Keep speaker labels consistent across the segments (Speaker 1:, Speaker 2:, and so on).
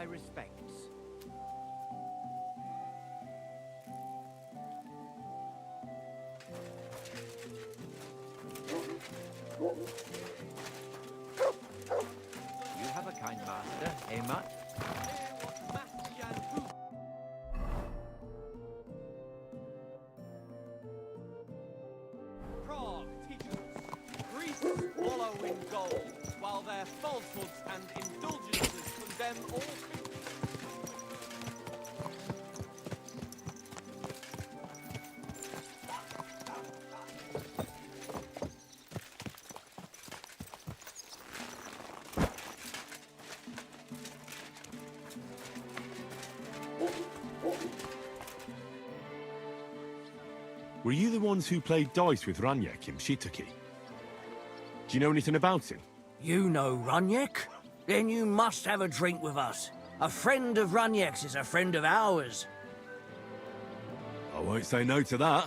Speaker 1: my respects. You have a kind master, eh, Mutt?
Speaker 2: Prague teaches priests wallow in gold, while their falsehoods and indulgences condemn all Christians.
Speaker 3: Were you the ones who played dice with Raniek in Shitaki? Do you know anything about him?
Speaker 4: You know Raniek? Then you must have a drink with us. A friend of Raniek's is a friend of ours.
Speaker 3: I won't say no to that.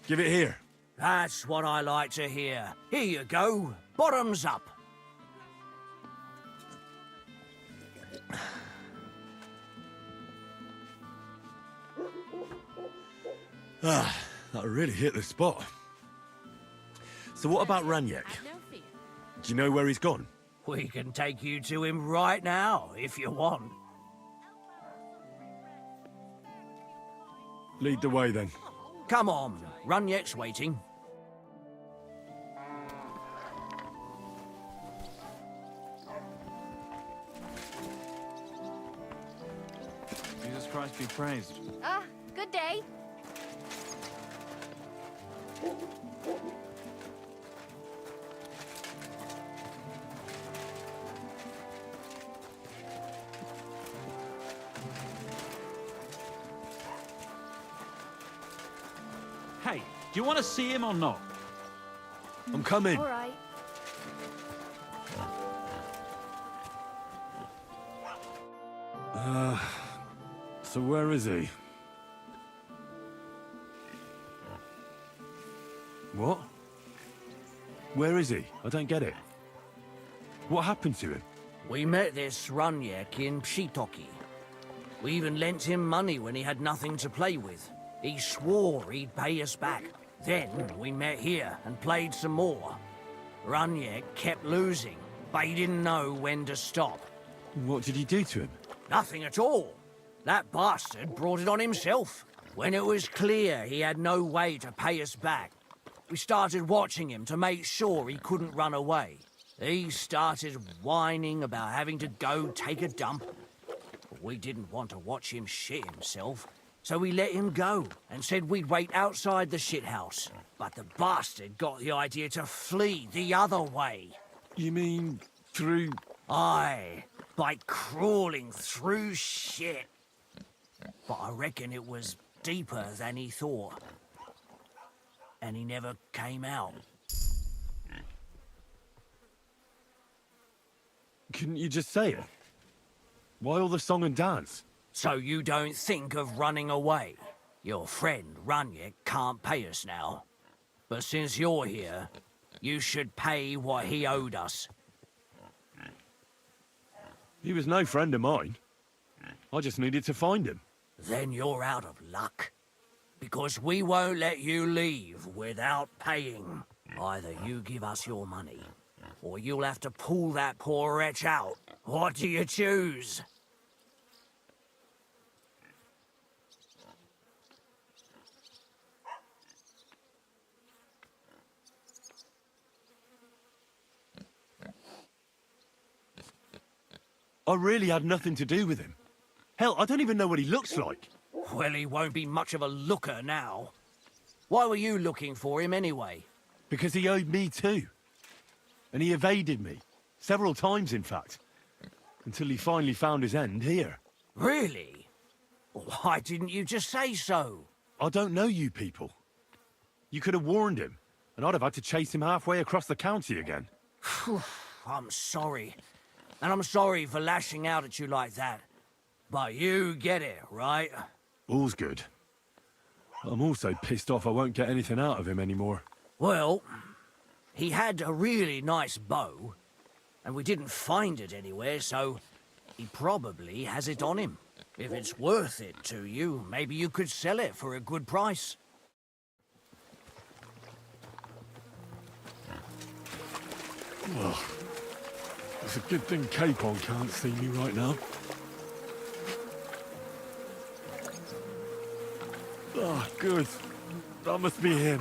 Speaker 3: Give it here.
Speaker 4: That's what I like to hear. Here you go. Bottoms up.
Speaker 3: Ah, that really hit the spot. So what about Raniek? Do you know where he's gone?
Speaker 4: We can take you to him right now, if you want.
Speaker 3: Lead the way then.
Speaker 4: Come on, Raniek's waiting.
Speaker 5: Jesus Christ be praised.
Speaker 6: Good day.
Speaker 5: Hey, do you want to see him or not?
Speaker 3: I'm coming.
Speaker 6: All right.
Speaker 3: So where is he? What? Where is he? I don't get it. What happened to him?
Speaker 4: We met this Raniek in Pshitoki. We even lent him money when he had nothing to play with. He swore he'd pay us back. Then we met here and played some more. Raniek kept losing, but he didn't know when to stop.
Speaker 3: What did he do to him?
Speaker 4: Nothing at all. That bastard brought it on himself. When it was clear he had no way to pay us back, we started watching him to make sure he couldn't run away. He started whining about having to go take a dump. But we didn't want to watch him shit himself, so we let him go and said we'd wait outside the shithouse. But the bastard got the idea to flee the other way.
Speaker 3: You mean through...
Speaker 4: Aye, by crawling through shit. But I reckon it was deeper than he thought. And he never came out.
Speaker 3: Couldn't you just say it? Why all the song and dance?
Speaker 4: So you don't think of running away? Your friend Raniek can't pay us now. But since you're here, you should pay what he owed us.
Speaker 3: He was no friend of mine. I just needed to find him.
Speaker 4: Then you're out of luck. Because we won't let you leave without paying. Either you give us your money, or you'll have to pull that poor wretch out. What do you choose?
Speaker 3: I really had nothing to do with him. Hell, I don't even know what he looks like.
Speaker 4: Well, he won't be much of a looker now. Why were you looking for him anyway?
Speaker 3: Because he owed me too. And he evaded me. Several times, in fact. Until he finally found his end here.
Speaker 4: Really? Why didn't you just say so?
Speaker 3: I don't know you people. You could have warned him, and I'd have had to chase him halfway across the county again.
Speaker 4: I'm sorry. And I'm sorry for lashing out at you like that. But you get it, right?
Speaker 3: All's good. I'm also pissed off I won't get anything out of him anymore.
Speaker 4: Well, he had a really nice bow, and we didn't find it anywhere, so He probably has it on him. If it's worth it to you, maybe you could sell it for a good price.
Speaker 3: Well, it's a good thing Capon can't see me right now. Oh, good. That must be him.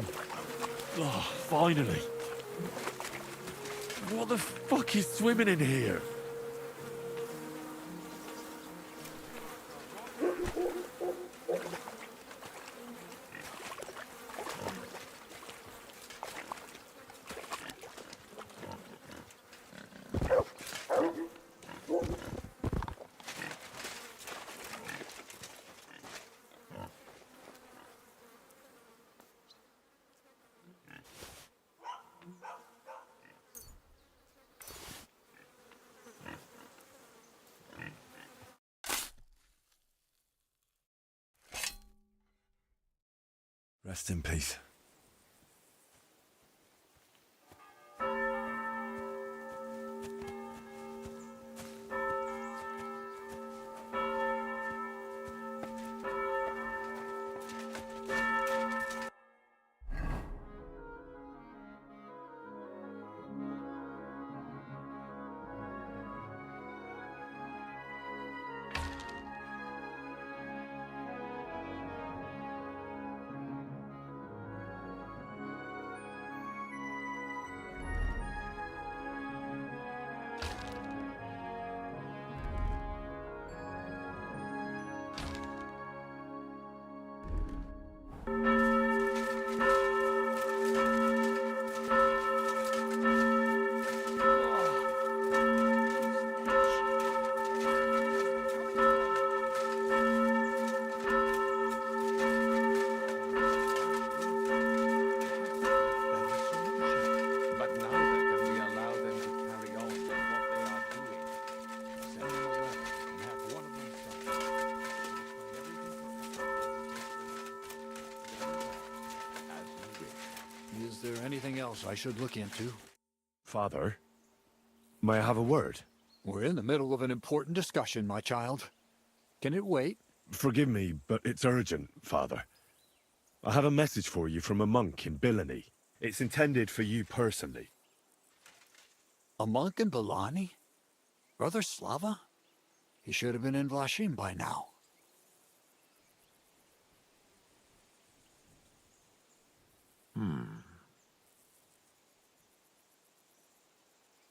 Speaker 3: Oh, finally. What the fuck is swimming in here? Rest in peace.
Speaker 2: But neither can we allow them to carry on with what they are doing. Send them away and have one of them as you wish.
Speaker 6: Is there anything else I should look into?
Speaker 3: Father, may I have a word?
Speaker 6: We're in the middle of an important discussion, my child. Can it wait?
Speaker 3: Forgive me, but it's urgent, Father. I have a message for you from a monk in Bilani. It's intended for you personally.
Speaker 6: A monk in Bilani? Brother Slava? He should have been in Vlashim by now.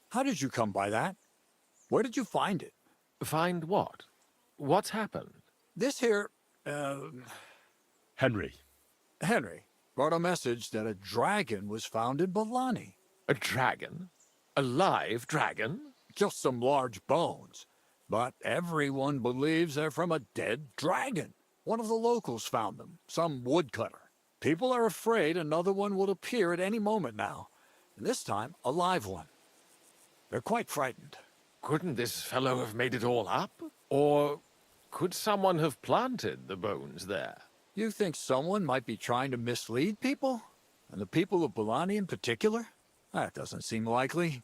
Speaker 6: How did you come by that? Where did you find it?
Speaker 7: Find what? What's happened?
Speaker 6: This here,
Speaker 3: Henry,
Speaker 6: Henry, brought a message that a dragon was found in Bilani.
Speaker 7: A dragon? A live dragon?
Speaker 6: Just some large bones. But everyone believes they're from a dead dragon. One of the locals found them, some woodcutter. People are afraid another one will appear at any moment now. And this time, a live one. They're quite frightened.
Speaker 7: Couldn't this fellow have made it all up? Or could someone have planted the bones there?
Speaker 6: You think someone might be trying to mislead people? And the people of Bilani in particular? That doesn't seem likely.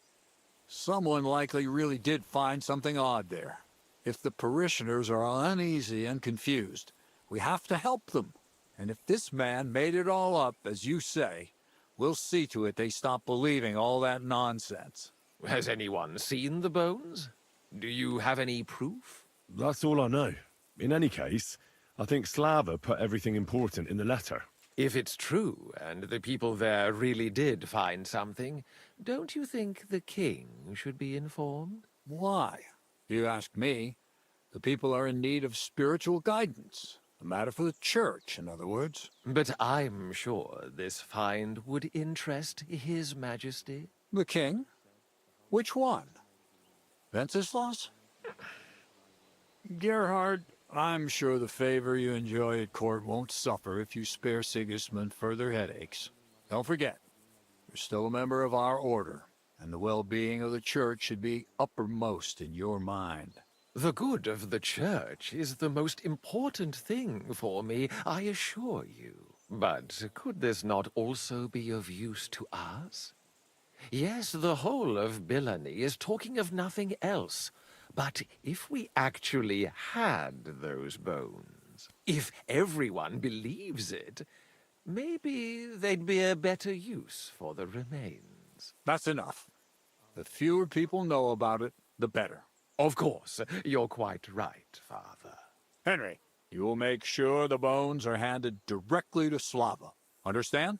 Speaker 6: Someone likely really did find something odd there. If the parishioners are uneasy and confused, we have to help them. And if this man made it all up, as you say, we'll see to it they stop believing all that nonsense.
Speaker 7: Has anyone seen the bones? Do you have any proof?
Speaker 3: that's all I know. In any case, I think Slava put everything important in the letter.
Speaker 7: If it's true, and the people there really did find something, don't you think the king should be informed?
Speaker 6: Why? You ask me. The people are in need of spiritual guidance. A matter for the church, in other words.
Speaker 7: But I'm sure this find would interest His Majesty.
Speaker 6: The king? Which one? Wenceslas? Gerhard, I'm sure the favor you enjoy at court won't suffer if you spare Sigismund further headaches. Don't forget, you're still a member of our order, and the well-being of the church should be uppermost in your mind.
Speaker 7: The good of the church is the most important thing for me, I assure you. But could this not also be of use to us? Yes, the whole of Bilani is talking of nothing else But if we actually had those bones, if everyone believes it, maybe they'd be a better use for the remains.
Speaker 6: That's enough. The fewer people know about it, the better.
Speaker 7: Of course, you're quite right, Father.
Speaker 6: Henry, you will make sure the bones are handed directly to Slava. Understand?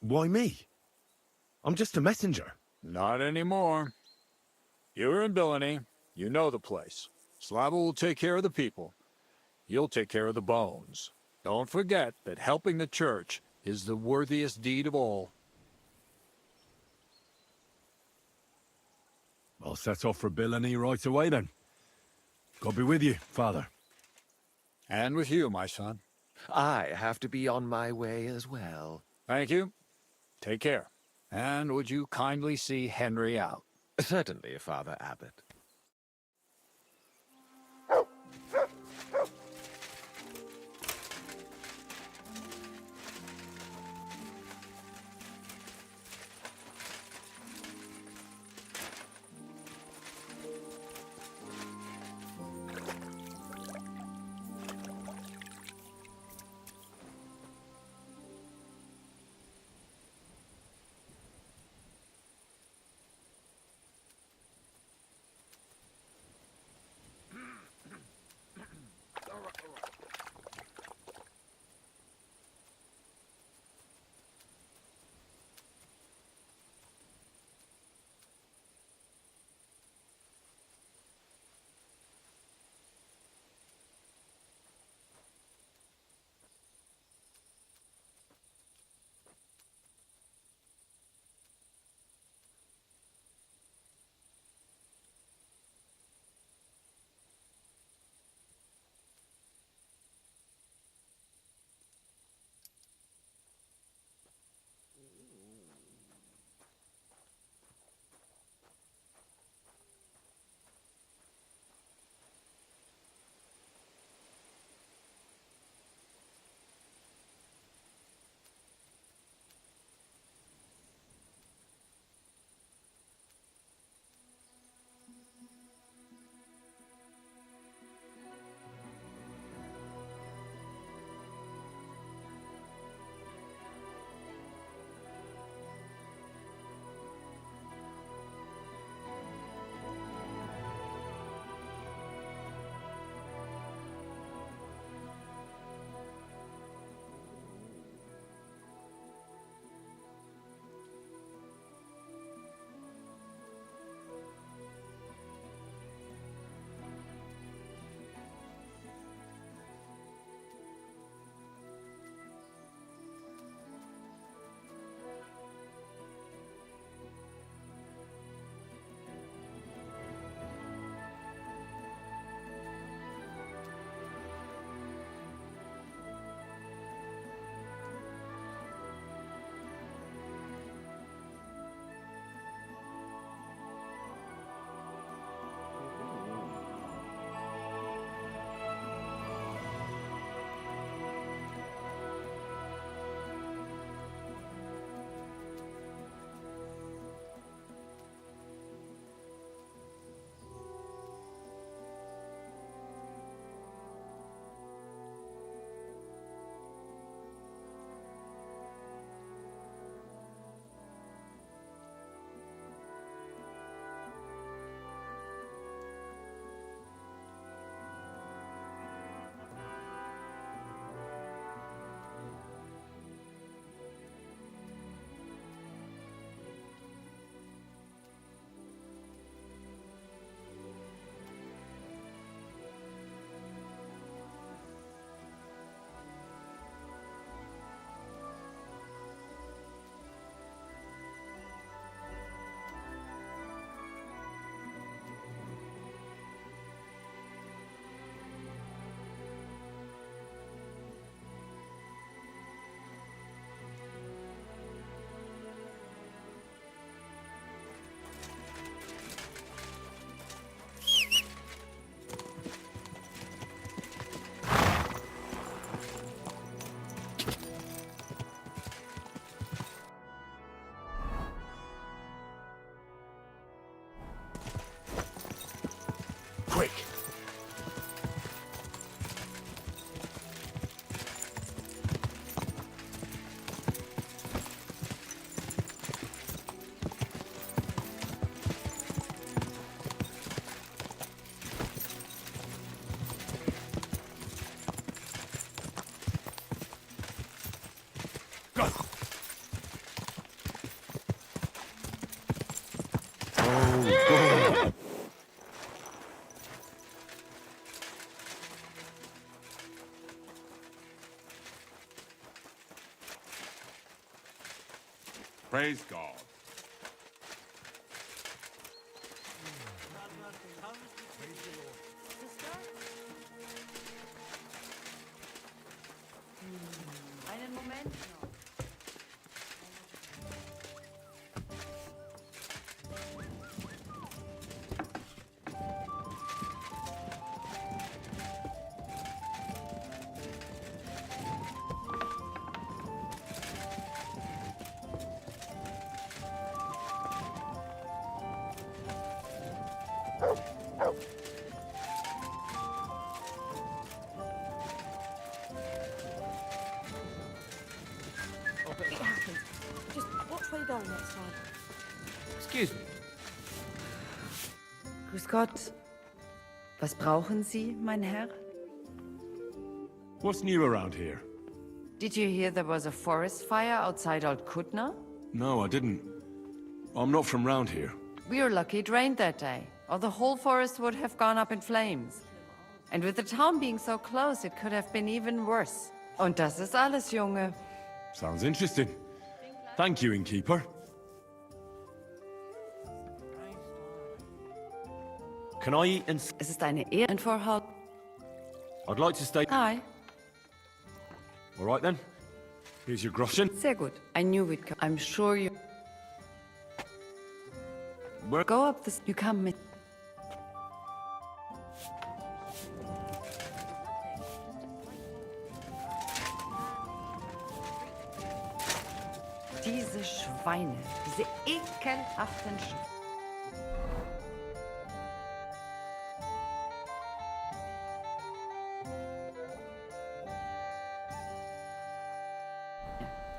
Speaker 3: Why me? I'm just a messenger.
Speaker 6: Not anymore. You're in Billany. You know the place. Slava will take care of the people. You'll take care of the bones. Don't forget that helping the church is the worthiest deed of all.
Speaker 3: I'll set off for Billany right away then. God be with you, Father.
Speaker 6: And with you, my son.
Speaker 7: I have to be on my way as well.
Speaker 6: Thank you. Take care. And would you kindly see Henry out?
Speaker 7: Certainly, Father Abbot.
Speaker 3: Go.
Speaker 8: Praise God.
Speaker 9: Einen Moment noch.
Speaker 10: It happens. Just watch where you go next time.
Speaker 7: Excuse me.
Speaker 9: Grüß Gott. Was brauchen Sie, mein Herr?
Speaker 3: What's new around here?
Speaker 9: Did you hear there was a forest fire outside Old Kutna?
Speaker 3: No, I didn't. I'm not from round here.
Speaker 9: We were lucky it rained that day, or the whole forest would have gone up in flames. And with the town being so close, it could have been even worse. Und das ist alles, Junge.
Speaker 3: Sounds interesting. Thank you, innkeeper. Can I eat and...
Speaker 9: Es ist eine Ehre. And for how...
Speaker 3: I'd like to stay...
Speaker 9: Hi.
Speaker 3: All right, then. Here's your groschen.
Speaker 9: Sehr gut. I knew we'd come. I'm sure you...
Speaker 3: Where...
Speaker 9: Go up this... You come with... Diese Schweine, diese ekelhaften Schweine.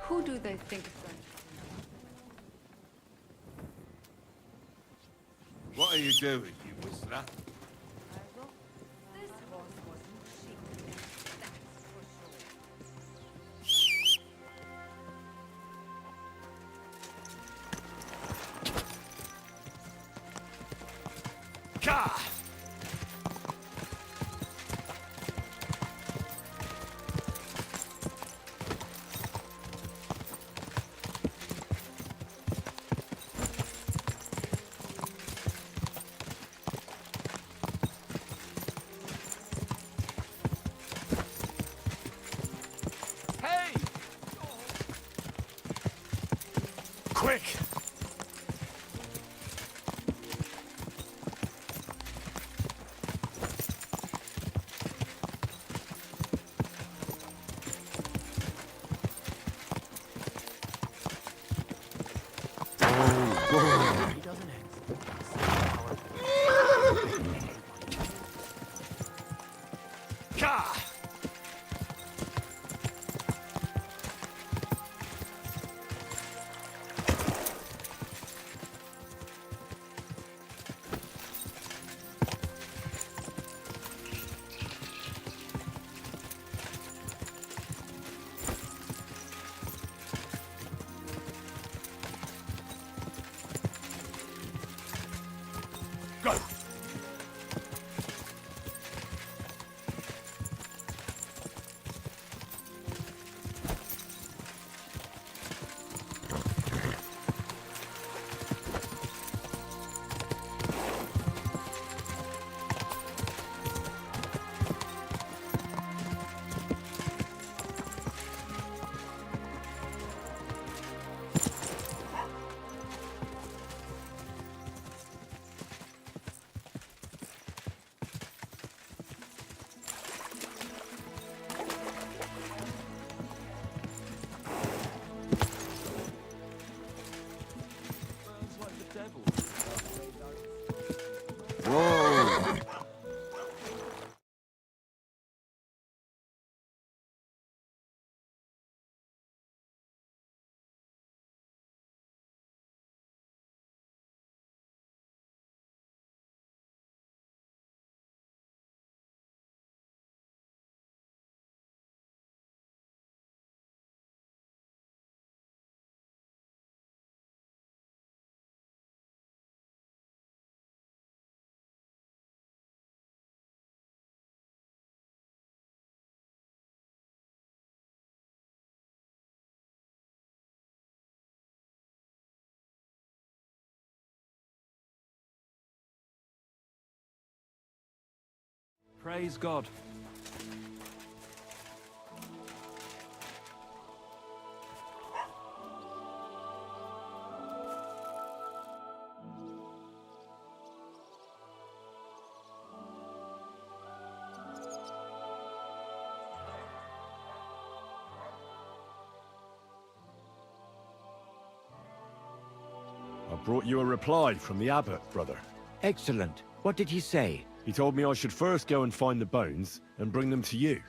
Speaker 9: Who do they think is going to...
Speaker 8: What are you doing, you whistler?
Speaker 9: This horse wasn't sheep, that's for sure.
Speaker 3: Ka!
Speaker 2: Hey!
Speaker 3: Quick! Ka! Go!
Speaker 5: Praise God.
Speaker 3: I brought you a reply from the abbot, brother.
Speaker 11: Excellent. What did he say?
Speaker 3: He told me I should first go and find the bones and bring them to you.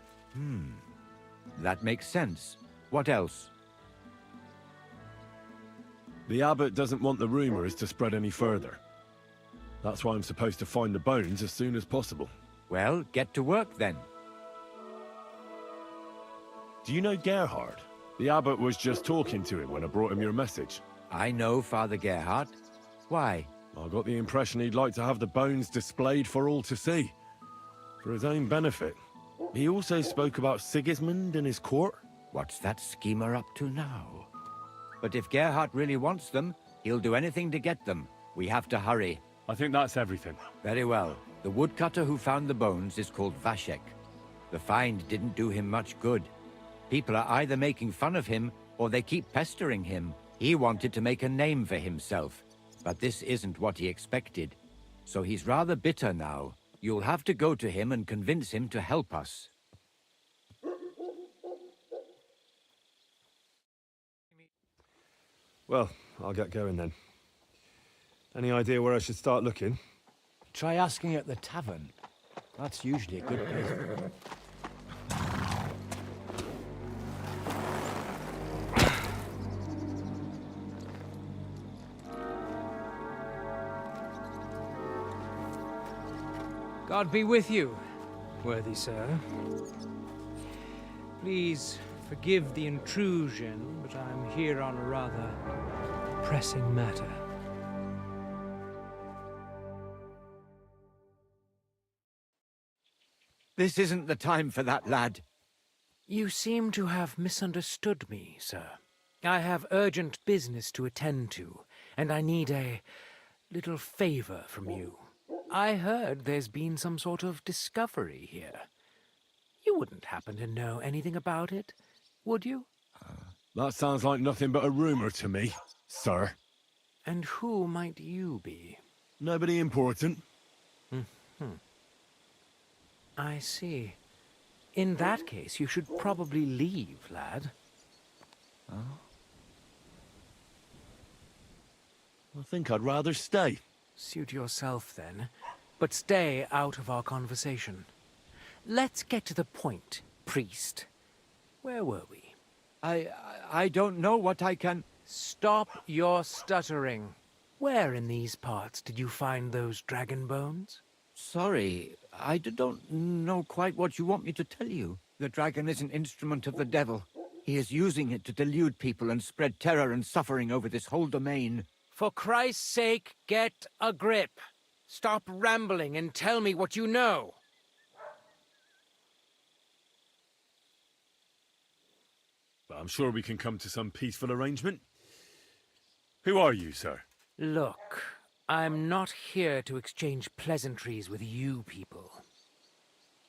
Speaker 11: That makes sense. What else?
Speaker 3: The abbot doesn't want the rumors to spread any further. That's why I'm supposed to find the bones as soon as possible.
Speaker 11: Well, get to work then.
Speaker 3: Do you know Gerhard? The abbot was just talking to him when I brought him your message.
Speaker 11: I know Father Gerhard. Why?
Speaker 3: I got the impression he'd like to have the bones displayed for all to see, for his own benefit. He also spoke about Sigismund and his court.
Speaker 11: What's that schemer up to now? But if Gerhard really wants them, he'll do anything to get them. We have to hurry.
Speaker 3: I think that's everything.
Speaker 11: Very well. The woodcutter who found the bones is called Vashek. The find didn't do him much good. People are either making fun of him, or they keep pestering him. He wanted to make a name for himself, but this isn't what he expected. So he's rather bitter now. You'll have to go to him and convince him to help us.
Speaker 3: Well, I'll get going then. Any idea where I should start looking?
Speaker 4: Try asking at the tavern. That's usually a good place.
Speaker 12: God be with you, worthy sir. Please forgive the intrusion, but I'm here on a rather pressing matter.
Speaker 11: This isn't the time for that, lad.
Speaker 12: You seem to have misunderstood me, sir. I have urgent business to attend to, and I need a little favor from you. I heard there's been some sort of discovery here. You wouldn't happen to know anything about it, would you?
Speaker 3: That sounds like nothing but a rumor to me, sir.
Speaker 12: And who might you be?
Speaker 3: Nobody important.
Speaker 12: I see. In that case, you should probably leave, lad.
Speaker 3: I think I'd rather stay.
Speaker 12: Suit yourself, then. But stay out of our conversation. Let's get to the point, priest. Where were we?
Speaker 11: I don't know what I can...
Speaker 12: Stop your stuttering. Where in these parts did you find those dragon bones?
Speaker 11: Sorry, I don't know quite what you want me to tell you. The dragon is an instrument of the devil. He is using it to delude people and spread terror and suffering over this whole domain.
Speaker 12: For Christ's sake, get a grip. Stop rambling and tell me what you know.
Speaker 3: But I'm sure we can come to some peaceful arrangement. Who are you, sir?
Speaker 12: Look, I'm not here to exchange pleasantries with you people.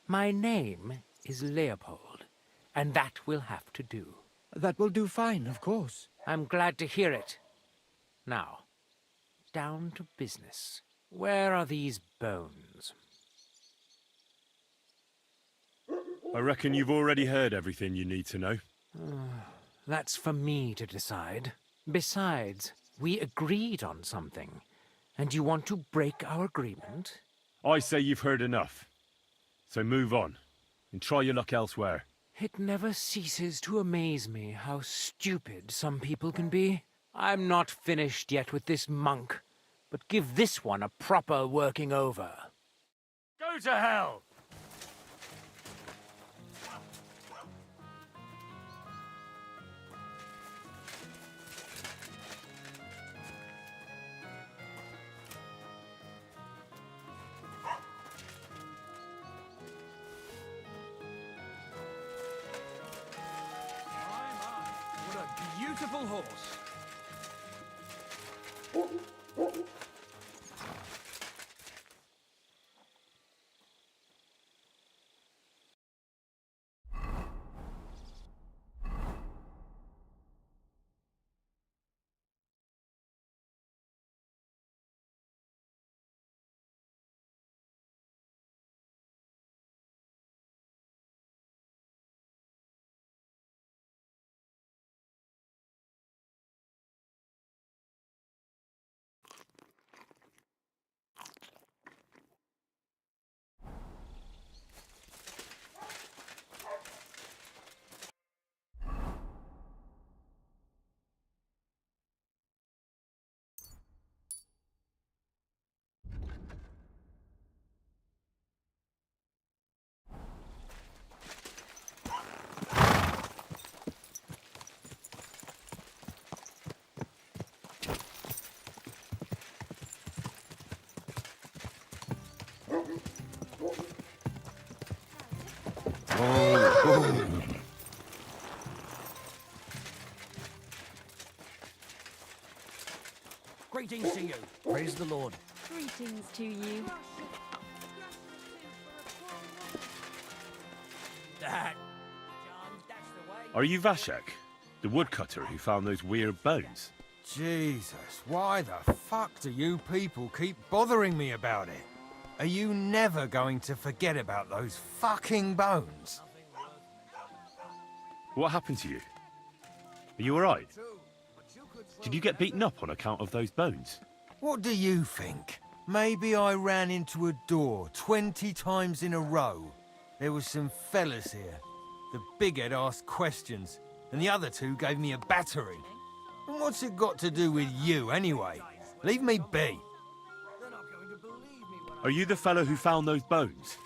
Speaker 12: My name is Leopold, and that will have to do.
Speaker 11: That will do fine, of course.
Speaker 12: I'm glad to hear it. Now, down to business. Where are these bones?
Speaker 3: I reckon you've already heard everything you need to know.
Speaker 12: That's for me to decide. Besides, we agreed on something. And you want to break our agreement?
Speaker 3: I say you've heard enough. So move on, and try your luck elsewhere.
Speaker 12: It never ceases to amaze me how stupid some people can be. I'm not finished yet with this monk, but give this one a proper working over.
Speaker 3: Go to hell!
Speaker 2: What a beautiful horse.
Speaker 4: Greetings to you. Praise the Lord.
Speaker 10: Greetings to you.
Speaker 4: That.
Speaker 3: Are you Vashek, the woodcutter who found those weird bones?
Speaker 13: Jesus, why the fuck do you people keep bothering me about it? Are you never going to forget about those fucking bones?
Speaker 3: What happened to you? Are you alright? Did you get beaten up on account of those bones?
Speaker 13: What do you think? Maybe I ran into a door 20 times in a row. There was some fellas here. The bighead asked questions, and the other two gave me a battering. And what's it got to do with you, anyway? Leave me be.
Speaker 3: Are you the fellow who found those bones?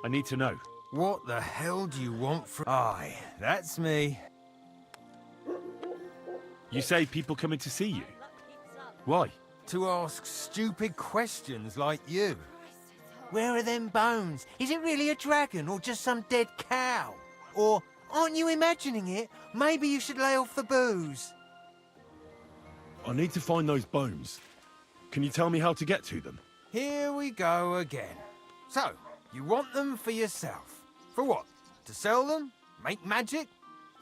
Speaker 3: I need to know.
Speaker 13: What the hell do you want from... Aye, that's me.
Speaker 3: You say people come in to see you? Why?
Speaker 13: To ask stupid questions like you. Where are them bones? Is it really a dragon or just some dead cow? Or, aren't you imagining it? Maybe you should lay off the booze.
Speaker 3: I need to find those bones. Can you tell me how to get to them?
Speaker 13: Here we go again. So, you want them for yourself. For what? To sell them? Make magic?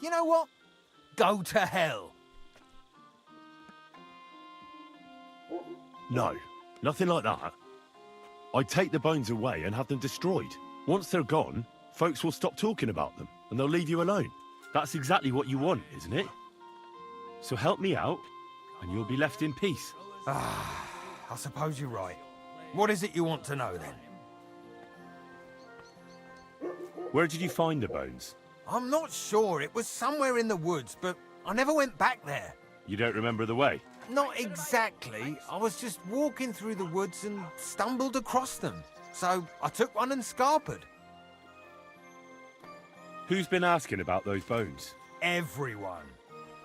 Speaker 13: You know what? Go to hell.
Speaker 3: No, nothing like that. I'd take the bones away and have them destroyed. Once they're gone, folks will stop talking about them and they'll leave you alone. That's exactly what you want, isn't it? So help me out and you'll be left in peace.
Speaker 13: I suppose you're right. What is it you want to know, then?
Speaker 3: Where did you find the bones?
Speaker 13: I'm not sure. It was somewhere in the woods, but I never went back there.
Speaker 3: You don't remember the way?
Speaker 13: Not exactly. I was just walking through the woods and stumbled across them. So I took one and scarpered.
Speaker 3: Who's been asking about those bones?
Speaker 13: Everyone.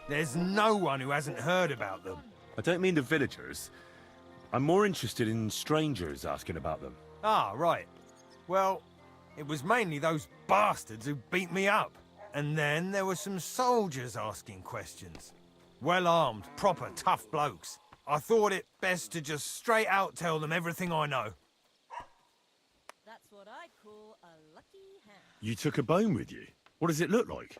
Speaker 13: There's no one who hasn't heard about them.
Speaker 3: I don't mean the villagers. I'm more interested in strangers asking about them.
Speaker 13: Ah, right. Well, it was mainly those bastards who beat me up. And then there were some soldiers asking questions. Well-armed, proper tough blokes. I thought it best to just straight out tell them everything I know.
Speaker 10: That's what I call a lucky hand.
Speaker 3: You took a bone with you? What does it look like?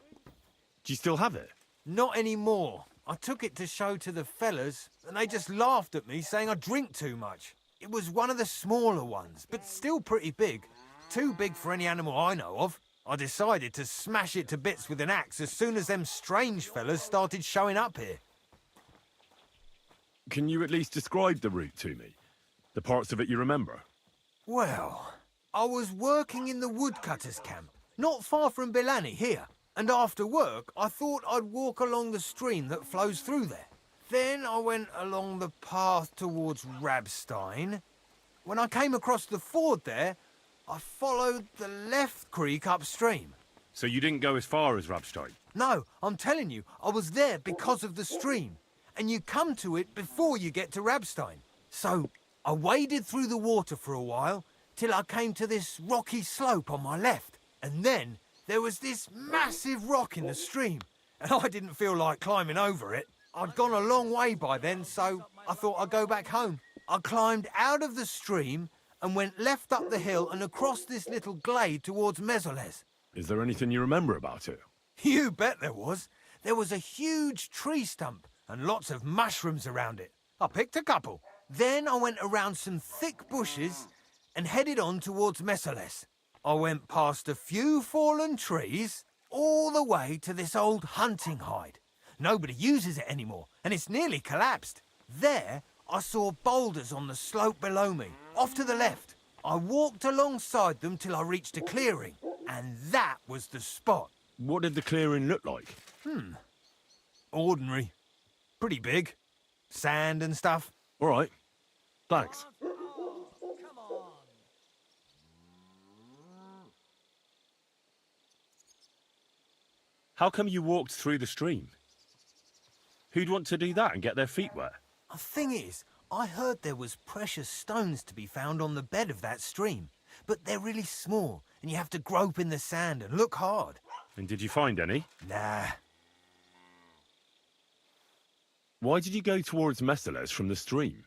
Speaker 3: Do you still have it?
Speaker 13: Not anymore. I took it to show to the fellas, and they just laughed at me, saying I drink too much. It was one of the smaller ones, but still pretty big. Too big for any animal I know of. I decided to smash it to bits with an axe as soon as them strange fellas started showing up here.
Speaker 3: Can you at least describe the route to me? The parts of it you remember?
Speaker 13: Well, I was working in the woodcutters' camp, not far from Bilani here. And after work, I thought I'd walk along the stream that flows through there. Then I went along the path towards Rabstein. When I came across the ford there, I followed the left creek upstream.
Speaker 3: So you didn't go as far as Rabstein?
Speaker 13: No, I'm telling you, I was there because of the stream. And you come to it before you get to Rabstein. So I waded through the water for a while, till I came to this rocky slope on my left. And then there was this massive rock in the stream, and I didn't feel like climbing over it. I'd gone a long way by then, so I thought I'd go back home. I climbed out of the stream and went left up the hill and across this little glade towards Mezoles.
Speaker 3: Is there anything you remember about it?
Speaker 13: You bet there was. There was a huge tree stump and lots of mushrooms around it. I picked a couple. Then I went around some thick bushes and headed on towards Mezoles. I went past a few fallen trees, all the way to this old hunting hide. Nobody uses it anymore, and it's nearly collapsed. There, I saw boulders on the slope below me, off to the left. I walked alongside them till I reached a clearing, and that was the spot.
Speaker 3: What did the clearing look like?
Speaker 13: Ordinary. Pretty big. Sand and stuff.
Speaker 3: All right. Thanks. How come you walked through the stream? Who'd want to do that and get their feet wet?
Speaker 13: The thing is, I heard there was precious stones to be found on the bed of that stream, but they're really small, and you have to grope in the sand and look hard.
Speaker 3: And did you find any?
Speaker 13: Nah.
Speaker 3: Why did you go towards Messales from the stream?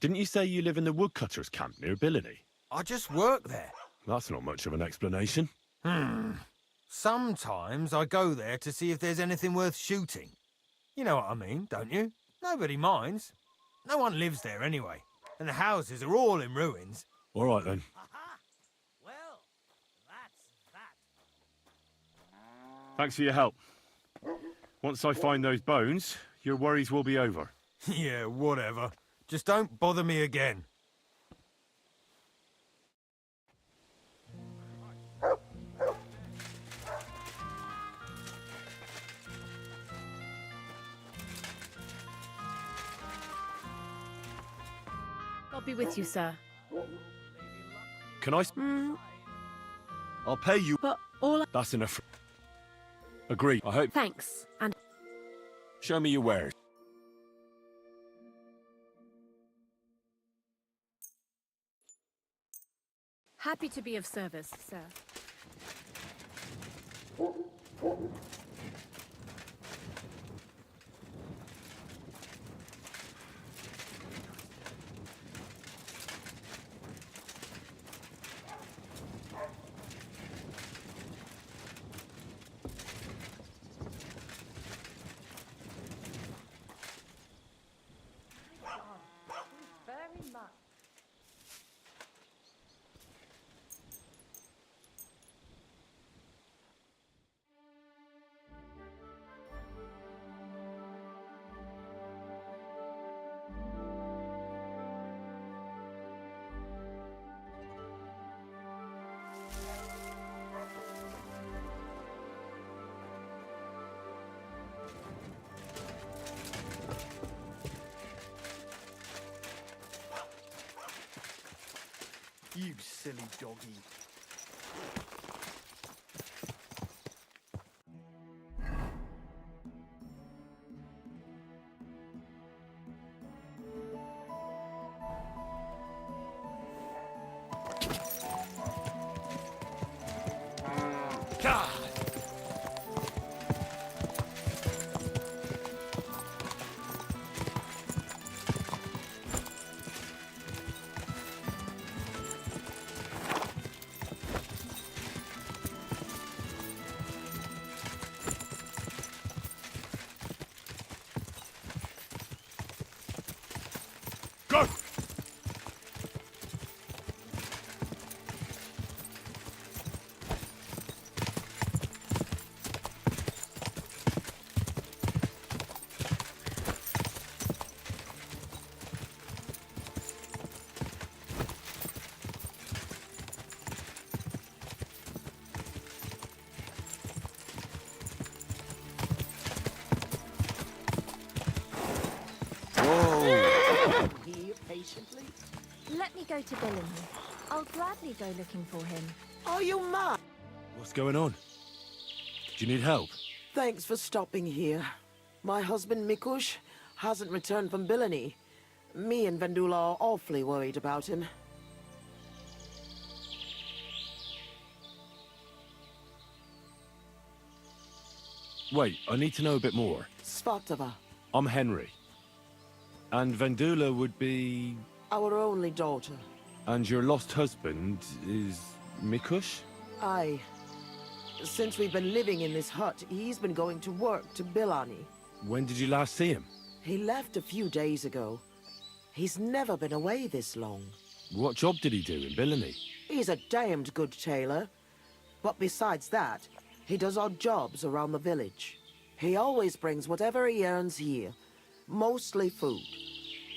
Speaker 3: Didn't you say you live in the woodcutters' camp near Billany?
Speaker 13: I just work there.
Speaker 3: That's not much of an explanation.
Speaker 13: Sometimes I go there to see if there's anything worth shooting. You know what I mean, don't you? Nobody minds. No one lives there anyway, and the houses are all in ruins.
Speaker 3: All right, then.
Speaker 4: Well, that's that.
Speaker 3: Thanks for your help. Once I find those bones, your worries will be over.
Speaker 13: Yeah, whatever. Just don't bother me again.
Speaker 10: I'll be with you, sir.
Speaker 3: Can I... I'll pay you...
Speaker 10: But all
Speaker 3: That's enough. Agree. I hope...
Speaker 10: Thanks, and
Speaker 3: Show me your wares.
Speaker 10: happy to be of service, sir.
Speaker 9: Very much.
Speaker 13: You silly doggy.
Speaker 3: Go!
Speaker 14: Patiently?
Speaker 10: Let me go to Billamy. I'll gladly go looking for him.
Speaker 14: Are you mad?
Speaker 3: What's going on? Do you need help?
Speaker 14: Thanks for stopping here. My husband Mikush hasn't returned from Billany. Me and Vendula are awfully worried about him.
Speaker 3: Wait, I need to know a bit more.
Speaker 14: Svatava,
Speaker 3: I'm Henry. And Vendula would be...
Speaker 14: our only daughter.
Speaker 3: And your lost husband is... Mikush?
Speaker 14: Aye. Since we've been living in this hut, he's been going to work to Billany.
Speaker 3: When did you last see him?
Speaker 14: He left a few days ago. He's never been away this long.
Speaker 3: What job did he do in Billany?
Speaker 14: He's a damned good tailor. But besides that, he does odd jobs around the village. He always brings whatever he earns here. Mostly food.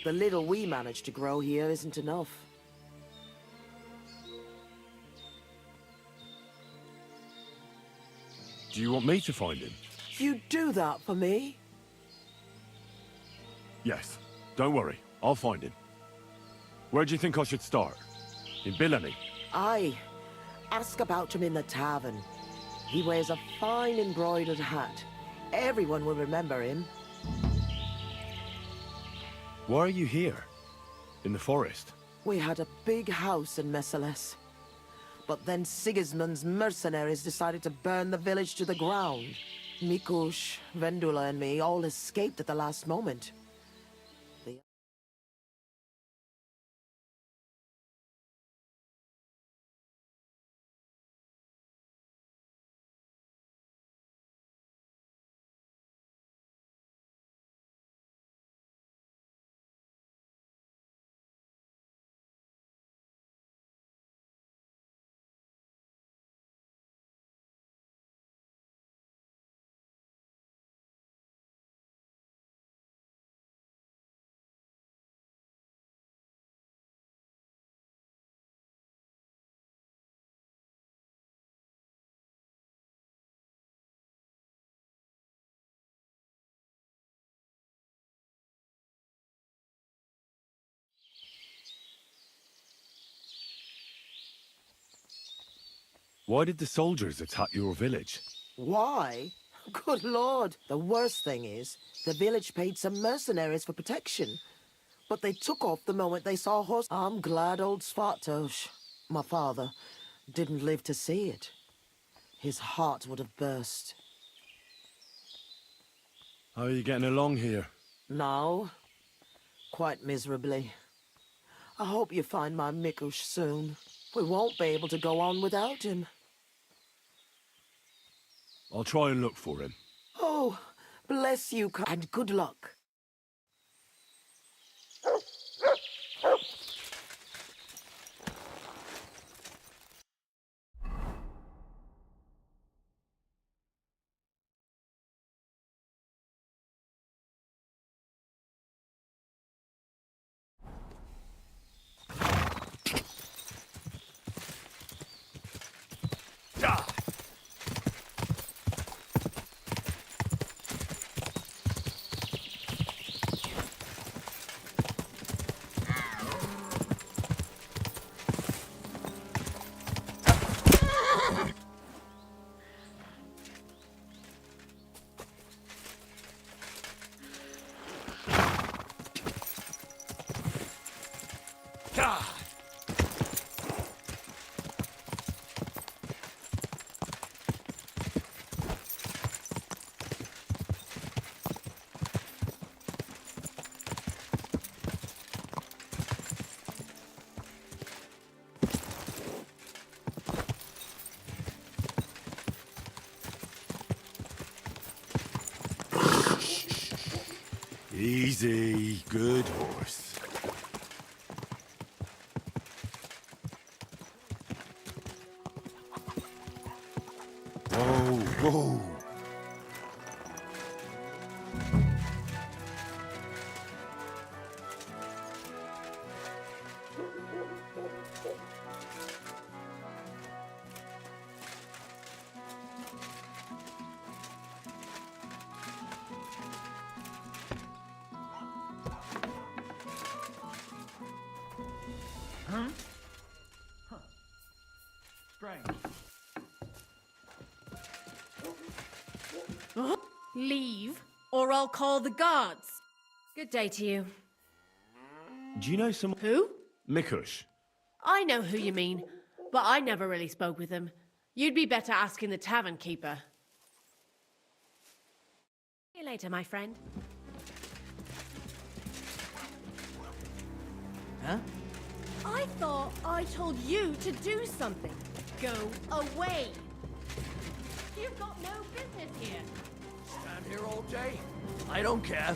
Speaker 14: The little we manage to grow here isn't enough.
Speaker 3: Do you want me to find him?
Speaker 14: You do that for me?
Speaker 3: Yes. Don't worry. I'll find him. Where do you think I should start? In Billany?
Speaker 14: Aye. Ask about him in the tavern. He wears a fine embroidered hat. Everyone will remember him.
Speaker 3: Why are you here? In the forest?
Speaker 14: We had a big house in Messales. But then Sigismund's mercenaries decided to burn the village to the ground. Mikush, Vendula and me all escaped at the last moment.
Speaker 3: Why did the soldiers attack your village?
Speaker 14: Why? Good lord. The worst thing is, the village paid some mercenaries for protection. But they took off the moment they saw horse. I'm glad old Svartosh, my father, didn't live to see it. His heart would have burst.
Speaker 3: How are you getting along here?
Speaker 14: Now, quite miserably. I hope you find my Mikush soon. We won't be able to go on without him.
Speaker 3: I'll try and look for him.
Speaker 14: Oh, bless you, and good luck.
Speaker 3: Easy, good horse. Whoa, whoa.
Speaker 10: Leave, or I'll call the guards. Good day to you.
Speaker 3: Do you know someone?
Speaker 10: Who?
Speaker 3: Mikush.
Speaker 10: I know who you mean, but I never really spoke with him. You'd be better asking the tavern keeper. See you later, my friend.
Speaker 4: Huh?
Speaker 10: I thought I told you to do something. Go away. You've got no business here.
Speaker 4: Stand here all day? I don't care.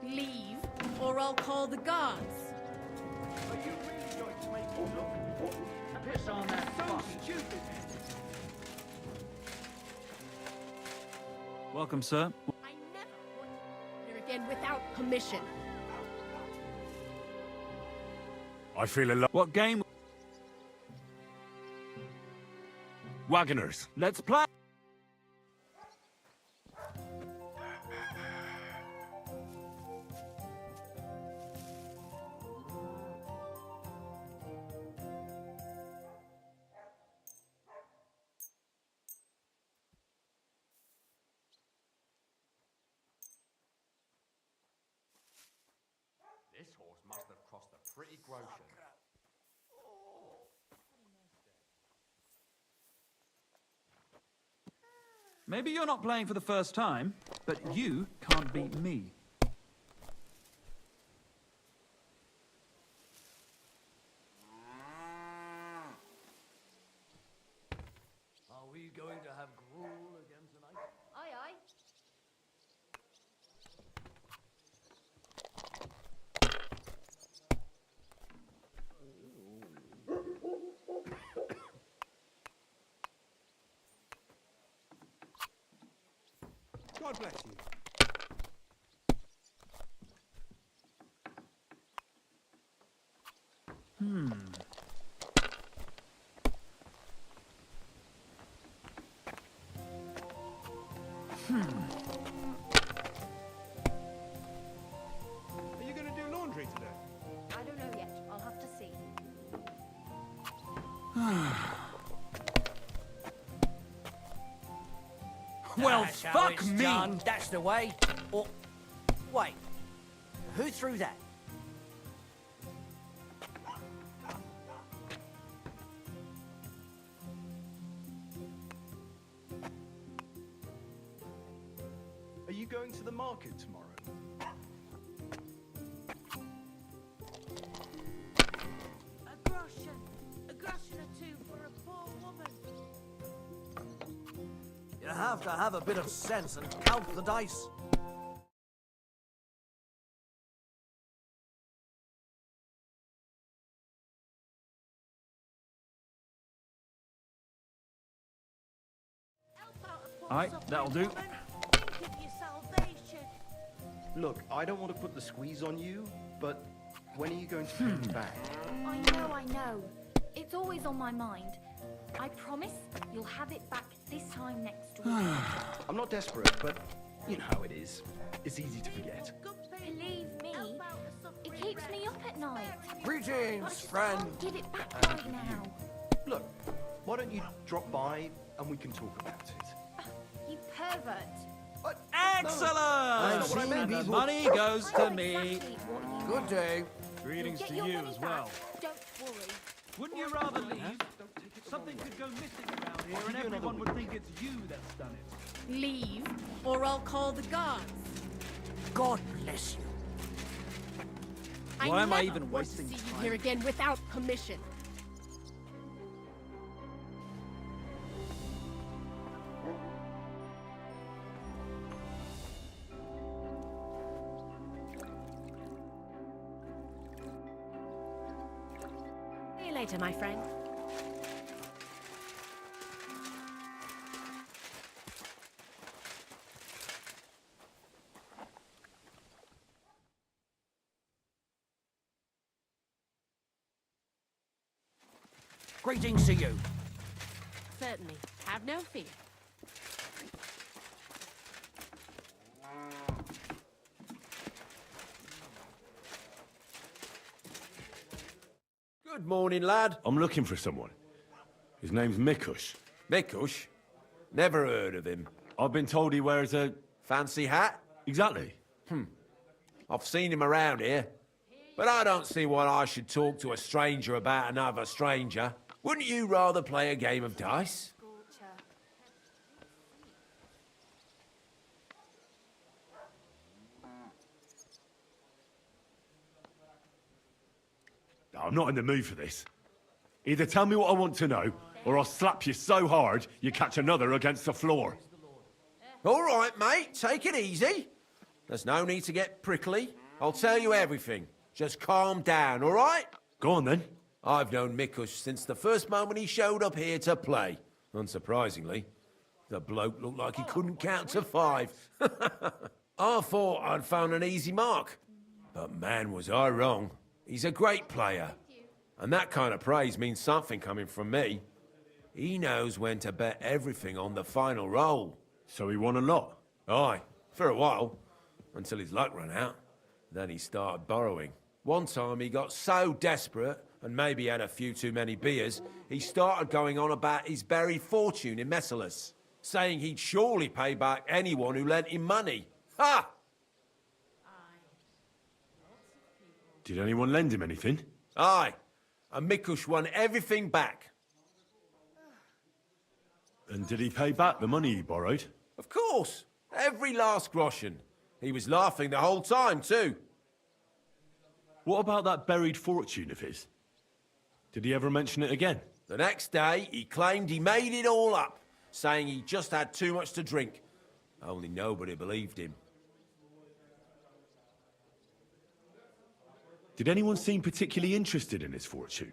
Speaker 10: Leave, or I'll call the guards.
Speaker 4: Are you really going to make me look? Piss on that so stupid.
Speaker 5: Welcome, sir.
Speaker 10: I never want here again without permission.
Speaker 3: I feel a lot.
Speaker 5: What game?
Speaker 3: Wagoners.
Speaker 5: Let's play.
Speaker 1: This horse must have crossed a pretty
Speaker 15: grocer.
Speaker 5: Maybe you're not playing for the first time, but you can't beat me.
Speaker 4: Are we going to have gruel again tonight?
Speaker 10: Aye, aye.
Speaker 15: God bless you. Are you going to do laundry today?
Speaker 10: I don't know yet. I'll have to see.
Speaker 4: Well,
Speaker 12: That's how
Speaker 4: fuck
Speaker 12: it's
Speaker 4: me!
Speaker 12: done.
Speaker 4: That's the way. Or, wait, who threw that?
Speaker 15: Are you going to the market tomorrow?
Speaker 10: A groschen or two for a poor woman.
Speaker 4: You have to have a bit of sense and count the dice.
Speaker 10: Help out a poor
Speaker 5: Aye,
Speaker 10: suffering
Speaker 5: that'll do.
Speaker 10: woman. Think of your salvation.
Speaker 15: Look, I don't want to put the squeeze on you, but when are you going to pay me back?
Speaker 10: I know. It's always on my mind. I promise you'll have it back this time next week.
Speaker 15: I'm not desperate, but you know how it is. It's easy to forget.
Speaker 10: Believe me, it keeps me up at night.
Speaker 4: Greetings, friend.
Speaker 10: Can't give it back right now.
Speaker 15: Look, why don't you drop by and we can talk about it?
Speaker 10: You pervert.
Speaker 5: Excellent!
Speaker 4: I've seen
Speaker 5: And the
Speaker 4: people-
Speaker 5: money goes to me.
Speaker 10: Exactly what you
Speaker 4: Good day.
Speaker 5: Greetings
Speaker 10: Get
Speaker 5: to
Speaker 10: your
Speaker 5: you
Speaker 10: money
Speaker 5: as well.
Speaker 10: back. Don't worry.
Speaker 5: Wouldn't you rather leave? Something could go missing around here and everyone would think it's you that's done it.
Speaker 10: Leave, or I'll call the guards.
Speaker 4: God bless you.
Speaker 5: Why am I
Speaker 10: never
Speaker 5: even
Speaker 10: want to
Speaker 5: wasting
Speaker 10: see you
Speaker 5: time?
Speaker 10: here again without permission. See you later, my friend.
Speaker 4: Greetings to you.
Speaker 10: Certainly. Have no fear.
Speaker 7: Good morning, lad.
Speaker 3: I'm looking for someone. His name's Mikush.
Speaker 7: Mikush? Never heard of him.
Speaker 3: I've been told he wears a...
Speaker 7: Fancy hat?
Speaker 3: Exactly.
Speaker 7: I've seen him around here. But I don't see why I should talk to a stranger about another stranger. Wouldn't you rather play a game of dice?
Speaker 3: I'm not in the mood for this. Either tell me what I want to know, or I'll slap you so hard you catch another against the floor.
Speaker 7: All right, mate, take it easy. There's no need to get prickly. I'll tell you everything. Just calm down, all right?
Speaker 3: Go on, then.
Speaker 7: I've known Mikush since the first moment he showed up here to play. Unsurprisingly, the bloke looked like he couldn't count to 5. I thought I'd found an easy mark. But man, was I wrong. He's a great player. And that kind of praise means something coming from me. He knows when to bet everything on the final roll.
Speaker 3: So he won a lot?
Speaker 7: Aye, for a while. Until his luck ran out. Then he started borrowing. One time he got so desperate, and maybe had a few too many beers, he started going on about his buried fortune in Messalis, saying he'd surely pay back anyone who lent him money. Ha!
Speaker 3: Did anyone lend him anything?
Speaker 7: Aye, and Mikush won everything back.
Speaker 3: And did he pay back the money he borrowed?
Speaker 7: Of course, every last groschen. He was laughing the whole time, too.
Speaker 3: What about that buried fortune of his? Did he ever mention it again?
Speaker 7: The next day, he claimed he made it all up, saying he just had too much to drink. Only nobody believed him.
Speaker 3: Did anyone seem particularly interested in his fortune?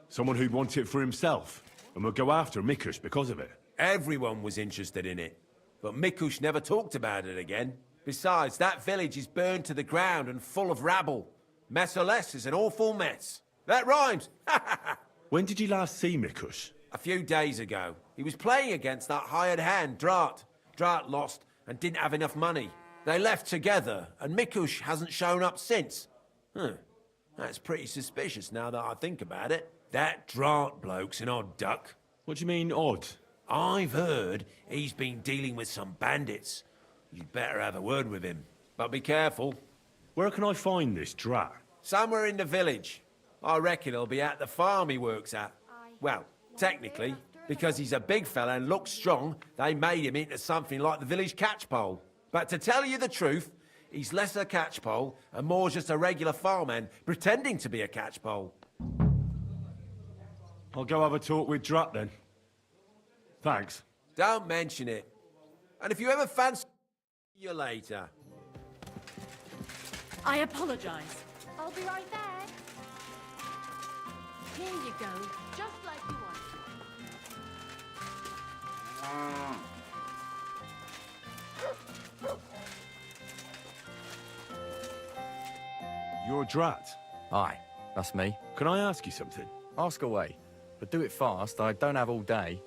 Speaker 3: Someone who'd want it for himself and would go after Mikush because of it?
Speaker 7: Everyone was interested in it, but Mikush never talked about it again. Besides, that village is burned to the ground and full of rabble. Messerless is an awful mess. That rhymes!
Speaker 3: When did you last see Mikush?
Speaker 7: A few days ago. He was playing against that hired hand, Drat. Drat lost and didn't have enough money. They left together, and Mikush hasn't shown up since. That's pretty suspicious now that I think about it. That Drat bloke's an odd duck.
Speaker 3: What do you mean, odd?
Speaker 7: I've heard he's been dealing with some bandits. You'd better have a word with him. But be careful.
Speaker 3: Where can I find this Drat?
Speaker 7: Somewhere in the village. I reckon he'll be at the farm he works at. Well, technically, because he's a big fella and looks strong, they made him into something like the village catchpole. But to tell you the truth, he's less a catchpole and more just a regular farmhand pretending to be a catchpole.
Speaker 3: I'll go have a talk with Drat then. Thanks.
Speaker 7: Don't mention it. And if you ever fancy you later.
Speaker 10: I apologize. I'll be right back. Here you go, just like you wanted.
Speaker 3: You're Drat.
Speaker 16: Aye, that's me.
Speaker 3: Can I ask you something?
Speaker 16: Ask away, but do it fast. I don't have all day.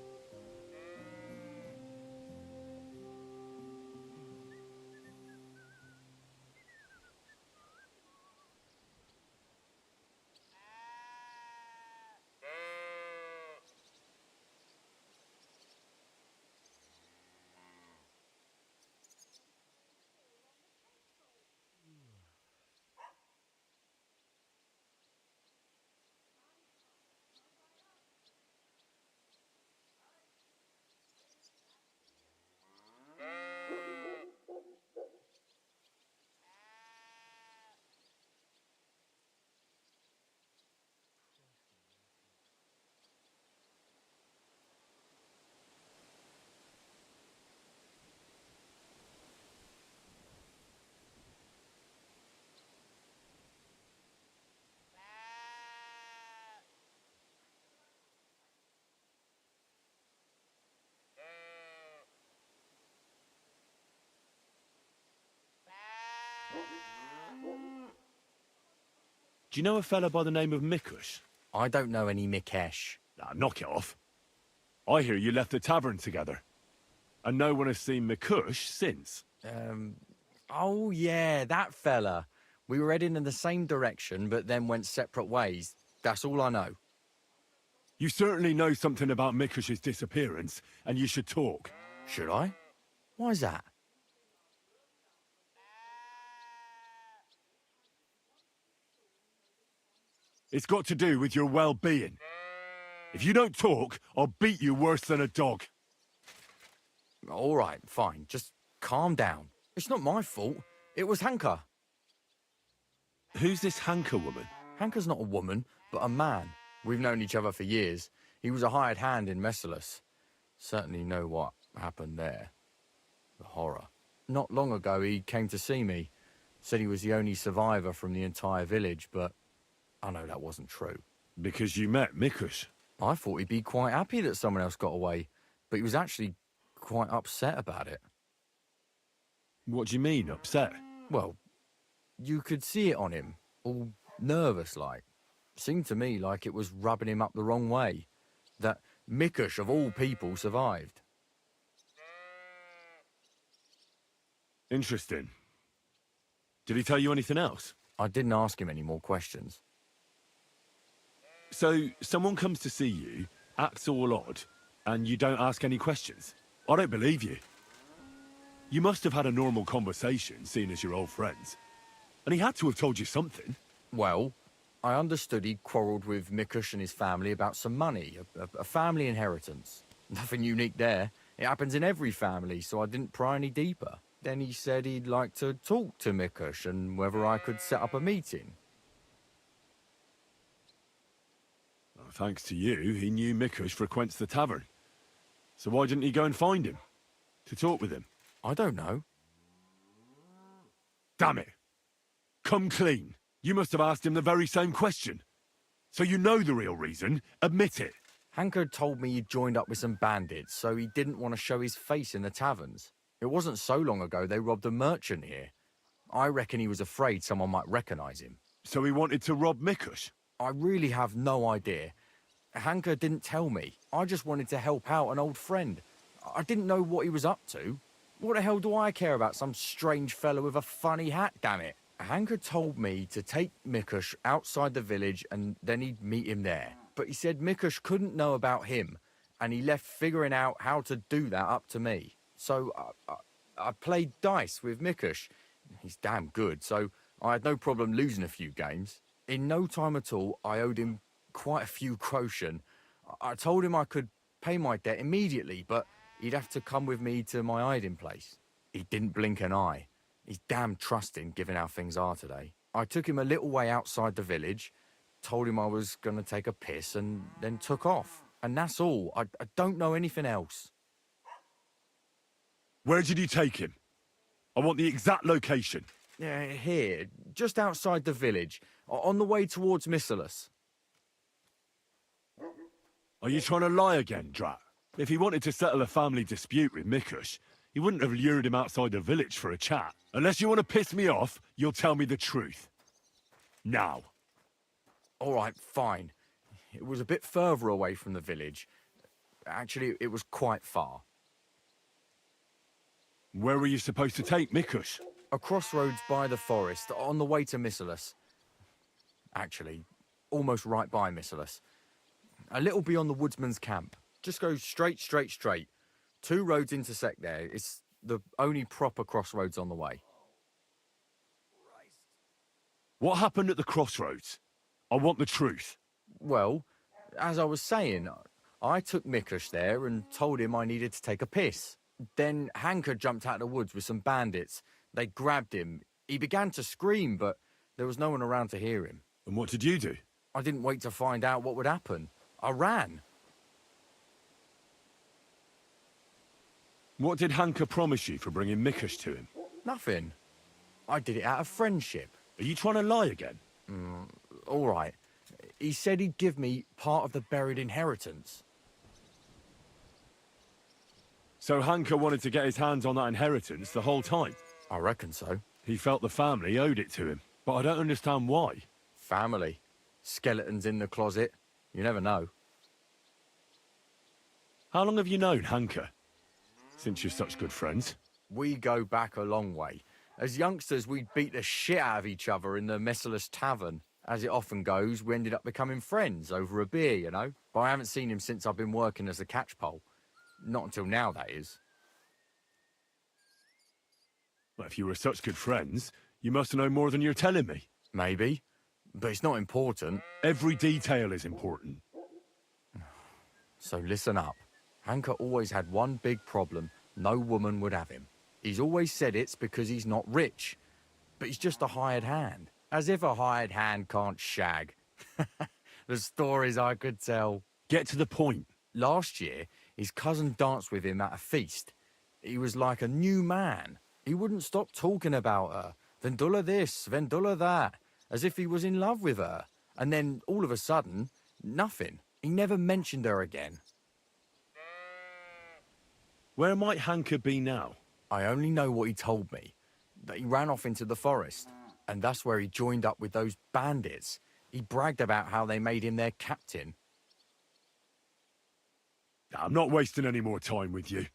Speaker 3: Do you know a fella by the name of Mikush?
Speaker 16: I don't know any Mikesh.
Speaker 3: Nah, knock it off. I hear you left the tavern together. And no one has seen Mikush since.
Speaker 16: Oh yeah, that fella. We were heading in the same direction, but then went separate ways. That's all I know.
Speaker 3: You certainly know something about Mikush's disappearance, and you should talk.
Speaker 16: Should I? Why's that?
Speaker 3: It's got to do with your well-being. If you don't talk, I'll beat you worse than a dog.
Speaker 16: All right, fine. Just calm down. It's not my fault. It was Hanka.
Speaker 3: Who's this Hanka woman?
Speaker 16: Hanka's not a woman, but a man. We've known each other for years. He was a hired hand in Messerless. Certainly know what happened there. The horror. Not long ago, he came to see me. Said he was the only survivor from the entire village, but I know that wasn't true.
Speaker 3: Because you met Mikush?
Speaker 16: I thought he'd be quite happy that someone else got away, but he was actually quite upset about it.
Speaker 3: What do you mean, upset?
Speaker 16: Well, you could see it on him, all nervous-like. Seemed to me like it was rubbing him up the wrong way. That Mikush, of all people, survived.
Speaker 3: Interesting. Did he tell you anything else?
Speaker 16: I didn't ask him any more questions.
Speaker 3: So, someone comes to see you, acts all odd, and you don't ask any questions? I don't believe you. You must have had a normal conversation, seeing as you're old friends. And he had to have told you something.
Speaker 16: Well, I understood he quarrelled with Mikush and his family about some money, a family inheritance. Nothing unique there. It happens in every family, so I didn't pry any deeper. Then he said he'd like to talk to Mikush and whether I could set up a meeting.
Speaker 3: Well, thanks to you, he knew Mikush frequents the tavern. So why didn't he go and find him? To talk with him?
Speaker 16: I don't know.
Speaker 3: Damn it! Come clean. You must have asked him the very same question. So you know the real reason. Admit it.
Speaker 16: Hanko told me he'd joined up with some bandits, so he didn't want to show his face in the taverns. It wasn't so long ago they robbed a merchant here. I reckon he was afraid someone might recognise him.
Speaker 3: So he wanted to rob Mikush?
Speaker 16: I really have no idea. Hanko didn't tell me. I just wanted to help out an old friend. I didn't know what he was up to. What the hell do I care about some strange fellow with a funny hat, damn it? Hanko told me to take Mikush outside the village and then he'd meet him there. But he said Mikush couldn't know about him, and he left figuring out how to do that up to me. So I played dice with Mikush. He's damn good, so I had no problem losing a few games. In no time at all, I owed him quite a few groschen. I told him I could pay my debt immediately, but he'd have to come with me to my hiding place. He didn't blink an eye. He's damn trusting, given how things are today. I took him a little way outside the village, told him I was going to take a piss, and then took off. And that's all. I don't know anything else.
Speaker 3: Where did you take him? I want the exact location.
Speaker 16: Here, just outside the village, on the way towards Missalus.
Speaker 3: Are you trying to lie again, Drat? If he wanted to settle a family dispute with Mikush, he wouldn't have lured him outside the village for a chat. Unless you want to piss me off, you'll tell me the truth. Now.
Speaker 16: All right, fine. It was a bit further away from the village. Actually, it was quite far.
Speaker 3: Where were you supposed to take Mikush?
Speaker 16: A crossroads by the forest, on the way to Missalus. Actually, almost right by Missalus. A little beyond the woodsman's camp. Just go straight. 2 roads intersect there. It's the only proper crossroads on the way.
Speaker 3: What happened at the crossroads? I want the truth.
Speaker 16: Well, as I was saying, I took Mikush there and told him I needed to take a piss. Then Hanko jumped out of the woods with some bandits. They grabbed him. He began to scream, but there was no one around to hear him.
Speaker 3: And what did you do?
Speaker 16: I didn't wait to find out what would happen. I ran.
Speaker 3: What did Hanko promise you for bringing Mikush to him?
Speaker 16: Nothing. I did it out of friendship.
Speaker 3: Are you trying to lie again?
Speaker 16: All right. He said he'd give me part of the buried inheritance.
Speaker 3: So Hanko wanted to get his hands on that inheritance the whole time?
Speaker 16: I reckon so.
Speaker 3: He felt the family owed it to him, but I don't understand why.
Speaker 16: Family. Skeletons in the closet. You never know.
Speaker 3: How long have you known Hanko? Since you're such good friends.
Speaker 16: We go back a long way. As youngsters, we'd beat the shit out of each other in the Missalus tavern. As it often goes, we ended up becoming friends over a beer, you know? But I haven't seen him since I've been working as a catchpole. Not until now, that is.
Speaker 3: Well, if you were such good friends, you must know more than you're telling me.
Speaker 16: Maybe. But it's not important.
Speaker 3: Every detail is important.
Speaker 16: So listen up. Hanko always had one big problem. No woman would have him. He's always said it's because he's not rich. But he's just a hired hand. As if a hired hand can't shag. The stories I could tell.
Speaker 3: Get to the point.
Speaker 16: Last year, his cousin danced with him at a feast. He was like a new man. He wouldn't stop talking about her. Vendula this, Vendula that. As if he was in love with her. And then, all of a sudden, nothing. He never mentioned her again.
Speaker 3: Where might Hanko be now?
Speaker 16: I only know what he told me. That he ran off into the forest. And that's where he joined up with those bandits. He bragged about how they made him their captain.
Speaker 3: I'm not wasting any more time with you.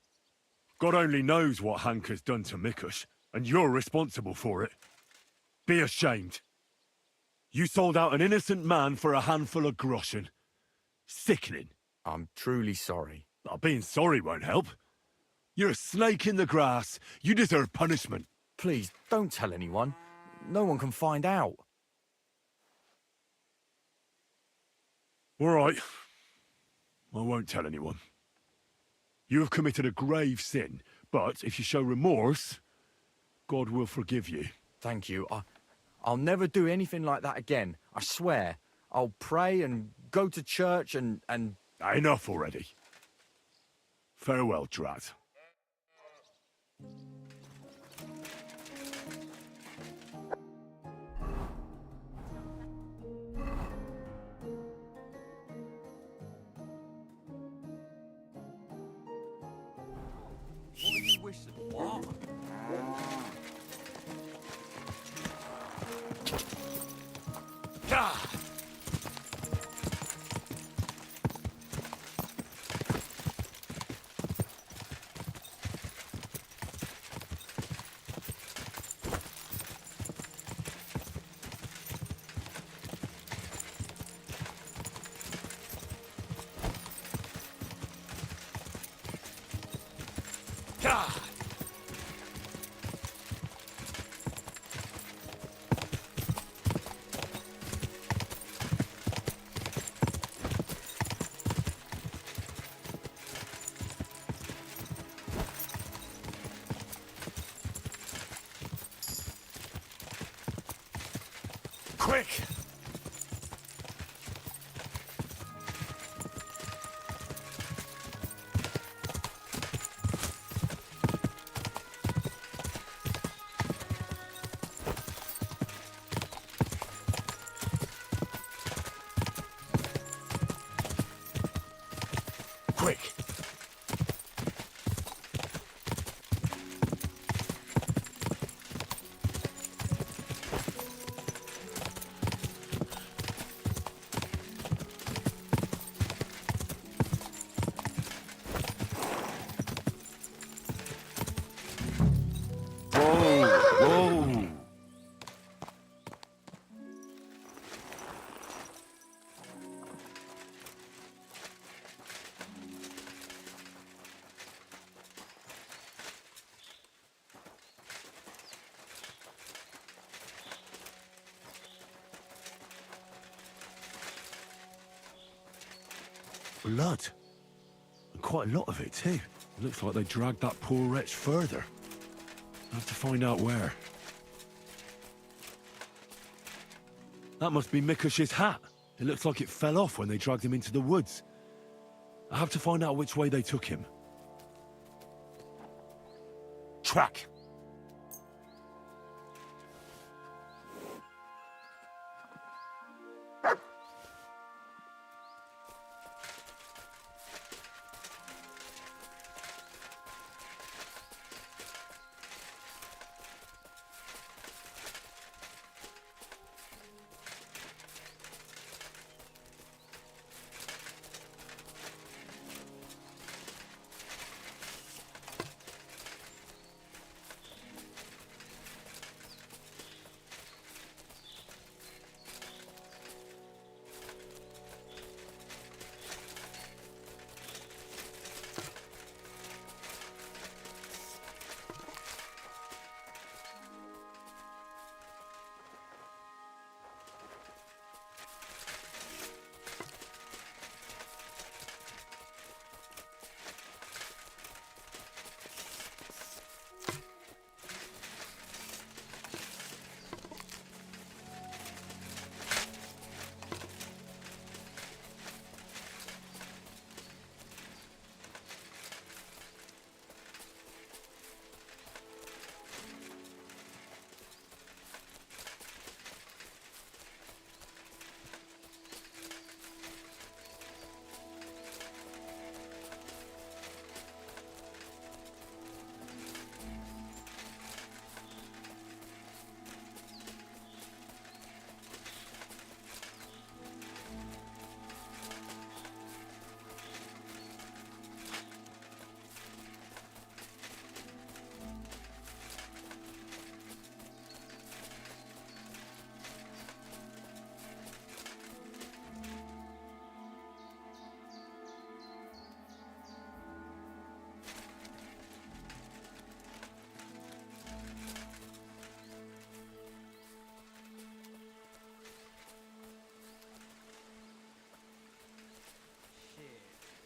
Speaker 3: God only knows what Hanko's done to Mikush, and you're responsible for it. Be ashamed. You sold out an innocent man for a handful of groschen. Sickening.
Speaker 16: I'm truly sorry.
Speaker 3: Being sorry won't help. You're a snake in the grass. You deserve punishment.
Speaker 16: Please, don't tell anyone. No one can find out.
Speaker 3: All right. I won't tell anyone. You have committed a grave sin, but if you show remorse, God will forgive you.
Speaker 16: Thank you. I'll never do anything like that again. I swear. I'll pray and go to church and...
Speaker 3: Enough already. Farewell, Drat.
Speaker 6: What are you wishing? What?
Speaker 3: Ah! Quick! Quick! Whoa! Blood. And quite a lot of it, too. It looks like they dragged that poor wretch further. I have to find out where. That must be Mikush's hat. It looks like it fell off when they dragged him into the woods. I have to find out which way they took him. Track!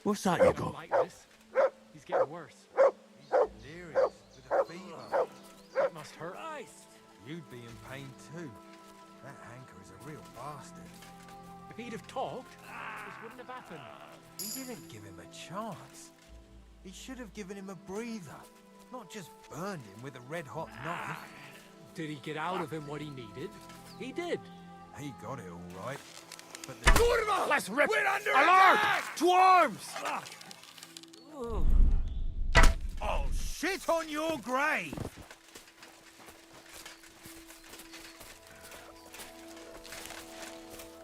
Speaker 3: What's that you got?
Speaker 12: Like this. He's getting worse.
Speaker 13: He's delirious with a fever.
Speaker 12: That must hurt.
Speaker 13: You'd be in pain too. That Hanker is a real bastard.
Speaker 12: If he'd have talked, this wouldn't have happened.
Speaker 13: He didn't give him a chance. He should have given him a breather, not just burned him with a red-hot knife.
Speaker 12: Did he get out of him what he needed? He did.
Speaker 13: He got it all right. But the...
Speaker 12: Let's rip
Speaker 13: We're under
Speaker 12: Alert!
Speaker 13: attack!
Speaker 12: To arms!
Speaker 13: Oh, shit on your grave!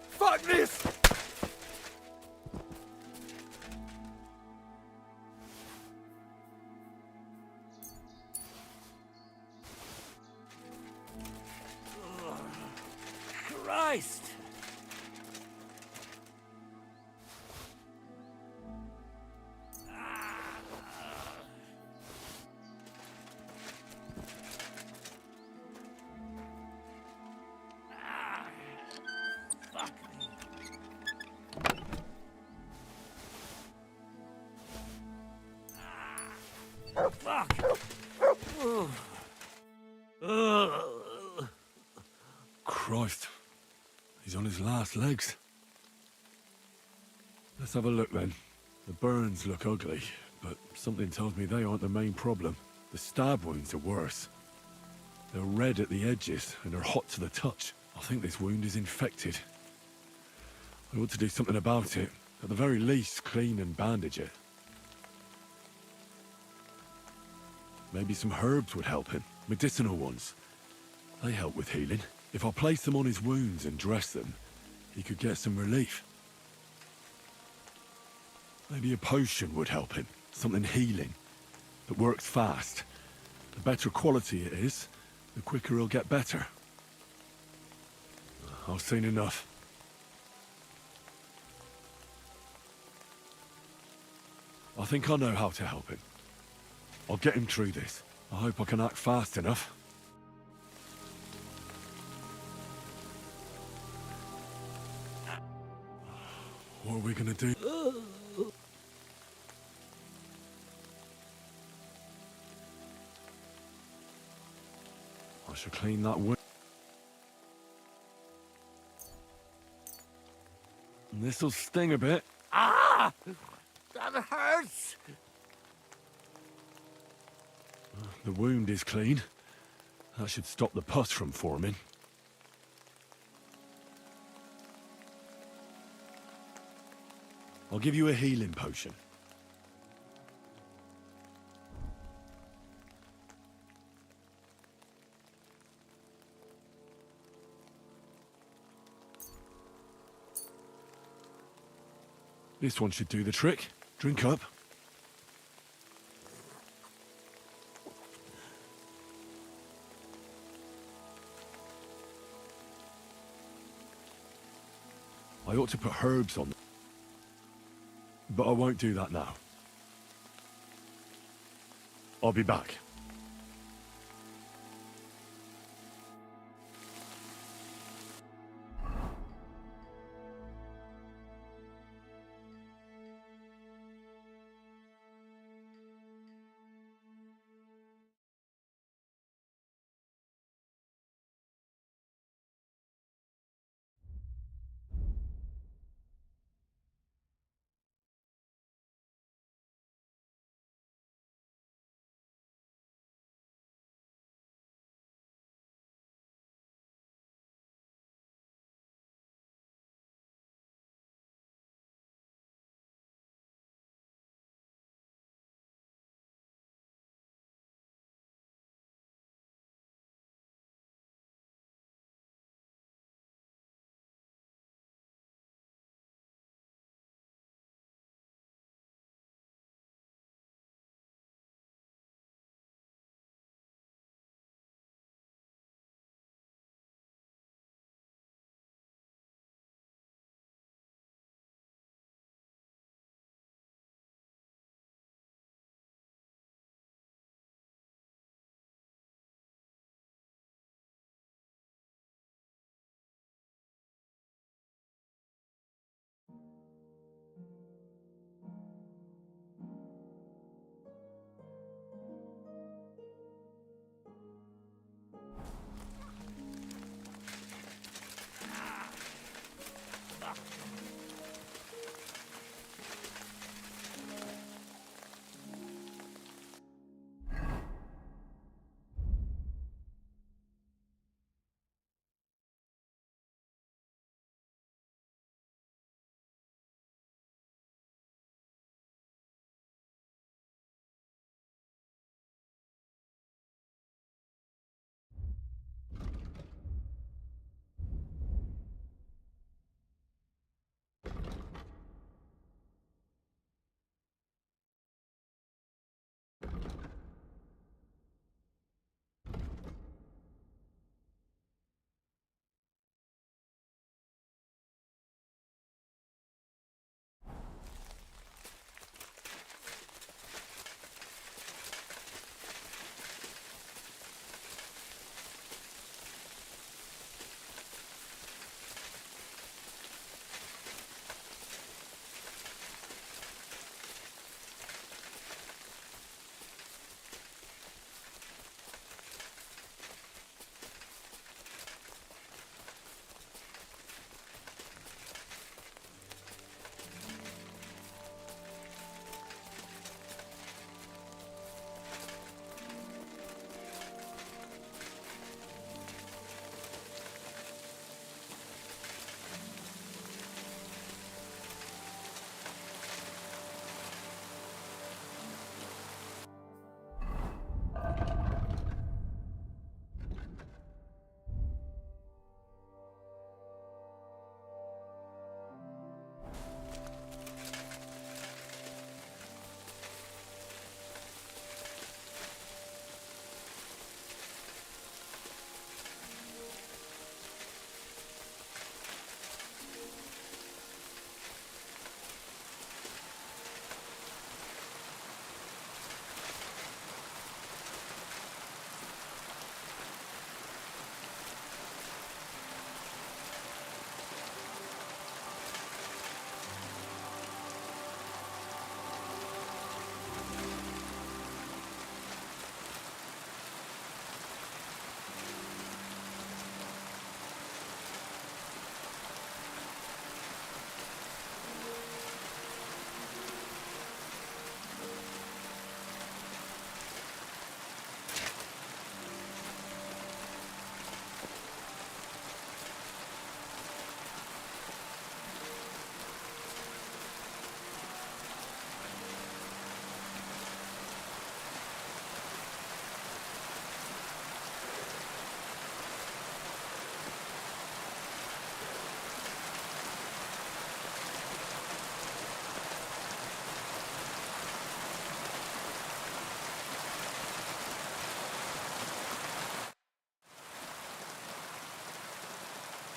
Speaker 12: Fuck this! Christ! Fuck!
Speaker 3: Christ. He's on his last legs. Let's have a look then. The burns look ugly, but something tells me they aren't the main problem. The stab wounds are worse. They're red at the edges and are hot to the touch. I think this wound is infected. I ought to do something about it. At the very least, clean and bandage it. Maybe some herbs would help him. Medicinal ones. They help with healing. If I place them on his wounds and dress them, he could get some relief. Maybe a potion would help him. Something healing. That works fast. The better quality it is, the quicker he'll get better. I've seen enough. I think I know how to help him. I'll get him through this. I hope I can act fast enough. What are we gonna do? I should clean that wound. This'll sting a bit.
Speaker 12: Ah! That hurts!
Speaker 3: The wound is clean. That should stop the pus from forming. I'll give you a healing potion. This one should do the trick. Drink up. I ought to put herbs on them. But I won't do that now. I'll be back.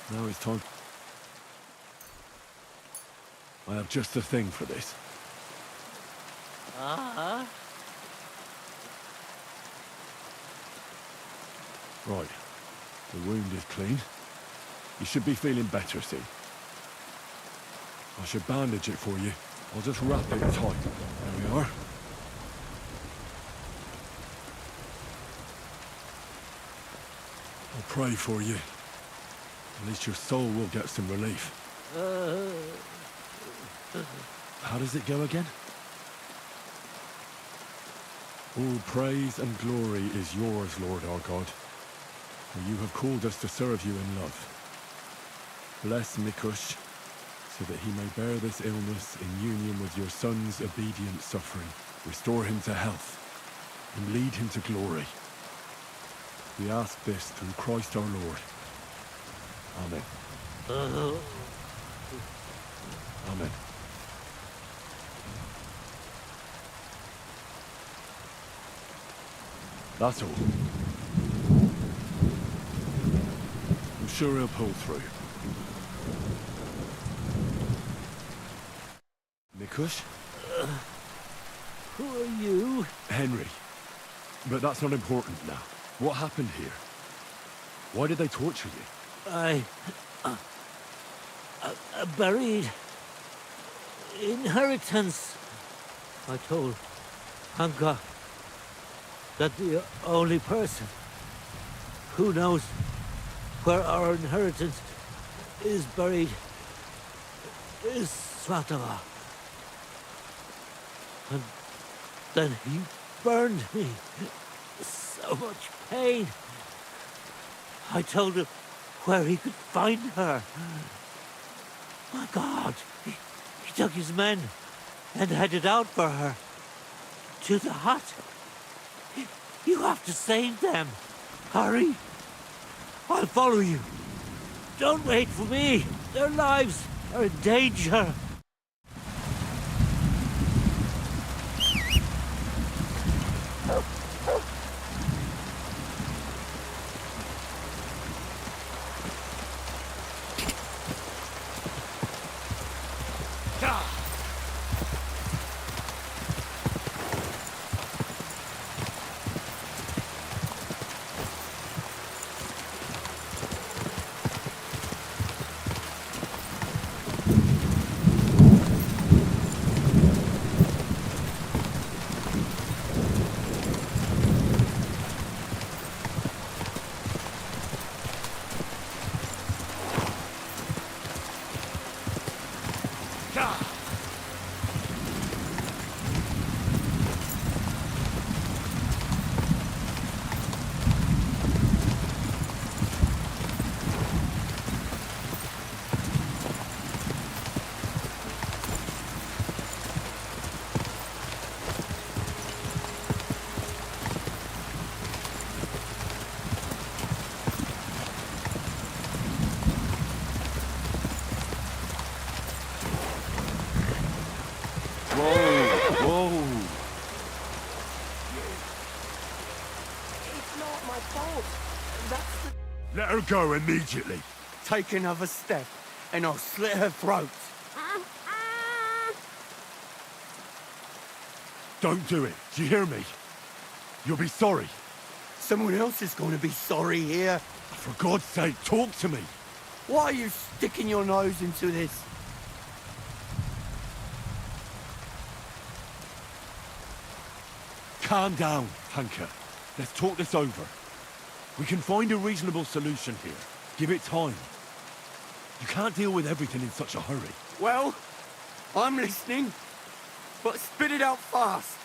Speaker 3: Now it's time. I have just the thing for this. Right. The wound is clean. You should be feeling better, see? I should bandage it for you. I'll just wrap it tight. There we are. I'll pray for you. At least your soul will get some relief. How does it go again? All praise and glory is yours, Lord our God, for you have called us to serve you in love. Bless Mikush, so that he may bear this illness in union with your son's obedient suffering. Restore him to health, and lead him to glory. We ask this through Christ our Lord. Amen. Amen. That's all. I'm sure he'll pull through. Mikush?
Speaker 12: Who are you?
Speaker 3: Henry. But that's not important now. What happened here? Why did they torture you?
Speaker 12: I buried inheritance. I told Hanka that the only person who knows where our inheritance is buried
Speaker 4: Svatava. And then he burned me. So much pain. I told him where he could find her. My God, he took his men and headed out for her. To the hut. You have to save them. Hurry. I'll follow you. Don't wait for me. Their lives are in danger.
Speaker 3: Whoa!
Speaker 14: It's not my fault. That's the...
Speaker 3: Let her go immediately.
Speaker 4: Take another step, and I'll slit her throat.
Speaker 3: Don't do it. Do you hear me? You'll be sorry.
Speaker 4: Someone else is going to be sorry here.
Speaker 3: For God's sake, talk to me.
Speaker 4: Why are you sticking your nose into this?
Speaker 3: Calm down, Hanker. Let's talk this over. We can find a reasonable solution here. Give it time. You can't deal with everything in such a hurry.
Speaker 4: Well, I'm listening, but spit it out fast.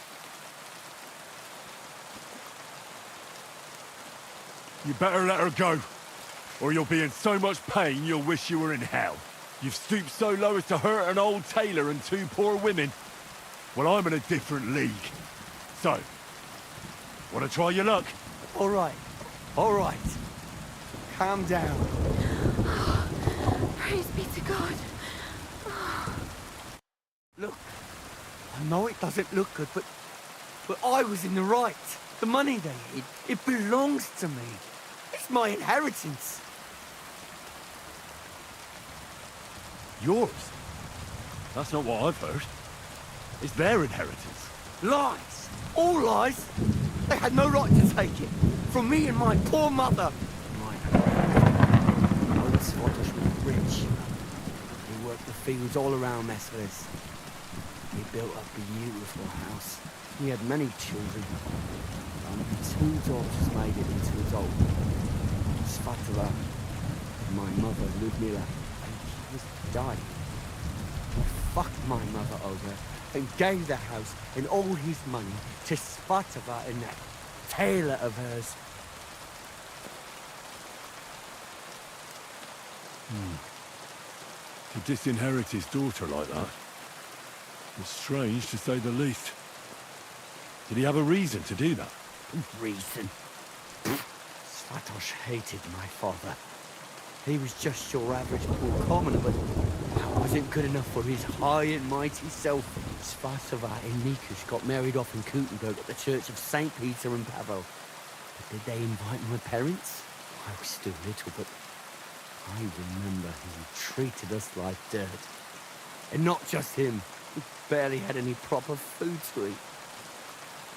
Speaker 3: You better let her go, or you'll be in so much pain you'll wish you were in hell. You've stooped so low as to hurt an old tailor and two poor women. Well, I'm in a different league. So, want to try your luck?
Speaker 4: All right. Calm down.
Speaker 10: Praise be to God.
Speaker 4: Look, I know it doesn't look good, but I was in the right. The money they hid, it belongs to me. It's my inheritance.
Speaker 3: Yours? That's not what I've heard. It's their inheritance.
Speaker 4: Lies. All lies. They had no right to take it. From me and my poor mother. My old Scottish was rich. He worked the fields all around Messeris. He built up a beautiful house. He had many children. Only 2 daughters made it into adult. Svatova, my mother, Ludmila, and she was dying. He fucked my mother over and gave the house and all his money to Svatova and that tailor of hers.
Speaker 3: To disinherit his daughter like that. It's strange, to say the least. Did he have a reason to do that?
Speaker 4: Reason? Svatos hated my father. He was just your average poor commoner, but that wasn't good enough for his high and mighty self. Svatova and Nikush got married off in Kutenberg at the Church of St. Peter and Pavel. But did they invite my parents? I was still little, but I remember he treated us like dirt. And not just him. We barely had any proper food to eat.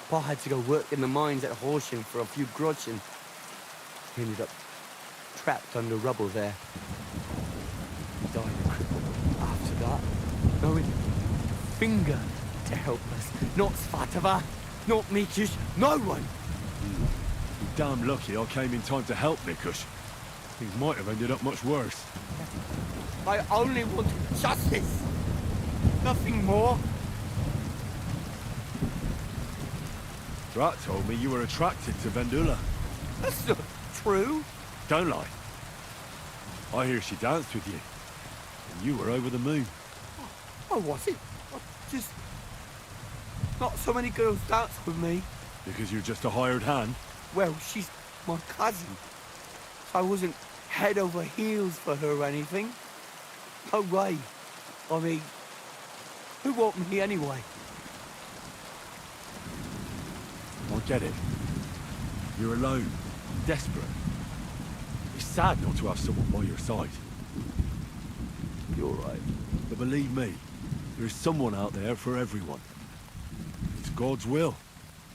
Speaker 4: Pa had to go work in the mines at Horsham for a few groschen. He ended up trapped under rubble there. He died a cripple. After that, no finger to help us. Not Svatova, not Mikush, no one.
Speaker 3: You're damn lucky I came in time to help Nikush. Things might have ended up much worse.
Speaker 17: I only want justice. Nothing more.
Speaker 3: Drat told me you were attracted to Vendula.
Speaker 17: That's not true.
Speaker 3: Don't lie. I hear she danced with you. And you were over the moon.
Speaker 17: Oh, was it? Just... Not so many girls dance with me.
Speaker 3: Because you're just a hired hand?
Speaker 17: Well, she's my cousin. I wasn't head over heels for her or anything. No way. I mean, who want me anyway?
Speaker 3: I get it. You're alone, desperate. It's sad not to have someone by your side.
Speaker 17: You're right.
Speaker 3: But believe me, there's someone out there for everyone. It's God's will.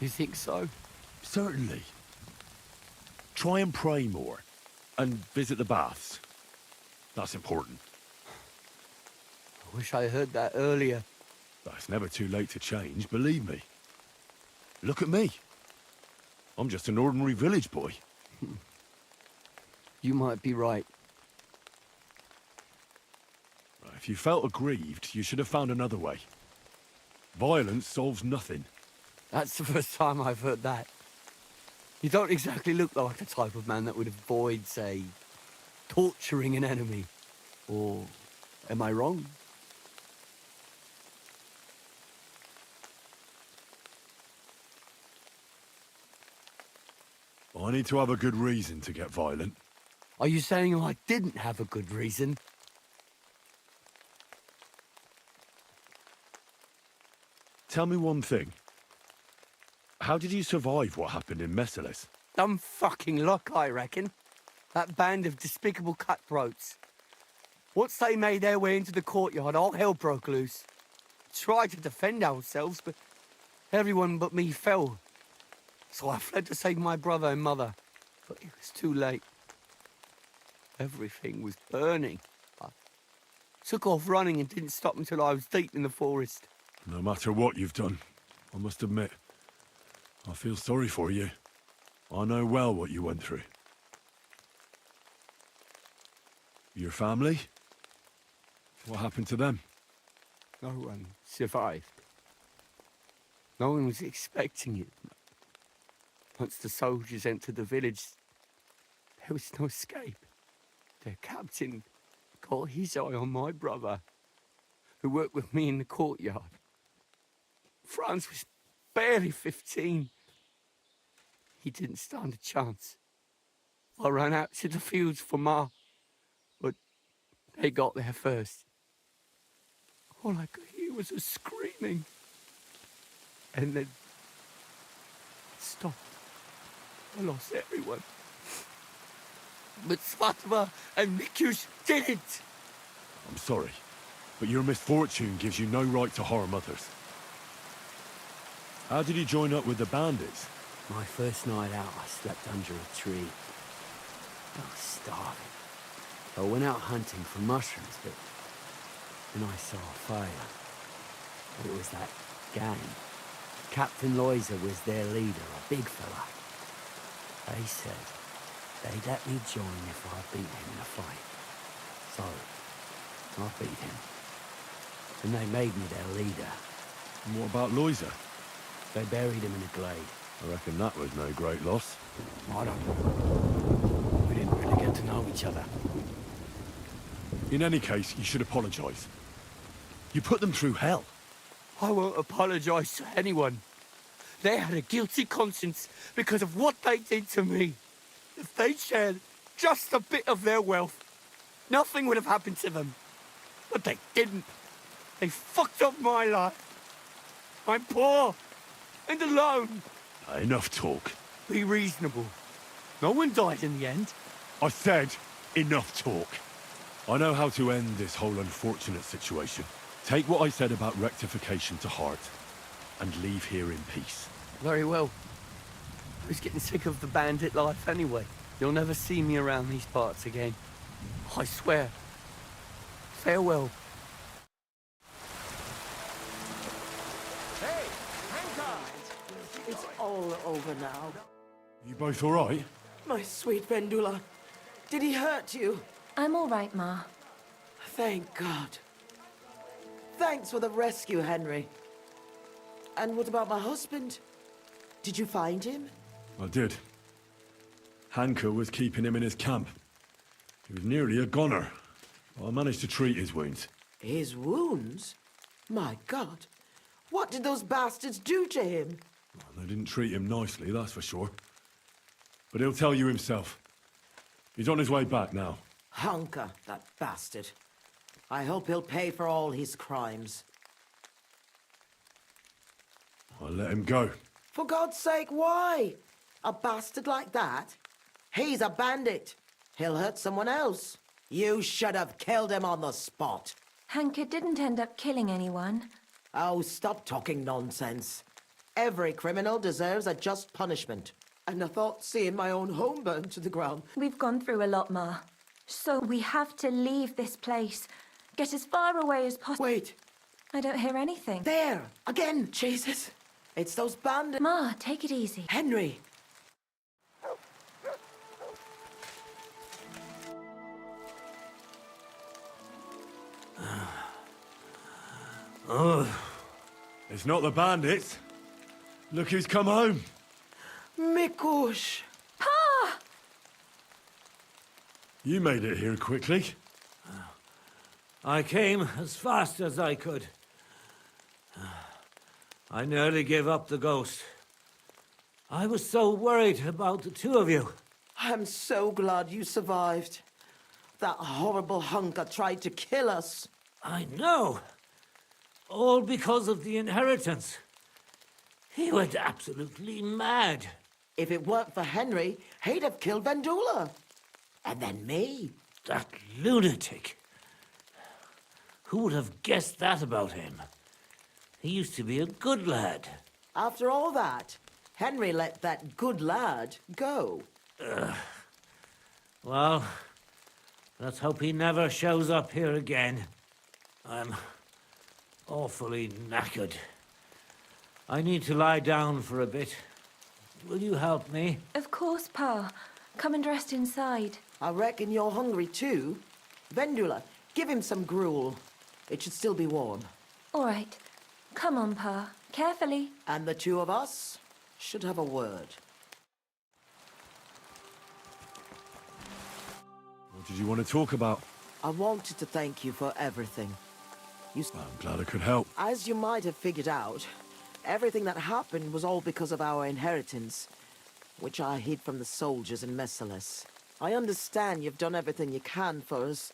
Speaker 17: You think so?
Speaker 3: Certainly. Try and pray more. And visit the baths. That's important.
Speaker 17: I wish I heard that earlier.
Speaker 3: But it's never too late to change, believe me. Look at me. I'm just an ordinary village boy.
Speaker 17: You might be right.
Speaker 3: If you felt aggrieved, you should have found another way. Violence solves nothing.
Speaker 17: That's the first time I've heard that. You don't exactly look like the type of man that would avoid, say, torturing an enemy. Or am I wrong?
Speaker 3: I need to have a good reason to get violent.
Speaker 17: Are you saying I didn't have a good reason?
Speaker 3: Tell me one thing. How did you survive what happened in Messalis?
Speaker 17: Dumb fucking luck, I reckon. That band of despicable cutthroats. Once they made their way into the courtyard, all hell broke loose. Tried to defend ourselves, but everyone but me fell. So I fled to save my brother and mother. But it was too late. Everything was burning. I took off running and didn't stop until I was deep in the forest.
Speaker 3: No matter what you've done, I must admit, I feel sorry for you. I know well what you went through. Your family? What happened to them?
Speaker 17: No one survived. No one was expecting it. Once the soldiers entered the village, there was no escape. Their captain got his eye on my brother, who worked with me in the courtyard. Franz was barely 15. He didn't stand a chance. I ran out to the fields for Ma, but they got there first. All I could hear was her screaming. And then stopped. I lost everyone. But Svatva and Mikus didn't.
Speaker 3: I'm sorry, but your misfortune gives you no right to harm others. How did you join up with the bandits?
Speaker 17: My first night out, I slept under a tree. I was starving. I went out hunting for mushrooms, but then I saw a fire. It was that gang. Captain Loiser was their leader, a big fella. They said they'd let me join if I beat him in a fight. So, I beat him. And they made me their leader.
Speaker 3: And what about Loiser?
Speaker 17: They buried him in a glade.
Speaker 3: I reckon that was no great loss.
Speaker 17: I don't know. We didn't really get to know each other.
Speaker 3: In any case, you should apologise. You put them through hell.
Speaker 17: I won't apologise to anyone. They had a guilty conscience because of what they did to me. If they'd shared just a bit of their wealth, nothing would have happened to them. But they didn't. They fucked up my life. I'm poor and alone.
Speaker 3: Enough talk.
Speaker 17: Be reasonable. No one died in the end.
Speaker 3: I said, enough talk. I know how to end this whole unfortunate situation. Take what I said about rectification to heart, and leave here in peace.
Speaker 17: Very well. I was getting sick of the bandit life anyway. You'll never see me around these parts again. I swear. Farewell.
Speaker 2: Hey, hang on!
Speaker 14: It's all over now.
Speaker 3: You both all right?
Speaker 14: My sweet Vendula. Did he hurt you?
Speaker 10: I'm all right, Ma.
Speaker 14: Thank God. Thanks for the rescue, Henry. And what about my husband? Did you find him?
Speaker 3: I did. Hanker was keeping him in his camp. He was nearly a goner. But I managed to treat his wounds.
Speaker 14: His wounds? My God. What did those bastards do to him?
Speaker 3: They didn't treat him nicely, that's for sure. But he'll tell you himself. He's on his way back now.
Speaker 14: Hanker, that bastard. I hope he'll pay for all his crimes.
Speaker 3: I'll let him go.
Speaker 14: For God's sake, why? A bastard like that? He's a bandit. He'll hurt someone else. You should have killed him on the spot.
Speaker 18: Hanker didn't end up killing anyone.
Speaker 14: Oh, stop talking nonsense. Every criminal deserves a just punishment. And I thought seeing my own home burned to the ground.
Speaker 18: We've gone through a lot, Ma. So we have to leave this place. Get as far away as possible.
Speaker 14: Wait.
Speaker 18: I don't hear anything.
Speaker 14: There! Again! Jesus! It's those bandits.
Speaker 18: Ma, take it easy.
Speaker 14: Henry!
Speaker 3: Oh, it's not the bandits. Look who's come home.
Speaker 14: Mikush!
Speaker 18: Pa!
Speaker 3: You made it here quickly.
Speaker 4: I came as fast as I could. I nearly gave up the ghost. I was so worried about the two of you.
Speaker 14: I'm so glad you survived. That horrible hunker tried to kill us.
Speaker 4: I know. All because of the inheritance. He went absolutely mad.
Speaker 14: If it weren't for Henry, he'd have killed Vendula. And then me.
Speaker 4: That lunatic. Who would have guessed that about him? He used to be a good lad.
Speaker 14: After all that, Henry let that good lad go.
Speaker 4: Well, let's hope he never shows up here again. I'm awfully knackered. I need to lie down for a bit. Will you help me?
Speaker 18: Of course, Pa. Come and rest inside.
Speaker 14: I reckon you're hungry too. Vendula, give him some gruel. It should still be warm.
Speaker 18: All right. Come on, Pa. Carefully.
Speaker 14: And the two of us should have a word.
Speaker 3: What did you want to talk about?
Speaker 14: I wanted to thank you for everything.
Speaker 3: I'm glad I could help.
Speaker 14: As you might have figured out, everything that happened was all because of our inheritance, which I hid from the soldiers in Messalis. I understand you've done everything you can for us,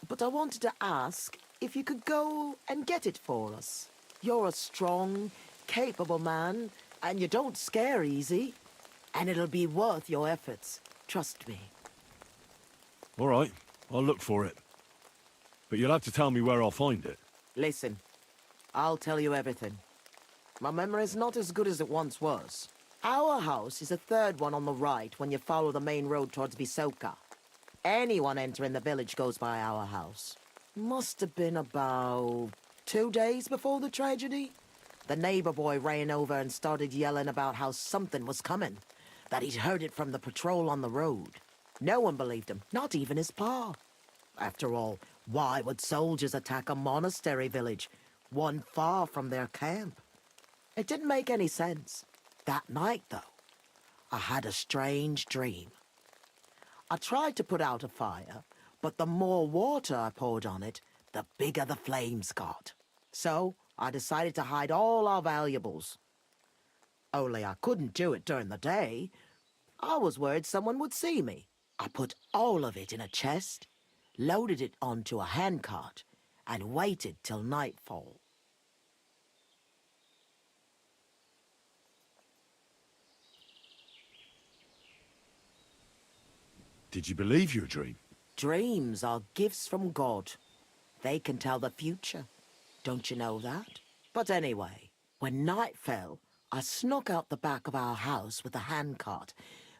Speaker 14: but I wanted to ask if you could go and get it for us. You're a strong, capable man, and you don't scare easy, and it'll be worth your efforts. Trust me.
Speaker 3: All right, I'll look for it. But you'll have to tell me where I'll find it.
Speaker 14: Listen, I'll tell you everything. My memory's not as good as it once was. Our house is the third one on the right when you follow the main road towards Visoka. Anyone entering the village goes by our house. Must have been about 2 days before the tragedy. The neighbor boy ran over and started yelling about how something was coming, that he'd heard it from the patrol on the road. No one believed him, not even his pa. After all, why would soldiers attack a monastery village, one far from their camp? It didn't make any sense. That night, though, I had a strange dream. I tried to put out a fire, but the more water I poured on it, the bigger the flames got. So I decided to hide all our valuables. Only I couldn't do it during the day. I was worried someone would see me. I put all of it in a chest, loaded it onto a handcart, and waited till nightfall.
Speaker 3: Did you believe your dream?
Speaker 14: Dreams are gifts from God. They can tell the future. Don't you know that? But anyway, when night fell, I snuck out the back of our house with a handcart,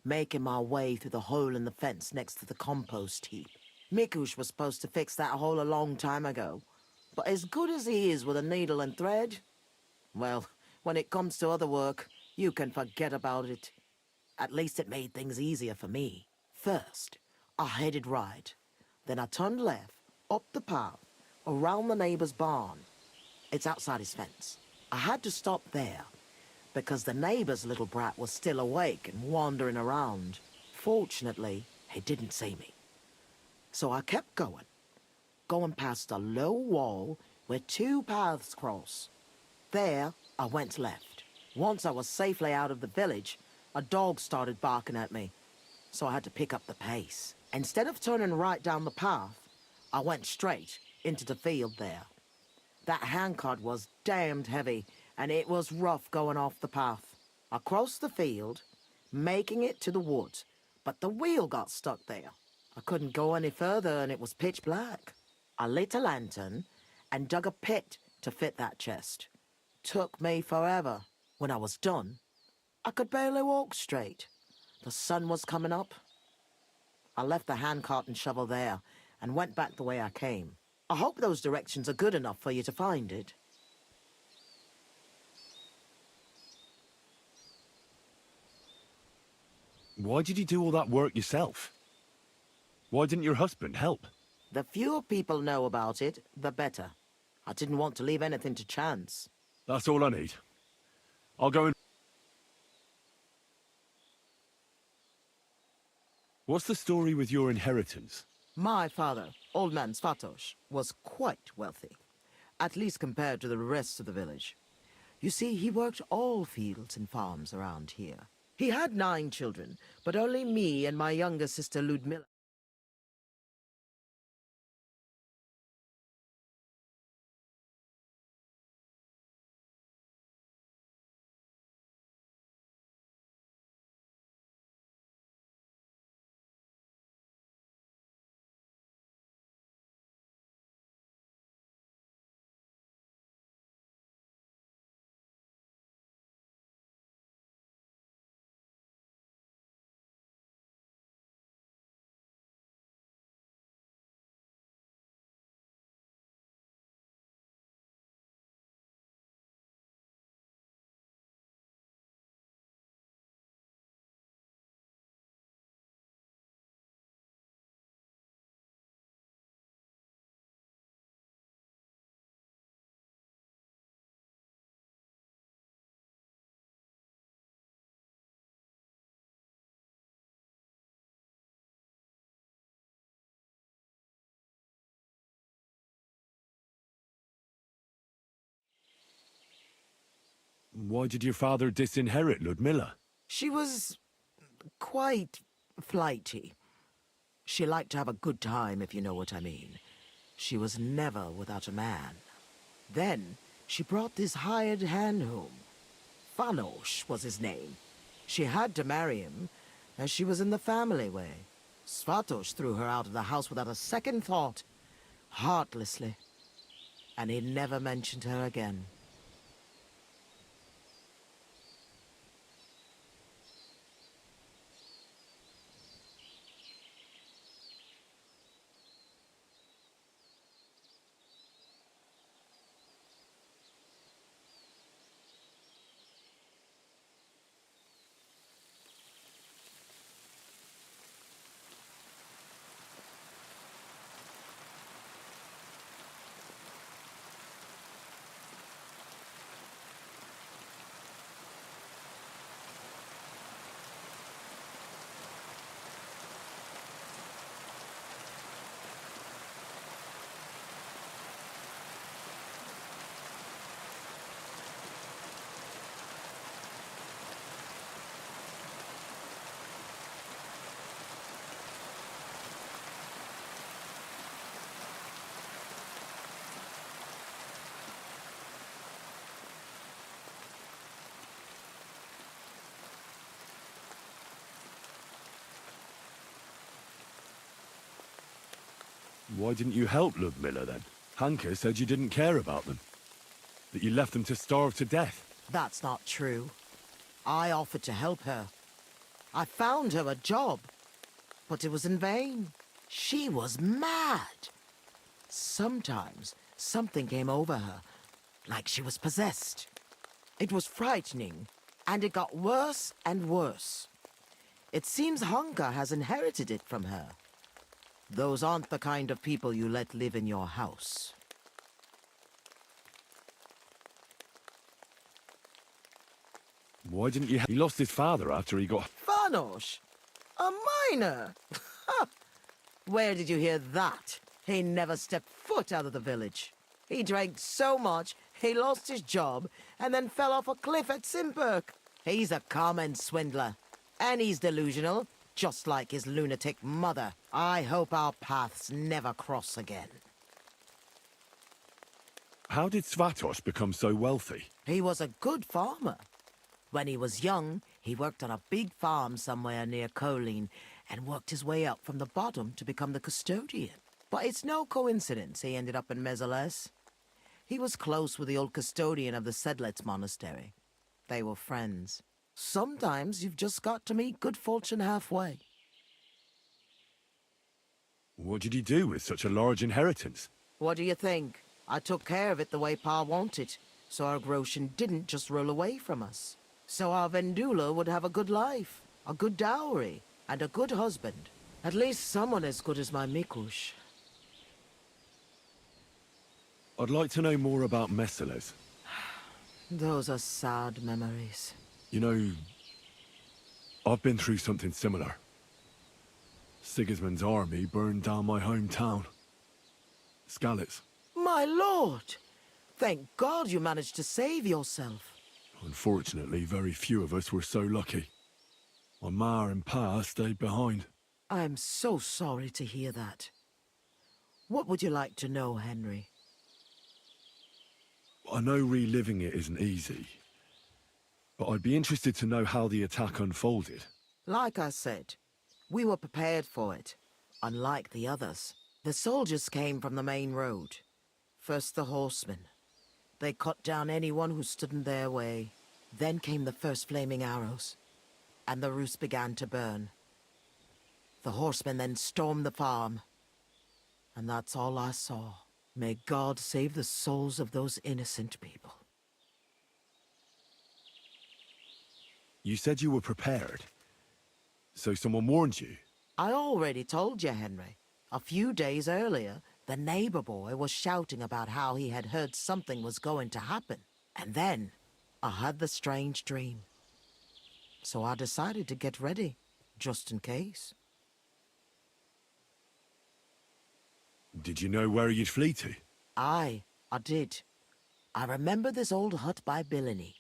Speaker 14: making my way through the hole in the fence next to the compost heap. Mikush was supposed to fix that hole a long time ago, but as good as he is with a needle and thread, well, when it comes to other work, you can forget about it. At least it made things easier for me. First, I headed right, then I turned left, up the path, around the neighbor's barn. It's outside his fence. I had to stop there, because the neighbor's little brat was still awake and wandering around. Fortunately, he didn't see me. So I kept going past a low wall where two paths cross. There, I went left. Once I was safely out of the village, a dog started barking at me, so I had to pick up the pace. Instead of turning right down the path, I went straight into the field there. That handcart was damned heavy, and it was rough going off the path. I crossed the field, making it to the woods, but the wheel got stuck there. I couldn't go any further, and it was pitch black. I lit a lantern and dug a pit to fit that chest. Took me forever. When I was done, I could barely walk straight. The sun was coming up. I left the handcart and shovel there and went back the way I came. I hope those directions are good enough for you to find it.
Speaker 3: Why did you do all that work yourself? Why didn't your husband help?
Speaker 14: The fewer people know about it, the better. I didn't want to leave anything to chance.
Speaker 3: That's all I need. I'll go and... What's the story with your inheritance?
Speaker 14: My father, Old Man Svatos, was quite wealthy. At least compared to the rest of the village. You see, he worked all fields and farms around here. He had 9 children, but only me and my younger sister Ludmilla.
Speaker 3: Why did your father disinherit Ludmilla?
Speaker 14: She was quite flighty. She liked to have a good time, if you know what I mean. She was never without a man. Then she brought this hired hand home. Fanos was his name. She had to marry him, as she was in the family way. Svatos threw her out of the house without a second thought, heartlessly. And he never mentioned her again.
Speaker 3: Why didn't you help Ludmilla then? Hanka said you didn't care about them. That you left them to starve to death.
Speaker 14: That's not true. I offered to help her. I found her a job, but it was in vain. She was mad. Sometimes something came over her, like she was possessed. It was frightening, and it got worse and worse. It seems Hanka has inherited it from her. Those aren't the kind of people you let live in your house.
Speaker 3: Why didn't you... He lost his father after he got...
Speaker 14: Vanosh? A miner? Where did you hear that? He never stepped foot out of the village. He drank so much, he lost his job, and then fell off a cliff at Simperk. He's a common swindler. And he's delusional, just like his lunatic mother. I hope our paths never cross again.
Speaker 3: How did Svatos become so wealthy?
Speaker 14: He was a good farmer. When he was young, he worked on a big farm somewhere near Colleen and worked his way up from the bottom to become the custodian. But it's no coincidence he ended up in Mesoles. He was close with the old custodian of the Sedlets monastery. They were friends. Sometimes you've just got to meet good fortune halfway.
Speaker 3: What did he do with such a large inheritance?
Speaker 14: What do you think? I took care of it the way Pa wanted, so our Groshen didn't just roll away from us. So our Vendula would have a good life, a good dowry, and a good husband. At least someone as good as my Mikush.
Speaker 3: I'd like to know more about Mesoles.
Speaker 14: Those are sad memories.
Speaker 3: You know, I've been through something similar. Sigismund's army burned down my hometown. Skalitz.
Speaker 14: My lord! Thank God you managed to save yourself.
Speaker 3: Unfortunately, very few of us were so lucky. My ma and pa stayed behind.
Speaker 14: I'm so sorry to hear that. What would you like to know, Henry?
Speaker 3: I know reliving it isn't easy, but I'd be interested to know how the attack unfolded.
Speaker 14: Like I said, we were prepared for it, unlike the others. The soldiers came from the main road. First the horsemen. They cut down anyone who stood in their way. Then came the first flaming arrows, and the roofs began to burn. The horsemen then stormed the farm, and that's all I saw. May God save the souls of those innocent people.
Speaker 3: You said you were prepared, so someone warned you?
Speaker 14: I already told you, Henry. A few days earlier, the neighbor boy was shouting about how he had heard something was going to happen. And then, I had the strange dream. So I decided to get ready, just in case.
Speaker 3: Did you know where you'd flee to?
Speaker 14: Aye, I did. I remember this old hut by Billiny.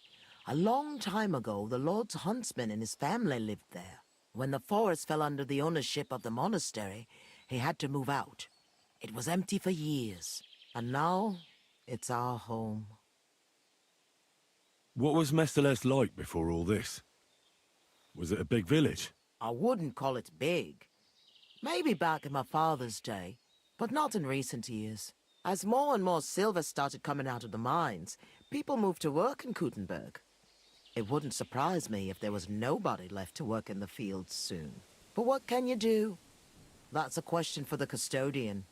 Speaker 14: A long time ago, the Lord's huntsman and his family lived there. When the forest fell under the ownership of the monastery, he had to move out. It was empty for years, and now it's our home.
Speaker 3: What was Mesoles like before all this? Was it a big village?
Speaker 14: I wouldn't call it big. Maybe back in my father's day, but not in recent years. As more and more silver started coming out of the mines, people moved to work in Kutenberg. It wouldn't surprise me if there was nobody left to work in the fields soon. But what can you do? That's a question for the custodian.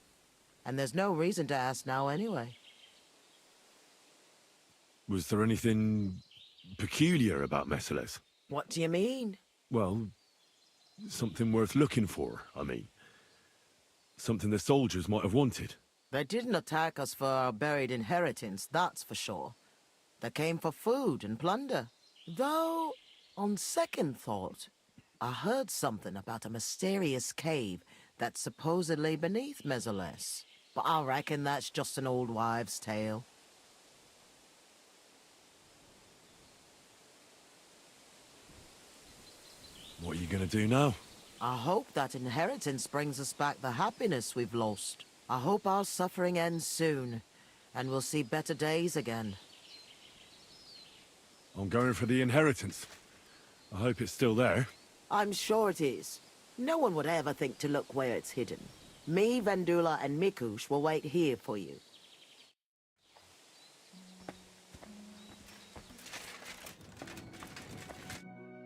Speaker 14: And there's no reason to ask now anyway.
Speaker 3: Was there anything peculiar about Mesoles?
Speaker 14: What do you mean?
Speaker 3: Well, something worth looking for, I mean. Something the soldiers might have wanted.
Speaker 14: They didn't attack us for our buried inheritance, that's for sure. They came for food and plunder. Though, on second thought, I heard something about a mysterious cave that's supposedly beneath Mesoles. But I reckon that's just an old wives' tale.
Speaker 3: What are you gonna do now?
Speaker 14: I hope that inheritance brings us back the happiness we've lost. I hope our suffering ends soon, and we'll see better days again.
Speaker 3: I'm going for the inheritance. I hope it's still there.
Speaker 14: I'm sure it is. No one would ever think to look where it's hidden. Me, Vendula, and Mikush will wait here for you.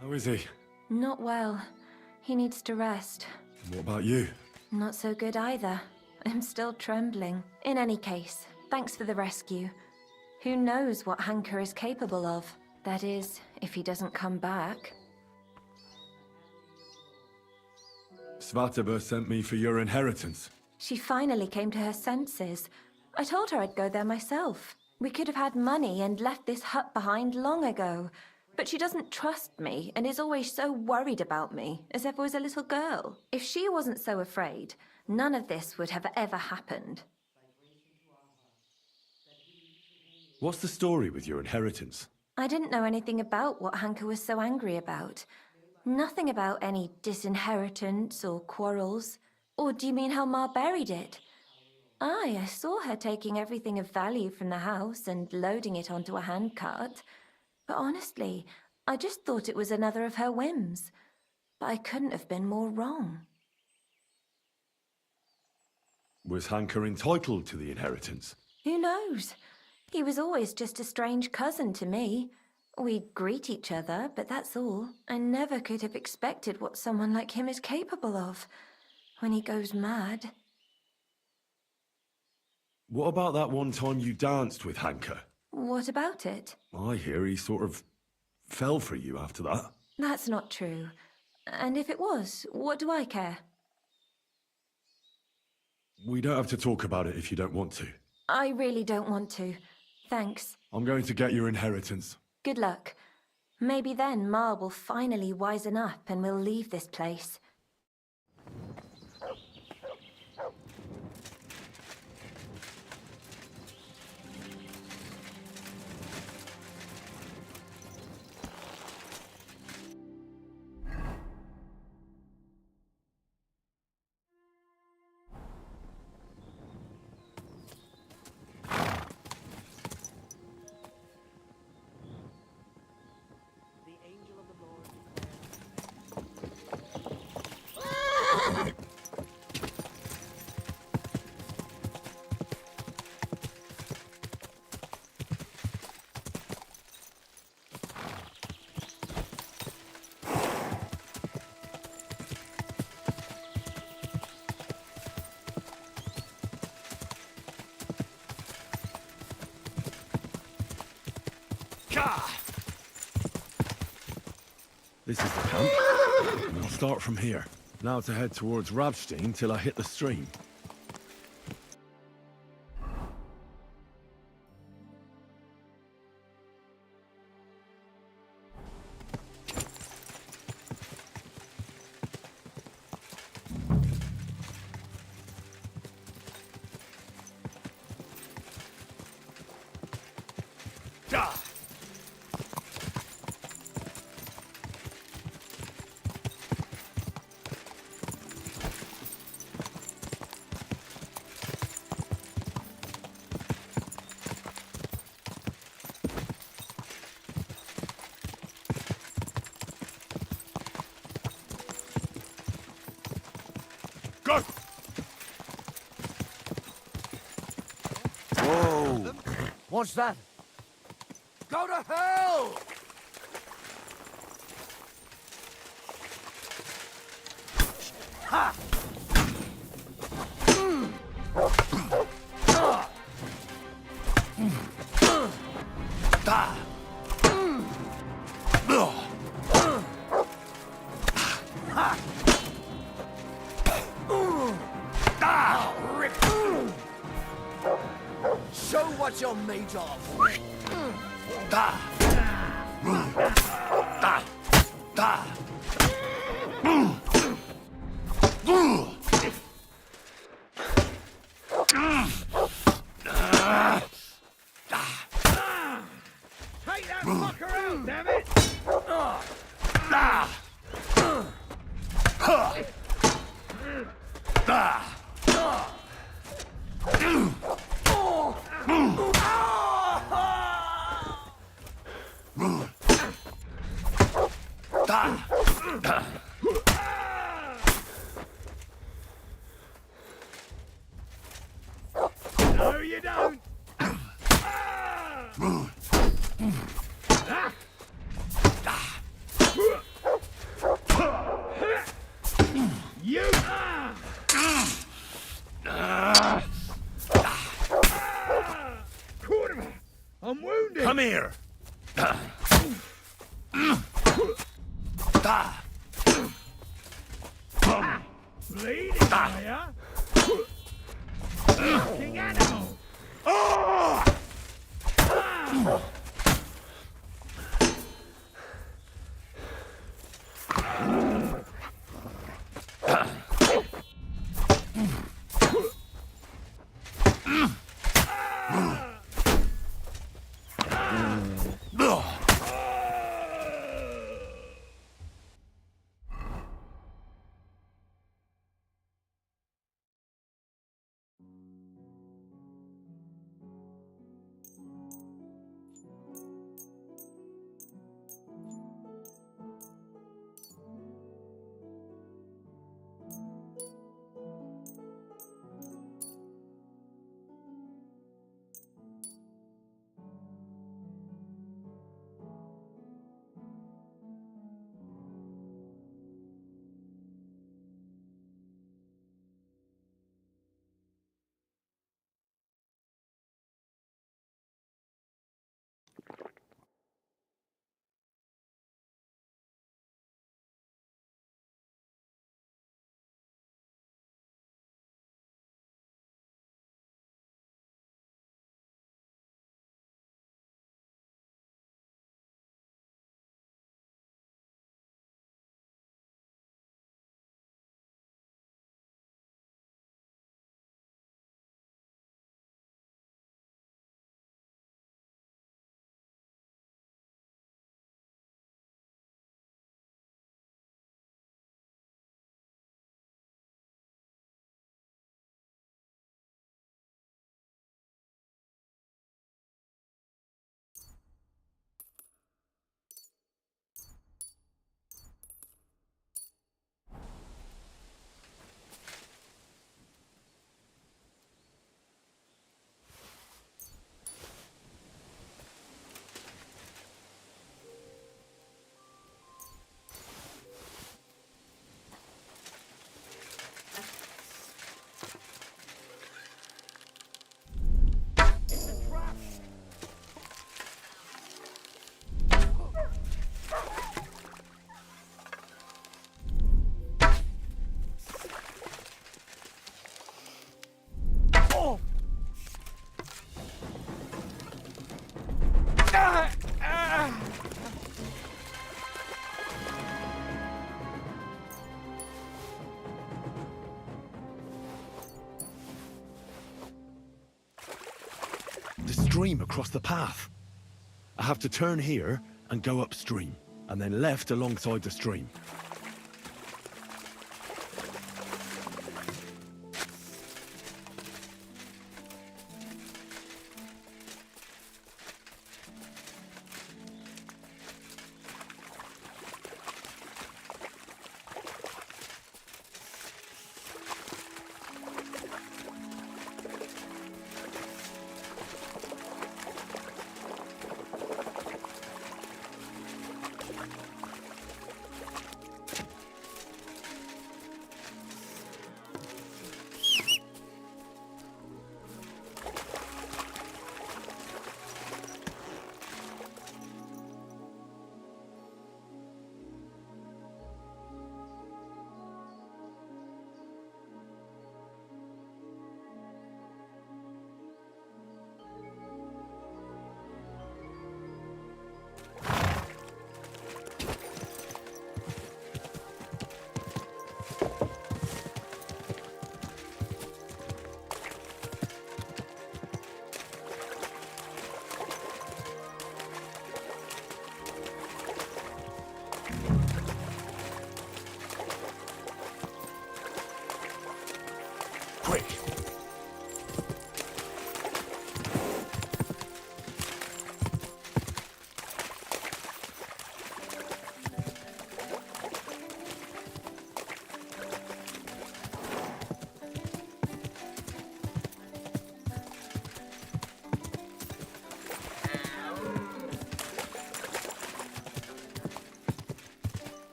Speaker 3: How is he?
Speaker 18: Not well. He needs to rest.
Speaker 3: What about you?
Speaker 18: Not so good either. I'm still trembling. In any case, thanks for the rescue. Who knows what Hanker is capable of? That is, if he doesn't come back.
Speaker 3: Svataba sent me for your inheritance.
Speaker 18: She finally came to her senses. I told her I'd go there myself. We could have had money and left this hut behind long ago. But she doesn't trust me and is always so worried about me, as if I was a little girl. If she wasn't so afraid, none of this would have ever happened.
Speaker 3: What's the story with your inheritance?
Speaker 18: I didn't know anything about what Hanka was so angry about. Nothing about any disinheritance or quarrels. Or do you mean how Ma buried it? Aye, I saw her taking everything of value from the house and loading it onto a handcart. But honestly, I just thought it was another of her whims. But I couldn't have been more wrong.
Speaker 3: Was Hanka entitled to the inheritance?
Speaker 18: Who knows? He was always just a strange cousin to me. We'd greet each other, but that's all. I never could have expected what someone like him is capable of. When he goes mad.
Speaker 3: What about that one time you danced with Hanka?
Speaker 18: What about it?
Speaker 3: I hear he sort of fell for you after that.
Speaker 18: That's not true. And if it was, what do I care?
Speaker 3: We don't have to talk about it if you don't want to.
Speaker 18: I really don't want to. Thanks.
Speaker 3: I'm going to get your inheritance.
Speaker 18: Good luck. Maybe then Ma will finally wisen up and we'll leave this place.
Speaker 3: This is the camp. And I'll start from here. Now to head towards Rabstein till I hit the stream.
Speaker 13: Go!
Speaker 4: Whoa! What's that? Go to hell! Ha! Show what you're made of.
Speaker 5: Take that fucker out, damn it! No, you don't! You! Quarterback! I'm wounded!
Speaker 3: Come here!
Speaker 5: Bleeding, are ya? King animal! Ah!
Speaker 3: The stream across the path. I have to turn here and go upstream, and then left alongside the stream.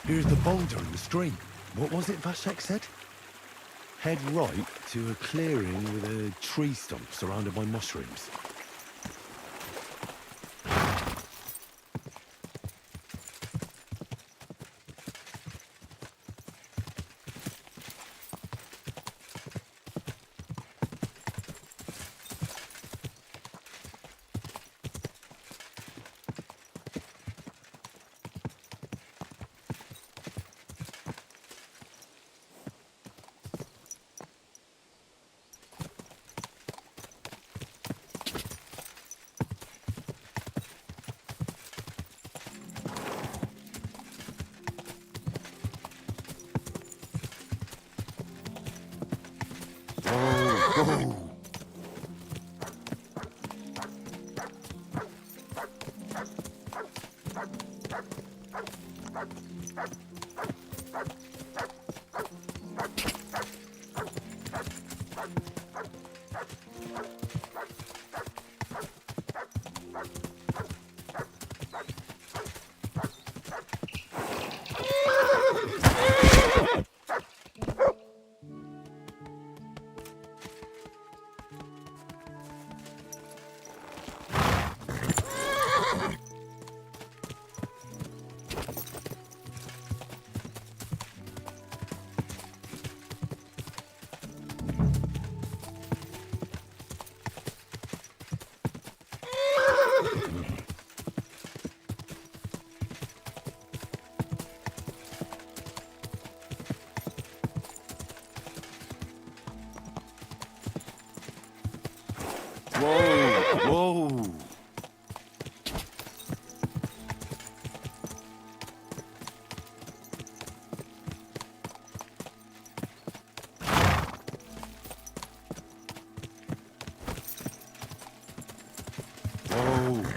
Speaker 3: Here's the boulder in the stream. What was it Vashek said? Head right to a clearing with a tree stump surrounded by mushrooms. Whoa. Whoa!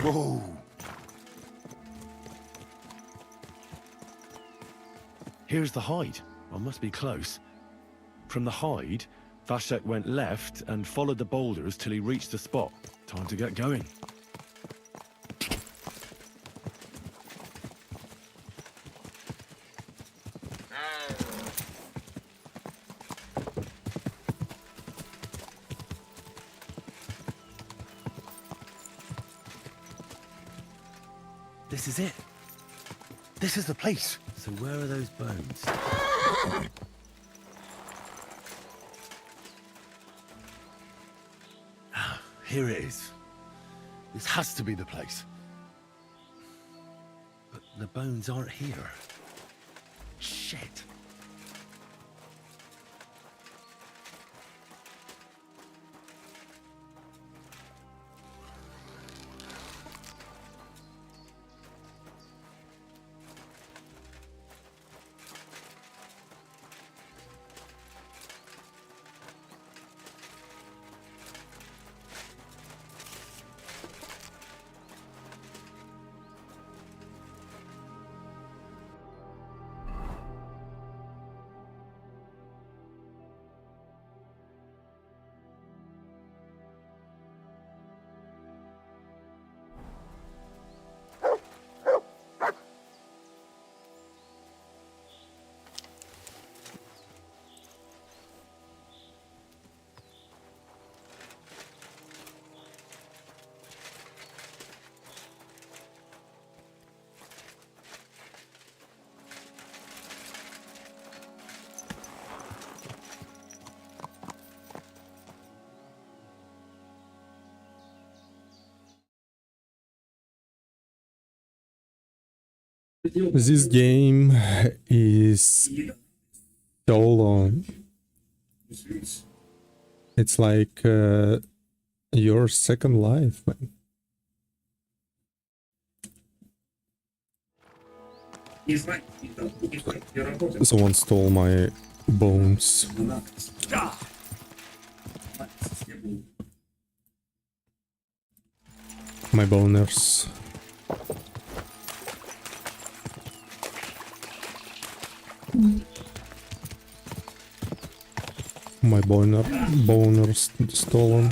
Speaker 3: Whoa! Here's the hide. I must be close. From the hide, Vashek went left and followed the boulders till he reached the spot. Time to get going. This is it. This is the place. So where are those bones? Here it is. This has to be the place. But the bones aren't here. Shit.
Speaker 19: This game is so long. It's like your second life, man. Someone stole my bones. My boners. My boners stolen.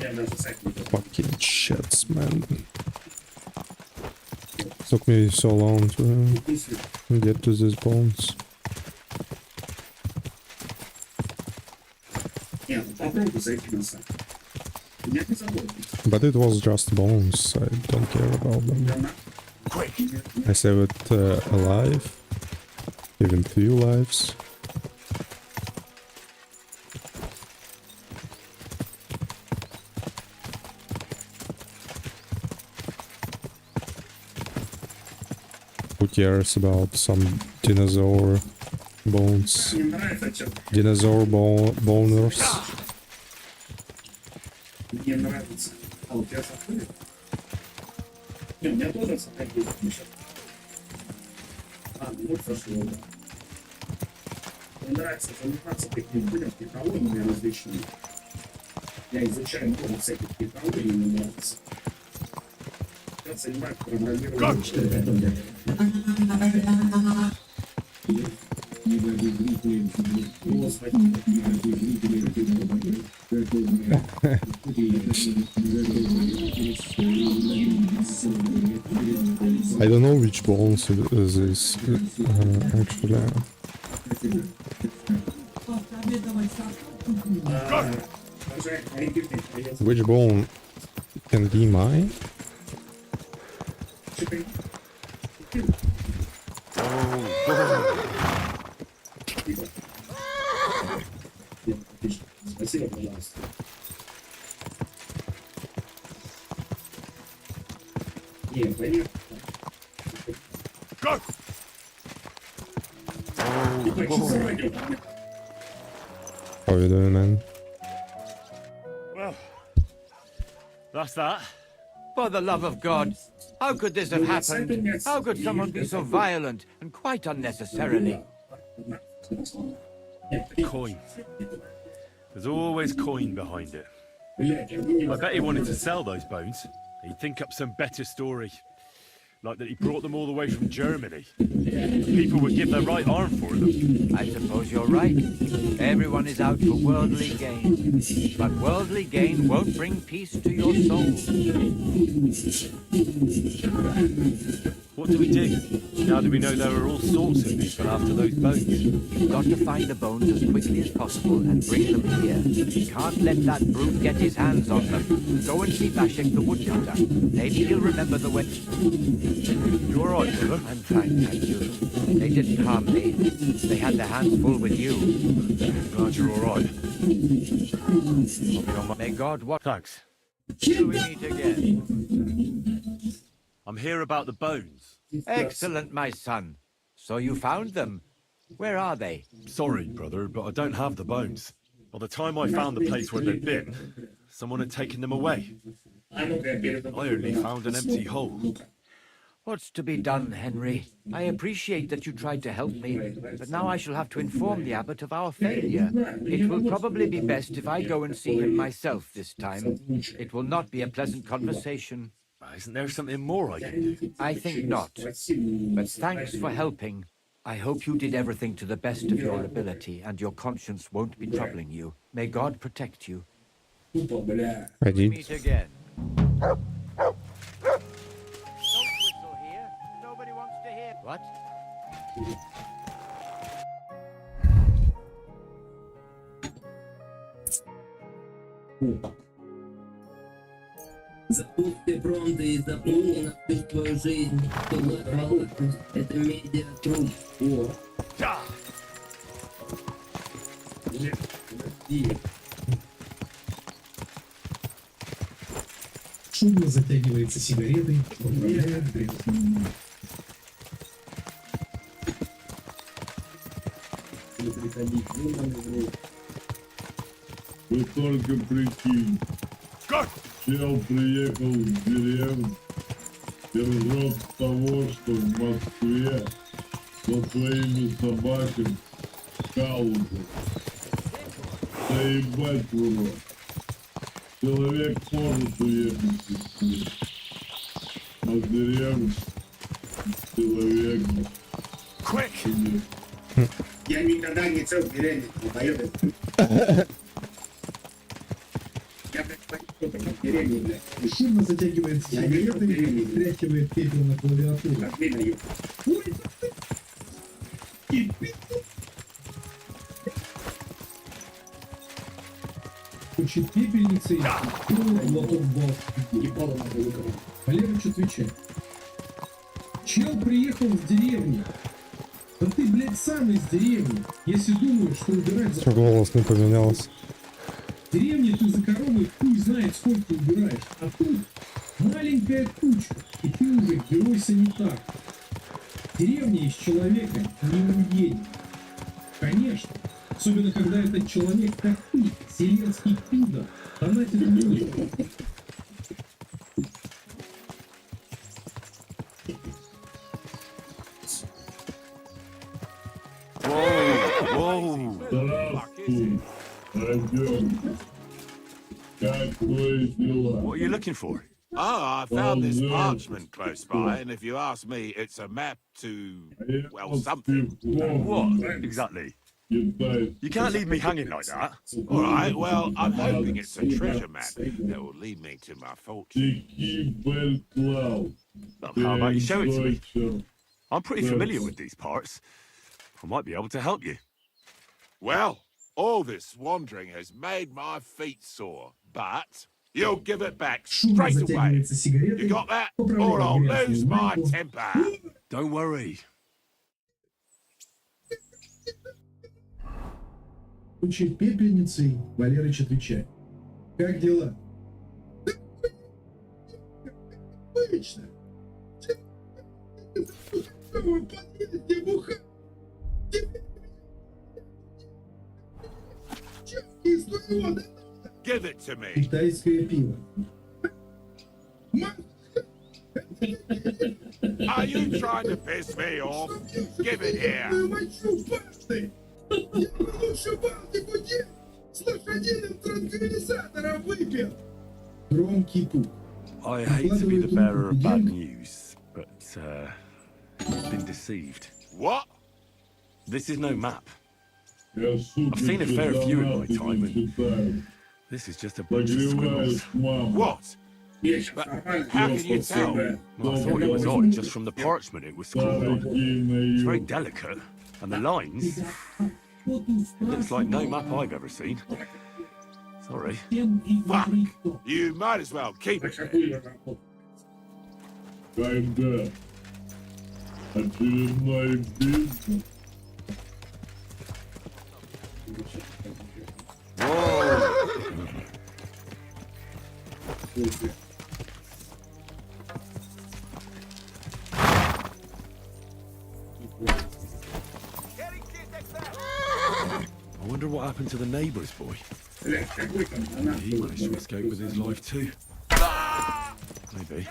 Speaker 19: Fucking shits, man. Took me so long to get to these bones. But it was just bones, I don't care about them. I saved it alive, even few lives. Who cares about some dinosaur bones? Dinosaur boners.
Speaker 20: Мне нравится. А у тебя заходит? Не, у меня тоже заходит. А, ну вот зашло, да. Мне нравится заниматься такими технологиями различными. Я изучаю много всяких технологий, мне нравится. Я занимаюсь программированием.
Speaker 19: I don't know which bones is this actually. Which bone can be mine?
Speaker 20: Спасибо, пожалуйста. Не, понятно.
Speaker 3: Go!
Speaker 19: How are you doing, man?
Speaker 3: Well, that's that.
Speaker 11: For the love of God, how could this have happened? How could someone be so violent and quite unnecessarily?
Speaker 3: Coin. There's always coin behind it. I bet he wanted to sell those bones. He'd think up some better story. Like that he brought them all the way from Germany. People would give their right arm for them.
Speaker 11: I suppose you're right. Everyone is out for worldly gain. But worldly gain won't bring peace to your soul.
Speaker 3: What do we do? Now do we know there are all sorts of people after those bones?
Speaker 11: You've got to find the bones as quickly as possible and bring them here. We can't let that brute get his hands on them. Go and see Vashek the woodcutter. Maybe he'll remember the way.
Speaker 3: You all right, brother?
Speaker 11: I'm fine, thank you. They didn't harm me. They had their hands full with you.
Speaker 3: Glad you're all right. I'll be on my...
Speaker 11: May God watch.
Speaker 3: Thanks.
Speaker 11: Till we meet again.
Speaker 3: I'm here about the bones.
Speaker 11: Excellent, my son. So you found them. Where are they?
Speaker 3: Sorry, brother, but I don't have the bones. By the time I found the place where they'd been, someone had taken them away. I only found an empty hole.
Speaker 11: What's to be done, Henry? I appreciate that you tried to help me, but now I shall have to inform the abbot of our failure. It will probably be best if I go and see him myself this time. It will not be a pleasant conversation.
Speaker 3: Isn't there something more I can do?
Speaker 11: I think not. But thanks for helping. I hope you did everything to the best of your ability and your conscience won't be troubling you. May God protect you.
Speaker 19: I did.
Speaker 11: Meet again. Don't whistle here. Nobody wants to hear. What?
Speaker 21: Запусти пронты и запомни на всю твою жизнь, что главное — это медиатруп.
Speaker 20: Шумно затягивается сигаретой, поправляет дым.
Speaker 8: Вы только прикинь. Чел приехал в деревню и ржет с того, что в Москве со своими собаками калужат. Заебать в рот. Человек может уехать из мира, а в деревню человек нет.
Speaker 20: Я никогда не цел в деревне, не поеду. Я Шумно затягивает сигареты и стряхивает пепел на клавиатуру. Ой, Учит пепельницей, глоток бал. Валерыч отвечает. Чел приехал с деревни. Да ты, блядь, сам из деревни. Если думаешь, что убирать за...
Speaker 19: Голос не поменялся.
Speaker 20: В деревне ты за коровой хуй знает, сколько убираешь. А тут маленькая кучка, и ты уже герой-санитар. В деревне из человека не уедет. Конечно. Особенно, когда этот человек, как ты, вселенский пидор, донатит музыку.
Speaker 3: What are you looking for?
Speaker 9: Oh, I found this parchment close by, and if you ask me, it's a map to, well, something.
Speaker 3: What, exactly? You can't leave me hanging like that.
Speaker 9: All right, well, I'm hoping it's a treasure map that will lead me to my fortune.
Speaker 3: How about you show it to me? I'm pretty familiar with these parts. I might be able to help you.
Speaker 9: Well, all this wandering has made my feet sore, but you'll give it back straight away. You got that? Or I'll lose my temper.
Speaker 3: Don't worry.
Speaker 20: Учит пепельницей, Валерыч отвечает. Как дела? Обычно. В подъезде буха.
Speaker 9: Give it to me.
Speaker 20: Китайское пиво.
Speaker 9: Are you trying to piss me off? Give it here.
Speaker 20: Громкий пук.
Speaker 3: I hate to be the bearer of bad news, but you've been deceived.
Speaker 9: What?
Speaker 3: This is no map. I've seen a fair few in my time, and this is just a bunch of scribbles.
Speaker 9: What? But how can you tell?
Speaker 3: Well, I thought it was odd just from the parchment it was scrawled on. It's very delicate, and the lines... It looks like no map I've ever seen. Sorry.
Speaker 9: Fuck! You might as well keep it.
Speaker 8: Когда очередной бизнес.
Speaker 3: I wonder what happened to the neighbour's boy. He managed to escape with his life too. Maybe.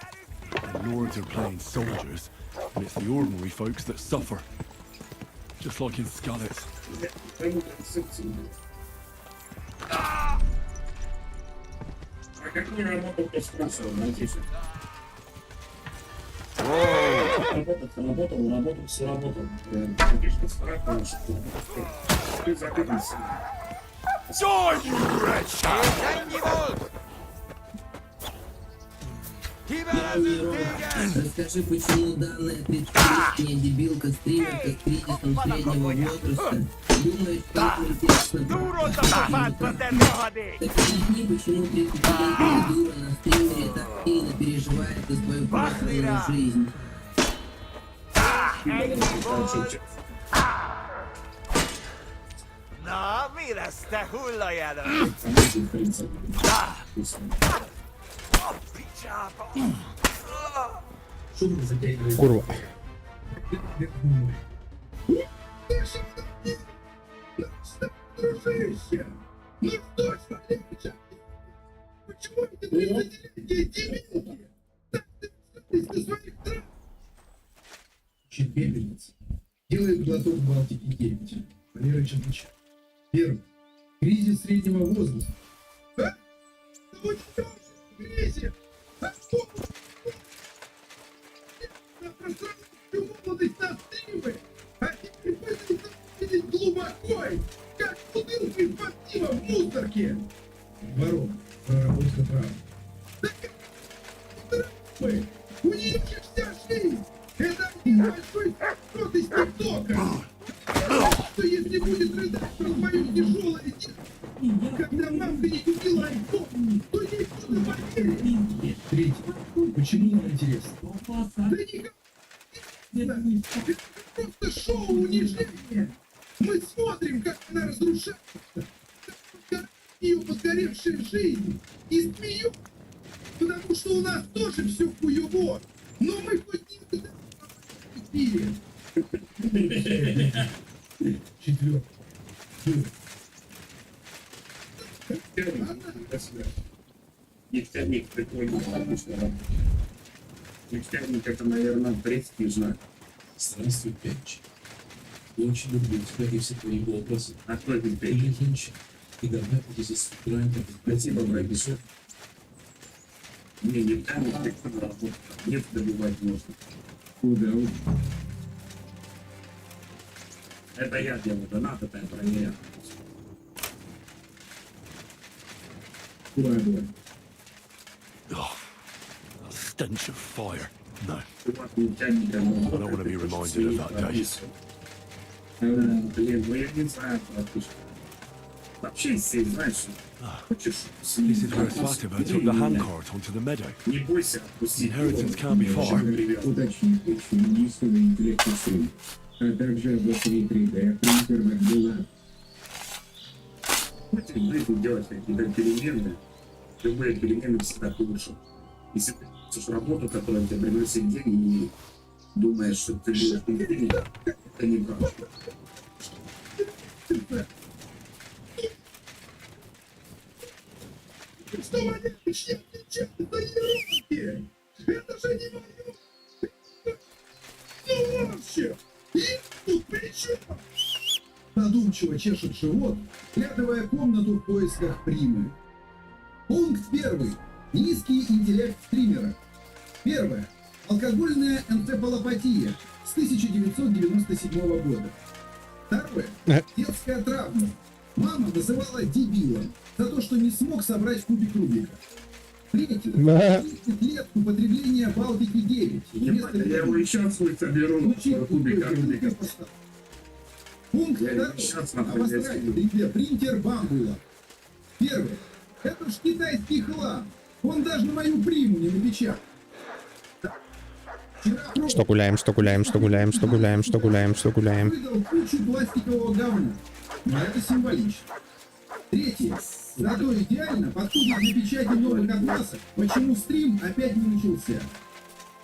Speaker 3: The lords are playing soldiers, and it's the ordinary folks that suffer. Just like in Scarlet.
Speaker 20: Работал, все работал.
Speaker 21: Расскажи, почему данное предприятие дебилка стримерка с кризисом среднего возраста думает, что это интересно. Так объясни, почему 30-летняя дура на стримере так сильно переживает за свою прошлую жизнь.
Speaker 2: Na, mire te hullajáró!
Speaker 19: Kurwa.
Speaker 20: Дружище! Ну что ж, Валерича? Почему эти 30-летние дебилки? Так ты на своих трав? Пепельница. Делает глоток Балтики 9. Валерыч отвечает. Первый. Кризис среднего возраста. А? Ну что ж, кризис! А что? На пространстве молодость на стримы, а теперь пытается видеть глубоко, как бутылки под пивом в мусорке. Ворон. Проработал только правда. У нее же вся жизнь! Это большой кот из ТикТока! Что если будет рыдать про твое тяжелое дело, когда мамка не купила айфон, то ей кто-то поверит? Третий. Почему нам интересно? Да никак! Это просто шоу унижения! Мы смотрим, как она разрушается, как ее подгоревшая жизнь, и смеемся, потому что у нас тоже все хуево, но мы хоть не в эфире. Четвертый.
Speaker 1: Нефтяник прикольно, потому что нефтяник это, наверное, престижно.
Speaker 20: Здравствуй, Пенч. Я очень люблю тебя и все твои вопросы.
Speaker 1: А кто это
Speaker 20: Ты Пенч. И давай здесь сыграем.
Speaker 1: Спасибо, братишка. Не, нефтяник прикольно работает. Нефть добывать можно. Куда уж. Это я делаю, донат, это я проверяю.
Speaker 3: Oh, a stench of fire. No. I
Speaker 1: Нефтяника,
Speaker 3: don't want to be reminded of that day.
Speaker 1: Блин, ну я не знаю, братишка. Вообще, если знаешь, хочешь...
Speaker 3: This is where Svartova took the handcart onto the meadow.
Speaker 1: Не бойся, отпусти.
Speaker 3: Inheritance can't be far.
Speaker 20: Уточнить еще искусственный интеллект сын, а также областные 3D принтерных была.
Speaker 1: Хочешь жизнь делать какие-то перемены, любые перемены всегда лучше. Если ты хочешь работу, которая тебе приносит деньги, и думаешь, что ты делаешь деньги, это неправда.
Speaker 20: Что воняешь, я отвечаю за ерундки! Это же не мое! Ну вообще! Я тут при чем? Задумчиво чешет живот, глядывая комнату в поисках примы. Пункт 1. Низкий интеллект стримера. 1. Алкогольная энцефалопатия с 1997 года. 2. Детская травма. Мама называла дебилом за то, что не смог собрать кубик Рубика. 3. 30 лет употребления Балтики 9.
Speaker 1: Я его еще свой соберу, кубика Рубика.
Speaker 20: Пункт 2. Обострать 3D принтер бамбула. 1. Это ж китайский хлам. Он даже на мою приму не напечатал.
Speaker 19: Что гуляем, что гуляем, что гуляем, что гуляем, что гуляем, что гуляем.
Speaker 20: Выдал кучу пластикового говна. Но это символично. 3. Зато идеально подходит для печати новых атласов, почему стрим опять не начался.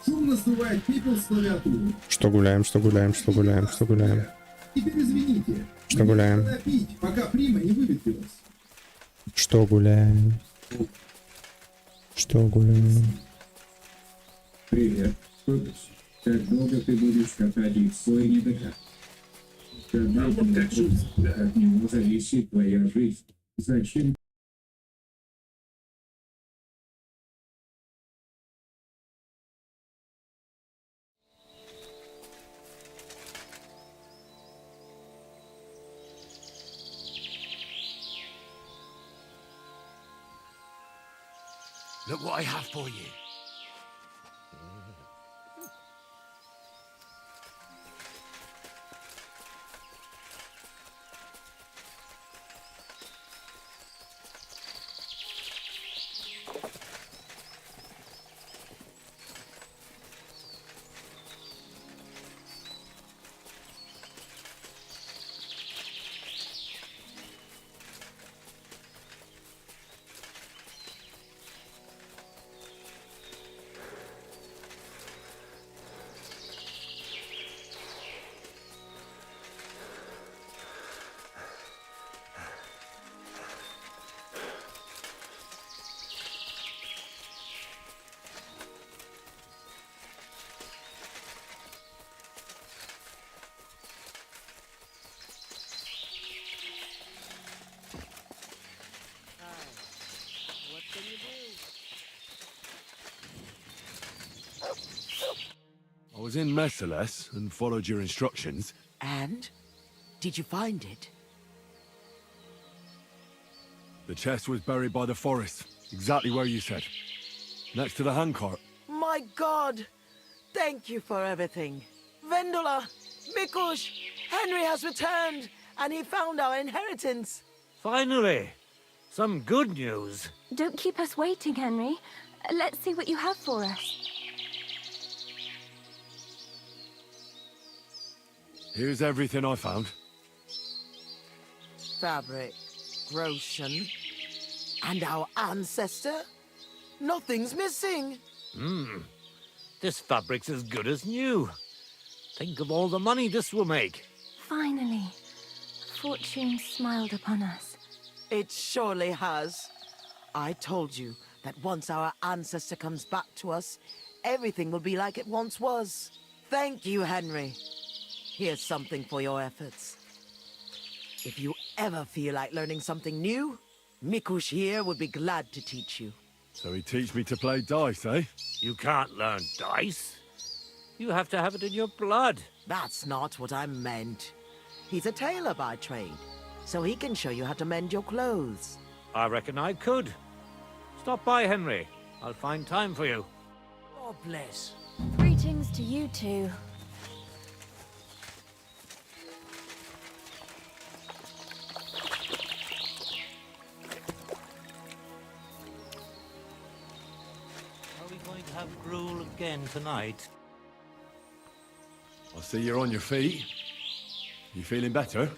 Speaker 20: Шумно сдувает пепел с клавиатуры.
Speaker 19: Что гуляем, что гуляем, что гуляем, что гуляем.
Speaker 20: Теперь извините.
Speaker 19: Что гуляем?
Speaker 20: Надо пить, пока прима не выветрилась.
Speaker 19: Что гуляем? Что гуляем?
Speaker 20: Привет. Как долго ты будешь катать их свой НДК? Когда от него зависит твоя жизнь. Зачем?
Speaker 3: Look what I have for you. I was in Merciless and followed your instructions.
Speaker 14: And? Did you find it?
Speaker 3: The chest was buried by the forest. Exactly where you said. Next to the handcart.
Speaker 14: My God! Thank you for everything. Vendula, Mikush, Henry has returned, and he found our inheritance.
Speaker 4: Finally! Some good news.
Speaker 18: Don't keep us waiting, Henry. Let's see what you have for us.
Speaker 3: Here's everything I found.
Speaker 14: Fabric, Roshan, and our ancestor? Nothing's missing.
Speaker 4: This fabric's as good as new. Think of all the money this will make.
Speaker 18: Finally, fortune smiled upon us.
Speaker 14: It surely has. I told you that once our ancestor comes back to us, everything will be like it once was. Thank you, Henry. Here's something for your efforts. If you ever feel like learning something new, Mikush here would be glad to teach you.
Speaker 3: So he teach me to play dice, eh?
Speaker 4: You can't learn dice. You have to have it in your blood.
Speaker 14: That's not what I meant. He's a tailor by trade, so he can show you how to mend your clothes.
Speaker 4: I reckon I could. Stop by, Henry. I'll find time for you. God bless.
Speaker 18: Greetings to you too.
Speaker 4: Are we going to have gruel again tonight?
Speaker 3: I see you're on your feet. You feeling better?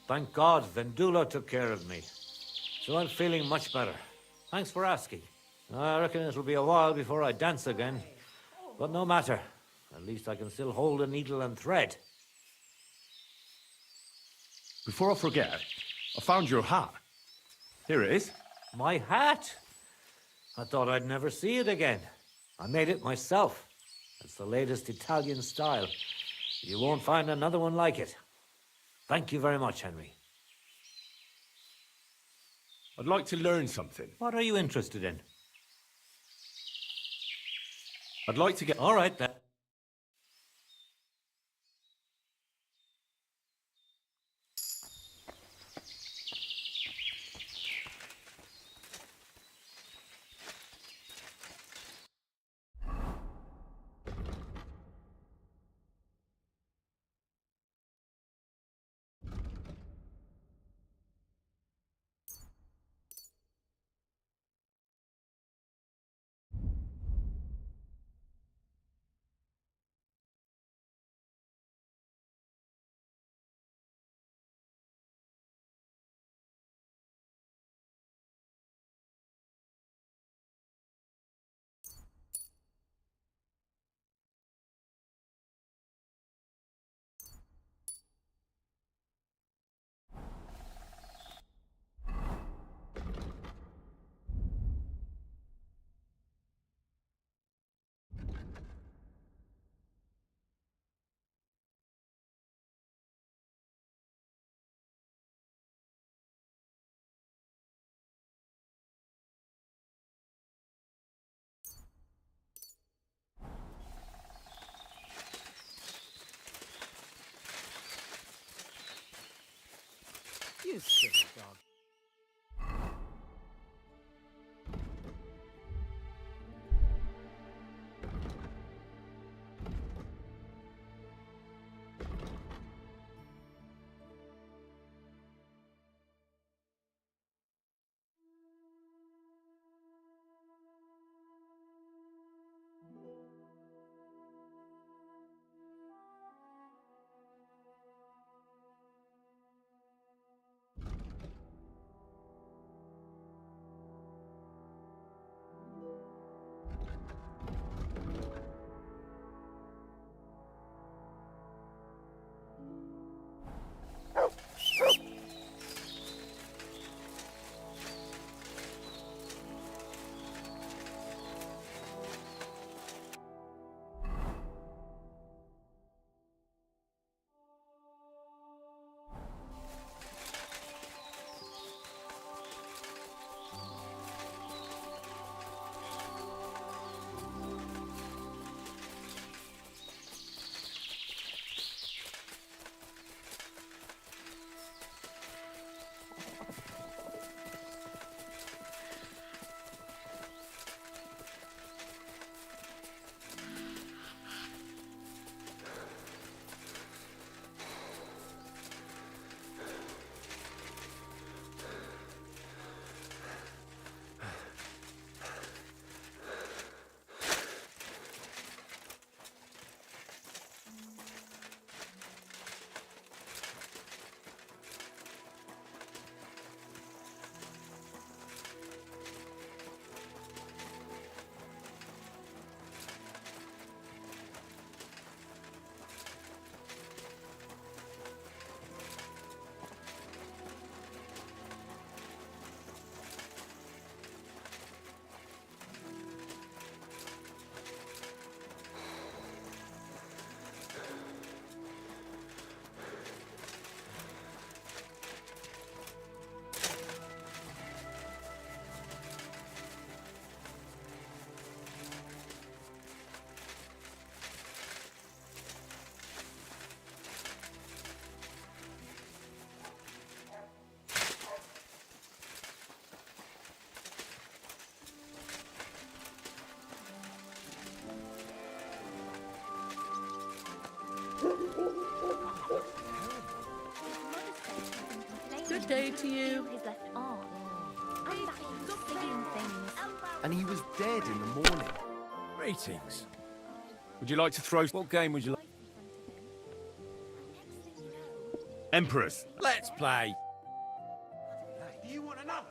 Speaker 4: Thank God, Vendula took care of me. So I'm feeling much better. Thanks for asking. I reckon it'll be a while before I dance again. But no matter. At least I can still hold a needle and thread.
Speaker 3: Before I forget, I found your hat. Here it is.
Speaker 4: My hat? I thought I'd never see it again. I made it myself. It's the latest Italian style. You won't find another one like it. Thank you very much, Henry.
Speaker 3: I'd like to learn something.
Speaker 4: What are you interested in?
Speaker 3: I'd like to get...
Speaker 4: All right, then.
Speaker 10: good day to you.
Speaker 15: His left arm. And that he was singing things.
Speaker 13: And he was dead in the morning.
Speaker 7: Greetings.
Speaker 3: Would you like to throw...
Speaker 7: What game would you like?
Speaker 3: Emperors.
Speaker 7: Let's play.
Speaker 13: Do you want another?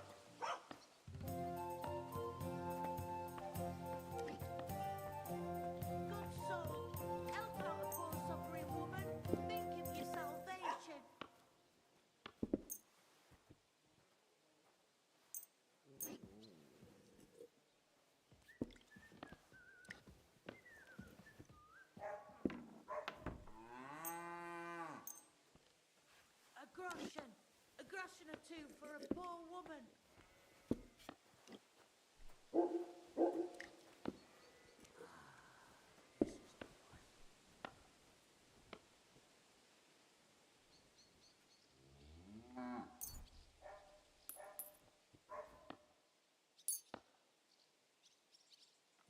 Speaker 10: A groschen or two for a poor woman.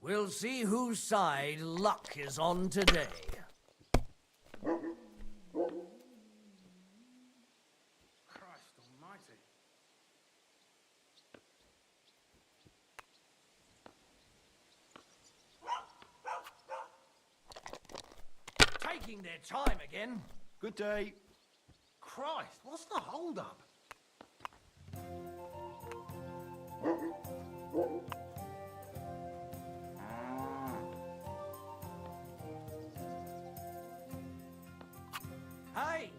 Speaker 4: We'll see whose side luck is on today.
Speaker 5: Christ almighty.
Speaker 4: Taking their time again.
Speaker 13: Good day. Christ, what's the hold-up?
Speaker 4: Hey!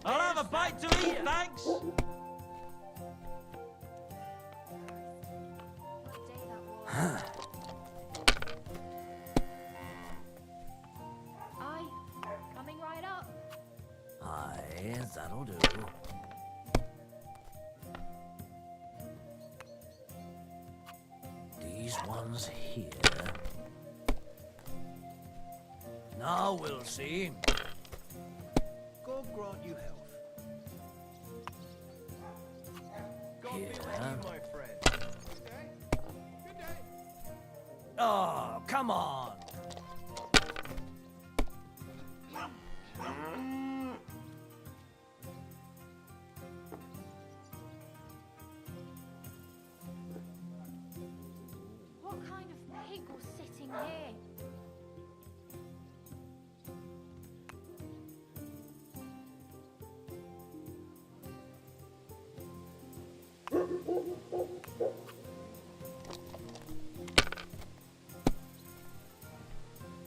Speaker 5: I'll have a bite to eat, thanks.
Speaker 15: Aye, coming right up.
Speaker 4: Aye, that'll do. These ones here. Now we'll see.
Speaker 13: God grant you health. God be with
Speaker 4: Here.
Speaker 13: you, my friend. Good day. Good day.
Speaker 4: Oh, come on.
Speaker 15: What kind of pig was sitting here?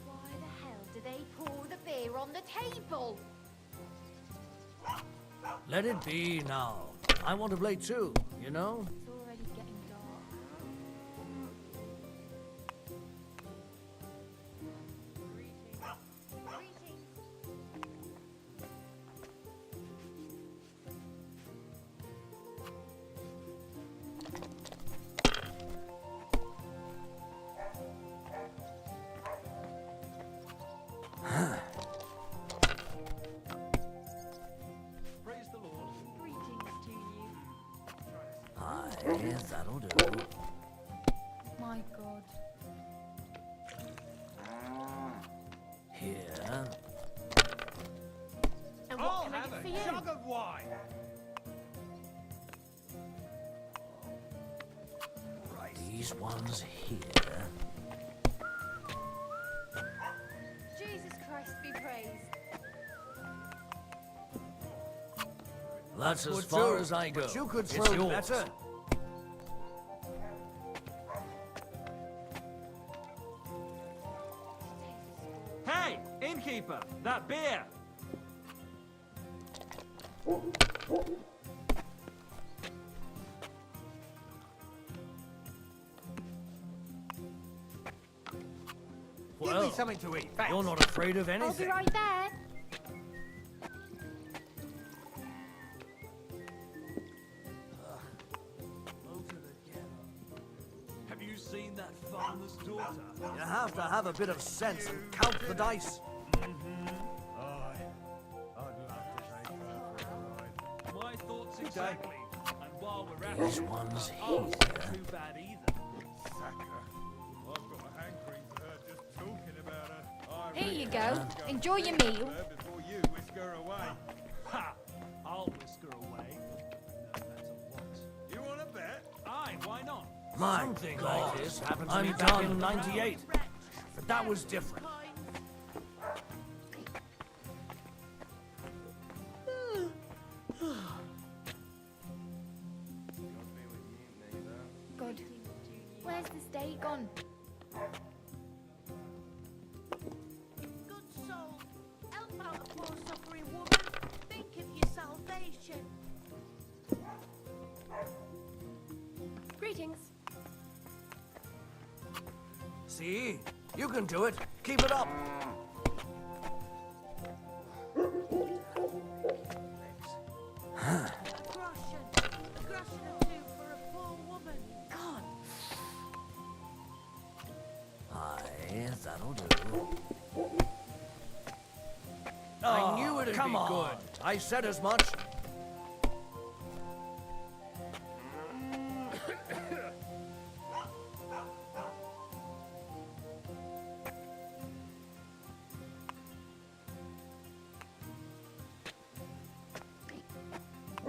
Speaker 15: Why the hell do they pour the beer on the table?
Speaker 4: Let it be now. I want to play too, you know?
Speaker 15: It's already getting dark.
Speaker 5: Praise the Lord.
Speaker 15: Greetings to you.
Speaker 4: Aye, that'll do.
Speaker 15: My God.
Speaker 4: Here.
Speaker 15: And what
Speaker 5: I'll
Speaker 15: can I
Speaker 5: have
Speaker 15: get
Speaker 5: a
Speaker 15: for you?
Speaker 5: jug of wine.
Speaker 4: These ones here.
Speaker 15: Jesus Christ be praised.
Speaker 4: That's as
Speaker 13: Would
Speaker 4: far
Speaker 13: you?
Speaker 4: as I go.
Speaker 13: But you could
Speaker 4: It's
Speaker 13: throw
Speaker 4: yours.
Speaker 13: better.
Speaker 5: Hey, innkeeper, that beer.
Speaker 13: Give me something to eat, thanks.
Speaker 4: You're not afraid of
Speaker 15: I'll be
Speaker 4: anything.
Speaker 15: right there.
Speaker 5: Have you seen that farmer's daughter?
Speaker 4: You have to have a bit of sense and count the dice.
Speaker 5: My thoughts exactly. And while we're at
Speaker 4: These
Speaker 5: it,
Speaker 4: ones
Speaker 5: the art's
Speaker 4: here.
Speaker 5: not too bad either. Sacker. I've got a hankering for her just talking about her.
Speaker 15: Here you go. Enjoy your meal.
Speaker 5: Before you whisk her away. Ha! I'll whisk her away.
Speaker 4: My
Speaker 2: Something
Speaker 4: God,
Speaker 2: like this
Speaker 4: happened to me back in '98, but that was different.
Speaker 15: God, where's this day gone?
Speaker 16: Good soul, help out a poor suffering woman. Think of your salvation.
Speaker 10: Greetings.
Speaker 4: See? You can do it. Keep it up.
Speaker 16: A groschen or two for a poor woman.
Speaker 10: God.
Speaker 4: Aye, that'll do. I knew it'd be good. I said as much.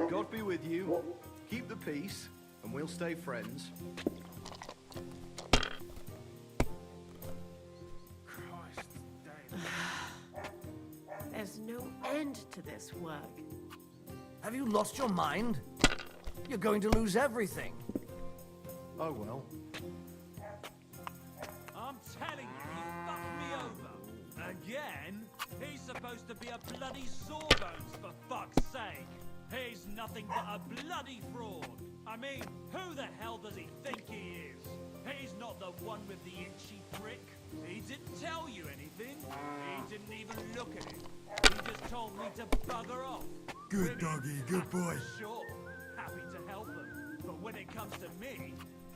Speaker 22: God be with you. Keep the peace, and we'll stay friends.
Speaker 16: There's no end to this work.
Speaker 4: Have you lost your mind? You're going to lose everything.
Speaker 22: Oh well.
Speaker 5: I'm telling you, he fucked me over. Again? He's supposed to be a bloody sawbones, for fuck's sake. He's nothing but a bloody fraud. I mean, who the hell does he think he is? He's not the one with the itchy prick. He didn't tell you anything. He didn't even look at it. He just told me to bugger off.
Speaker 13: Good doggy, good boy.
Speaker 5: Sure, happy to help him. But when it comes to me,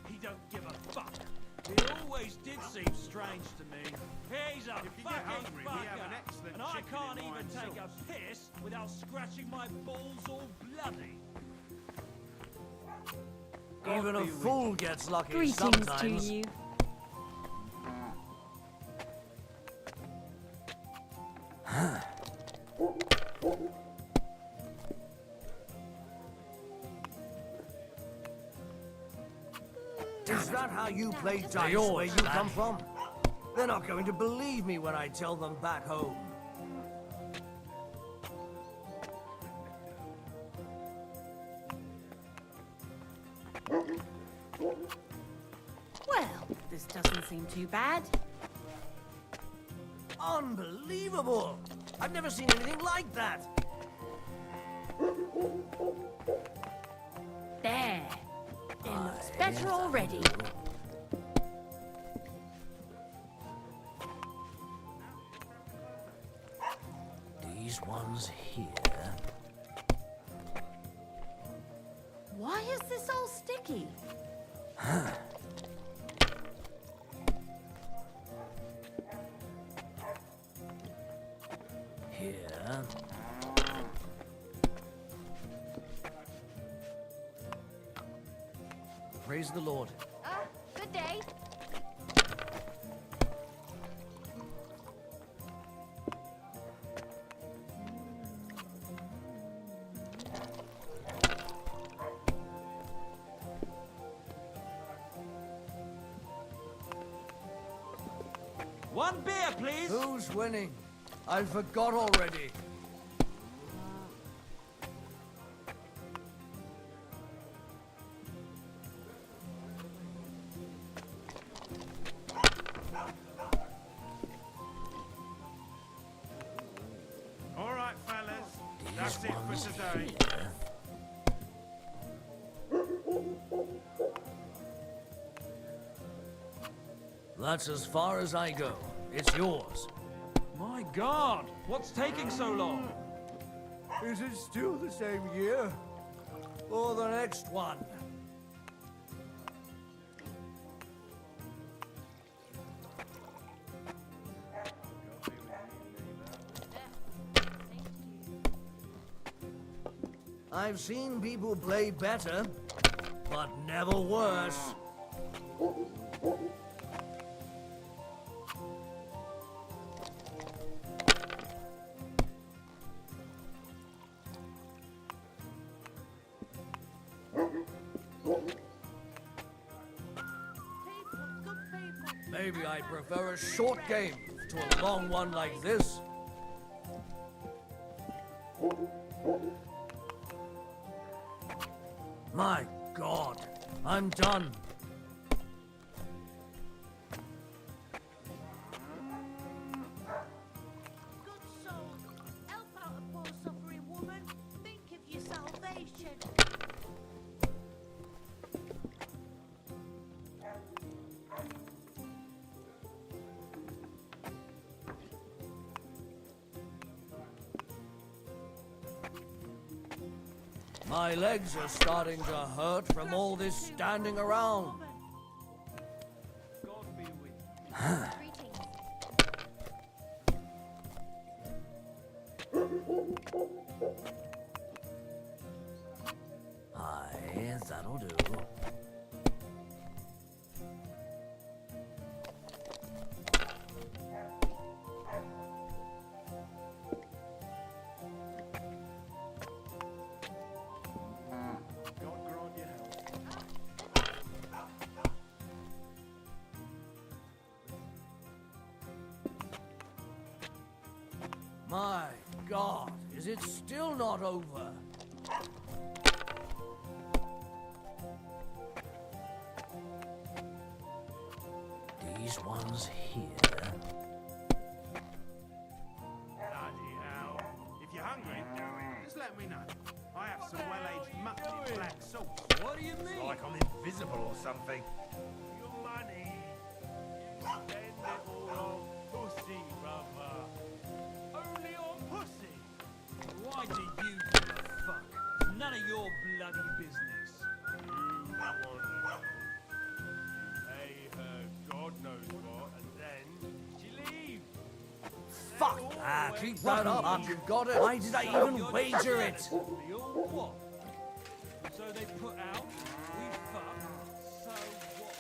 Speaker 5: he don't give a fuck. It always did seem strange to me. He's a fucking fucker, and I can't even take a piss without scratching my balls all bloody.
Speaker 4: Even a fool gets lucky
Speaker 15: Greetings
Speaker 4: sometimes.
Speaker 15: to you.
Speaker 4: Is that how you play dice where you come from? They're not going to believe me when I tell them back home.
Speaker 10: Well, this doesn't seem too bad.
Speaker 4: Unbelievable! I've never seen anything like that.
Speaker 10: There. It looks better already.
Speaker 4: These ones here.
Speaker 10: Why is this all sticky?
Speaker 4: Here. Praise the Lord.
Speaker 10: Good day.
Speaker 5: One beer, please.
Speaker 4: Who's winning? I forgot already.
Speaker 23: All right, fellas. That's it for today.
Speaker 4: That's as far as I go. It's yours.
Speaker 5: My God, what's taking so long?
Speaker 4: Is it still the same year? Or the next one? I've seen people play better, but never worse. Maybe I prefer a short game to a long one like this. My God, I'm done.
Speaker 16: Good soul, help out a poor suffering woman. Think of your salvation.
Speaker 4: My legs are starting to hurt from all this standing around.
Speaker 5: God be with you.
Speaker 4: Aye, that'll do.
Speaker 22: God grant you health.
Speaker 4: My God, is it still not over? These ones here.
Speaker 23: Bloody hell. If you're hungry, just let me know. I have some well-aged mutton in black sauce.
Speaker 5: What do you mean?
Speaker 23: Like I'm invisible or something. Your money. Spend it all on pussy, brother. Only on pussy.
Speaker 5: Why do you give a fuck? None of your bloody business.
Speaker 23: You want it. Pay her God knows what, and then she leaves.
Speaker 4: Fuck that! Keep that up! You've got it! Why did I even wager it?
Speaker 5: You're what? So they put out, we fuck, so what?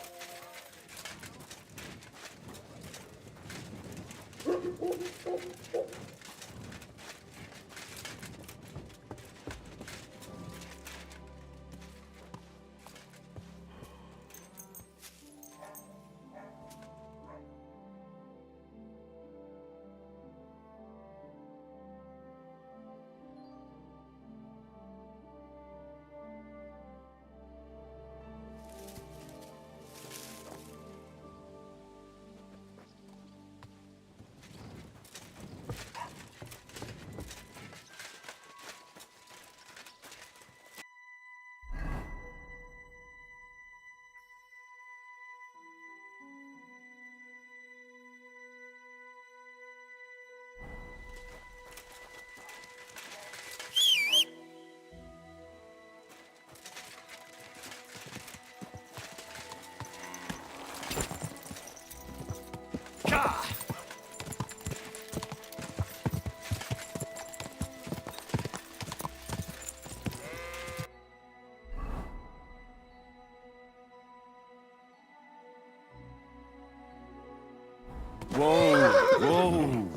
Speaker 3: Whoa! Whoa!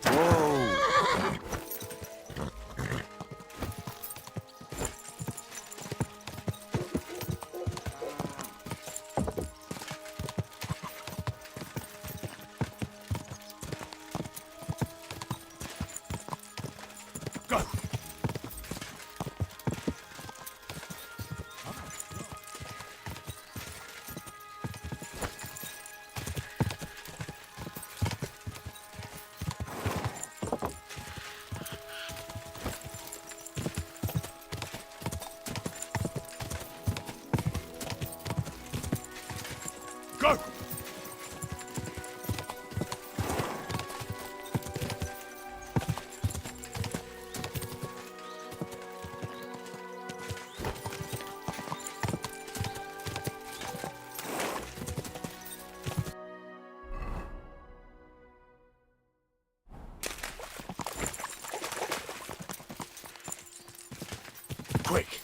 Speaker 3: Whoa! Go! Go! Quick!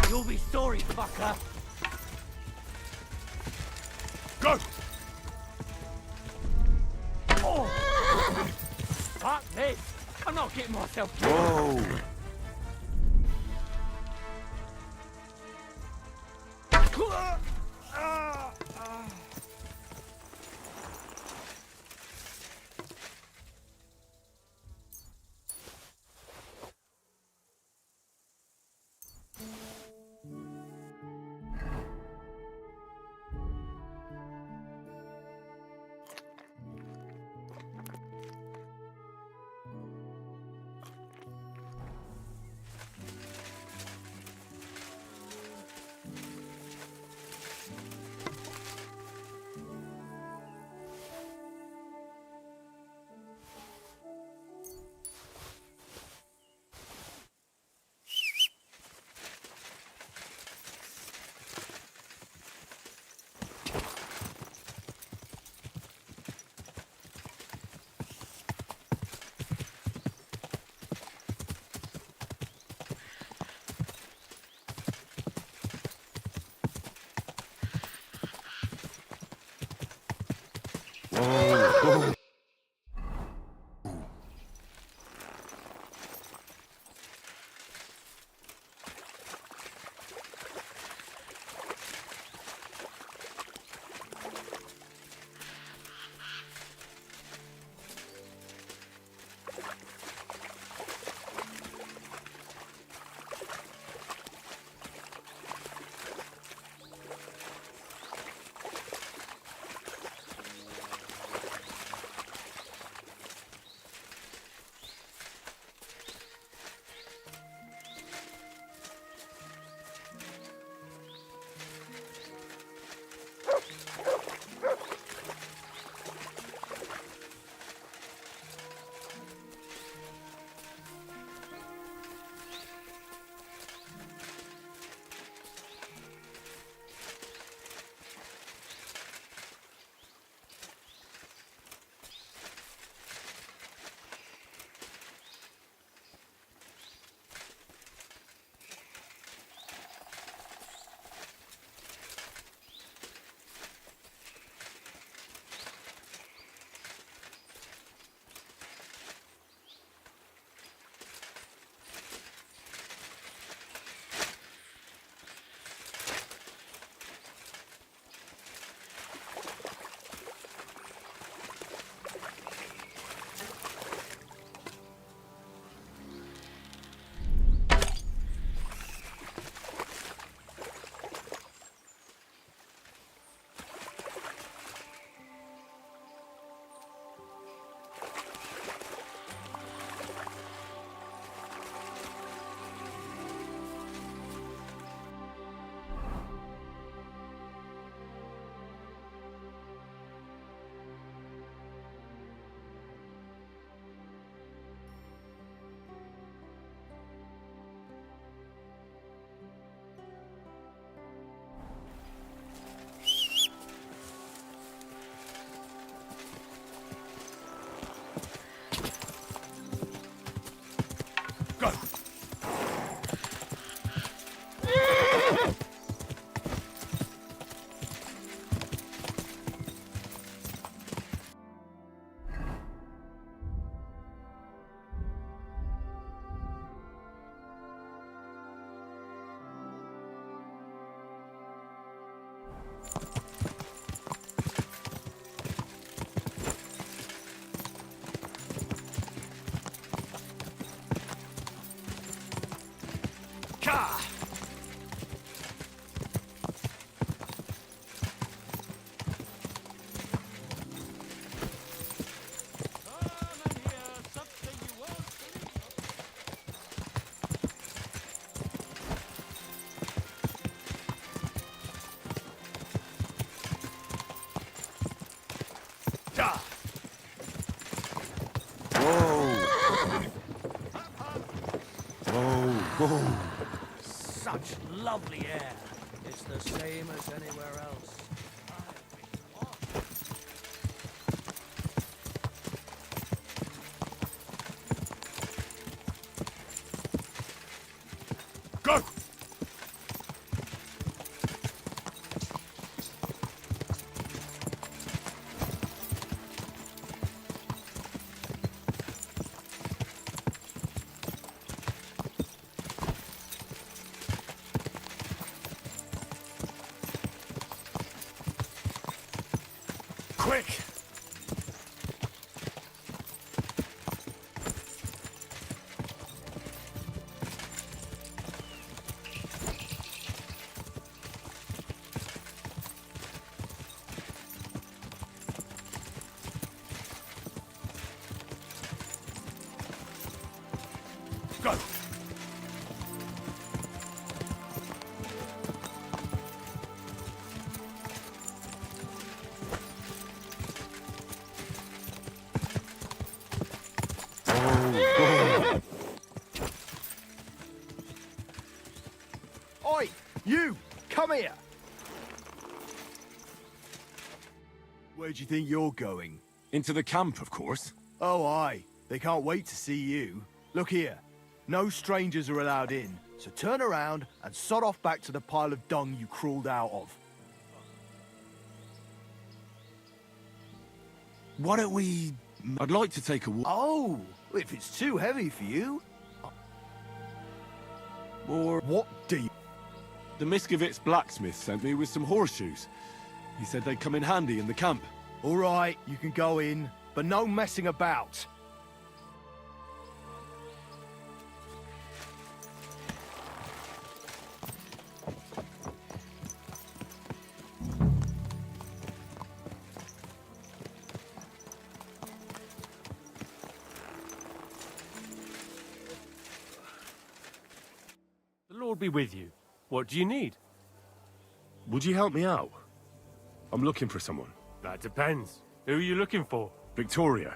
Speaker 4: You'll be sorry, fucker.
Speaker 3: Go!
Speaker 4: Oh! Fuck this! I'm not getting myself killed.
Speaker 7: Whoa!
Speaker 4: Whoa. Such lovely air. It's the same as anywhere else.
Speaker 3: Quick! Go!
Speaker 23: Oi! You! Come here! Where do you think you're going?
Speaker 3: Into the camp, of course.
Speaker 23: Oh, aye. They can't wait to see you. Look here. No strangers are allowed in, so turn around and sod off back to the pile of dung you crawled out of.
Speaker 3: Why don't we... I'd like to take a walk.
Speaker 23: Oh, if it's too heavy for you.
Speaker 3: Or...
Speaker 23: What do you...
Speaker 3: The Miskovitz blacksmith sent me with some horseshoes. He said they'd come in handy in the camp.
Speaker 23: All right, you can go in, but no messing about.
Speaker 6: The Lord be with you. What do you need?
Speaker 3: Would you help me out? I'm looking for someone.
Speaker 6: That depends. Who are you looking for?
Speaker 3: Victoria.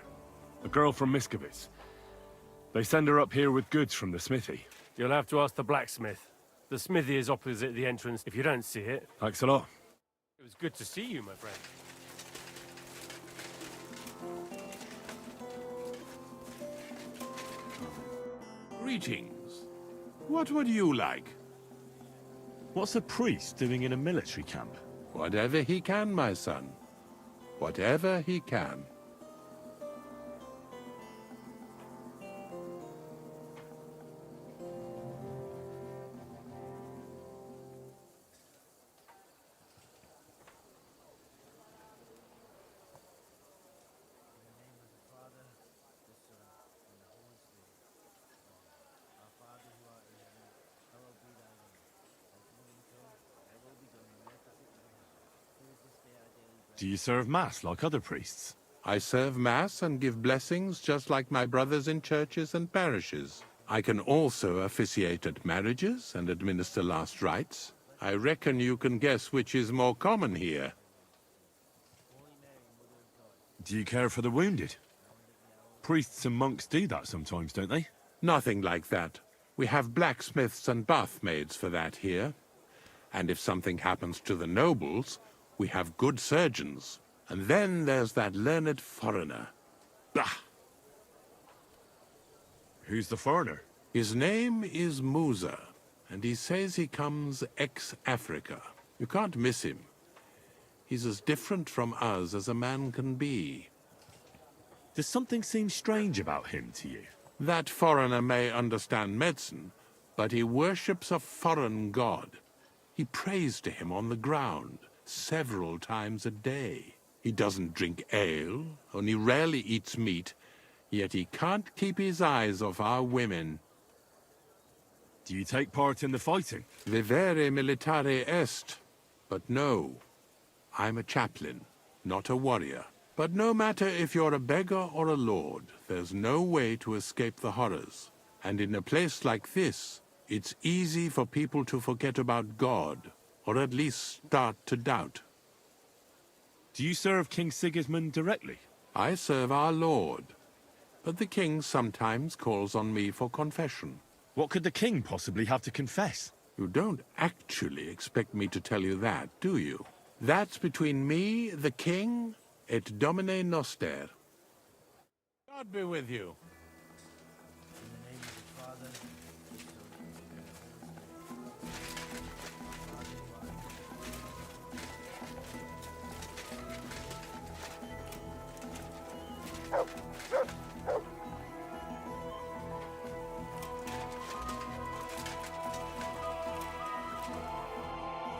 Speaker 3: A girl from Miskovitz. They send her up here with goods from the smithy.
Speaker 6: You'll have to ask the blacksmith. The smithy is opposite the entrance if you don't see it.
Speaker 3: Thanks a lot.
Speaker 6: It was good to see you, my friend.
Speaker 9: Greetings. What would you like?
Speaker 3: What's a priest doing in a military camp?
Speaker 9: Whatever he can, my son. Whatever he can.
Speaker 3: Do you serve Mass like other priests?
Speaker 9: I serve Mass and give blessings just like my brothers in churches and parishes. I can also officiate at marriages and administer last rites. I reckon you can guess which is more common here.
Speaker 3: Do you care for the wounded? Priests and monks do that sometimes, don't they?
Speaker 9: Nothing like that. We have blacksmiths and bathmaids for that here. And if something happens to the nobles, we have good surgeons. And then there's that learned foreigner. Bah!
Speaker 3: Who's the foreigner?
Speaker 9: His name is Musa, and he says he comes ex-Africa. You can't miss him. He's as different from us as a man can be.
Speaker 3: Does something seem strange about him to you?
Speaker 9: That foreigner may understand medicine, but he worships a foreign god. He prays to him on the ground several times a day. He doesn't drink ale, only rarely eats meat, yet he can't keep his eyes off our women.
Speaker 3: Do you take part in the fighting?
Speaker 9: Vivere militare est. But no, I'm a chaplain, not a warrior. But no matter if you're a beggar or a lord, there's no way to escape the horrors. And in a place like this, it's easy for people to forget about God, or at least start to doubt.
Speaker 3: Do you serve King Sigismund directly?
Speaker 9: I serve our Lord, but the king sometimes calls on me for confession.
Speaker 3: What could the king possibly have to confess?
Speaker 9: You don't actually expect me to tell you that, do you? That's between me, the king, et Domine Noster. God be with you.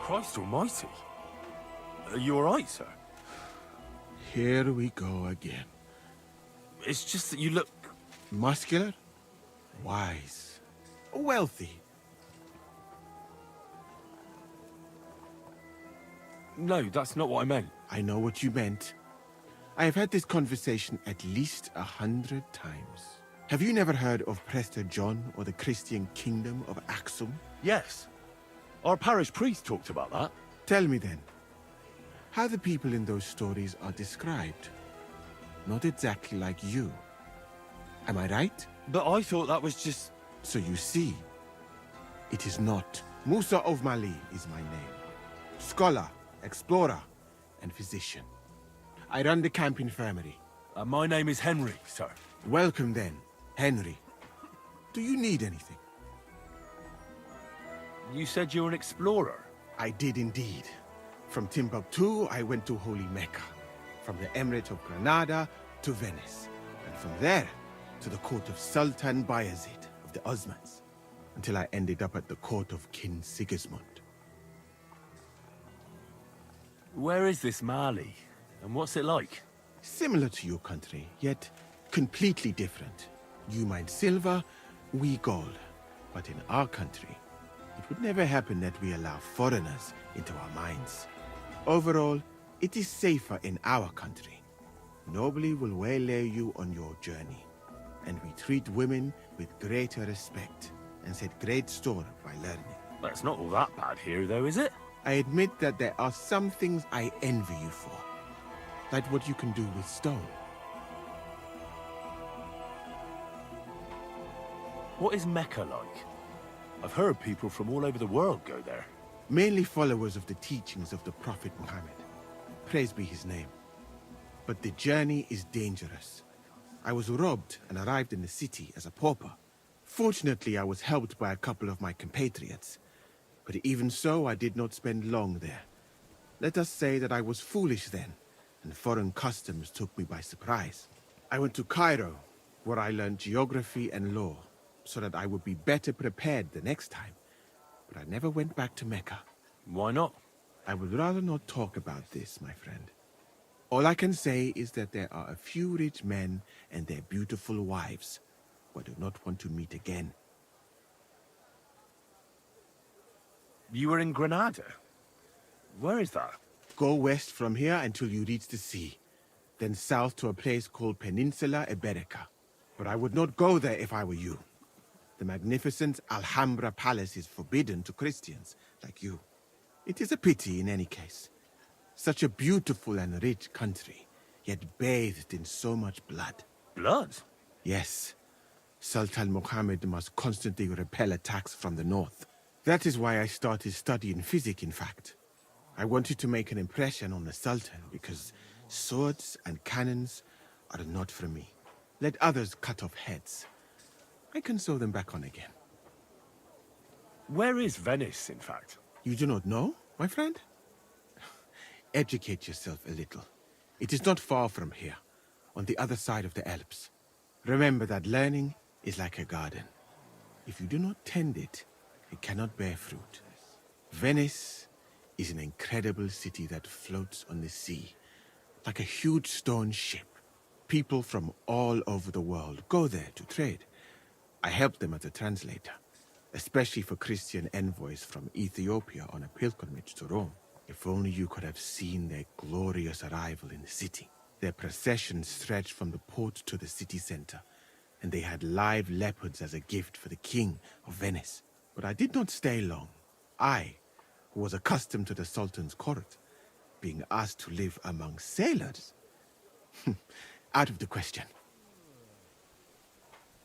Speaker 3: Christ almighty. Are you all right, sir?
Speaker 11: Here we go again.
Speaker 3: It's just that you look...
Speaker 11: Muscular, wise, wealthy.
Speaker 3: No, that's not what I meant.
Speaker 11: I know what you meant. I have had this conversation at least 100 times. Have you never heard of Prester John or the Christian Kingdom of Axum?
Speaker 3: Yes. Our parish priest talked about that.
Speaker 11: Tell me then, how the people in those stories are described. Not exactly like you. Am I right?
Speaker 3: But I thought that was just...
Speaker 11: So you see, it is not. Musa of Mali is my name. Scholar, explorer, and physician. I run the camp infirmary.
Speaker 3: My name is Henry, sir.
Speaker 11: Welcome then, Henry. Do you need anything?
Speaker 3: You said you're an explorer.
Speaker 11: I did indeed. From Timbuktu, I went to Holy Mecca. From the Emirate of Granada to Venice. And from there, to the court of Sultan Bayezid of the Osmans. Until I ended up at the court of King Sigismund.
Speaker 3: Where is this Mali? And what's it like?
Speaker 11: Similar to your country, yet completely different. You mine silver, we gold. But in our country, it would never happen that we allow foreigners into our mines. Overall, it is safer in our country. Nobody will waylay you on your journey. And we treat women with greater respect and set great store by learning.
Speaker 3: That's not all that bad here, though, is it?
Speaker 11: I admit that there are some things I envy you for. Like what you can do with stone.
Speaker 3: What is Mecca like? I've heard people from all over the world go there.
Speaker 11: Mainly followers of the teachings of the Prophet Muhammad. Praise be his name. But the journey is dangerous. I was robbed and arrived in the city as a pauper. Fortunately, I was helped by a couple of my compatriots. But even so, I did not spend long there. Let us say that I was foolish then, and foreign customs took me by surprise. I went to Cairo, where I learned geography and law, so that I would be better prepared the next time. But I never went back to Mecca.
Speaker 3: Why not?
Speaker 11: I would rather not talk about this, my friend. All I can say is that there are a few rich men and their beautiful wives who I do not want to meet again.
Speaker 3: You were in Granada? Where is that?
Speaker 11: Go west from here until you reach the sea. Then south to a place called Peninsula Iberica. But I would not go there if I were you. The magnificent Alhambra Palace is forbidden to Christians like you. It is a pity in any case. Such a beautiful and rich country, yet bathed in so much blood.
Speaker 3: Blood?
Speaker 11: Yes. Sultan Muhammad must constantly repel attacks from the north. That is why I started studying physics, in fact. I wanted to make an impression on the Sultan because swords and cannons are not for me. Let others cut off heads. I can sew them back on again.
Speaker 3: Where is Venice, in fact?
Speaker 11: You do not know, my friend? Educate yourself a little. It is not far from here, on the other side of the Alps. Remember that learning is like a garden. If you do not tend it, it cannot bear fruit. Venice is an incredible city that floats on the sea, like a huge stone ship. People from all over the world go there to trade. I help them as a translator, especially for Christian envoys from Ethiopia on a pilgrimage to Rome. If only you could have seen their glorious arrival in the city. Their procession stretched from the port to the city center, and they had live leopards as a gift for the king of Venice. But I did not stay long. I, who was accustomed to the Sultan's court, being asked to live among sailors? Out of the question.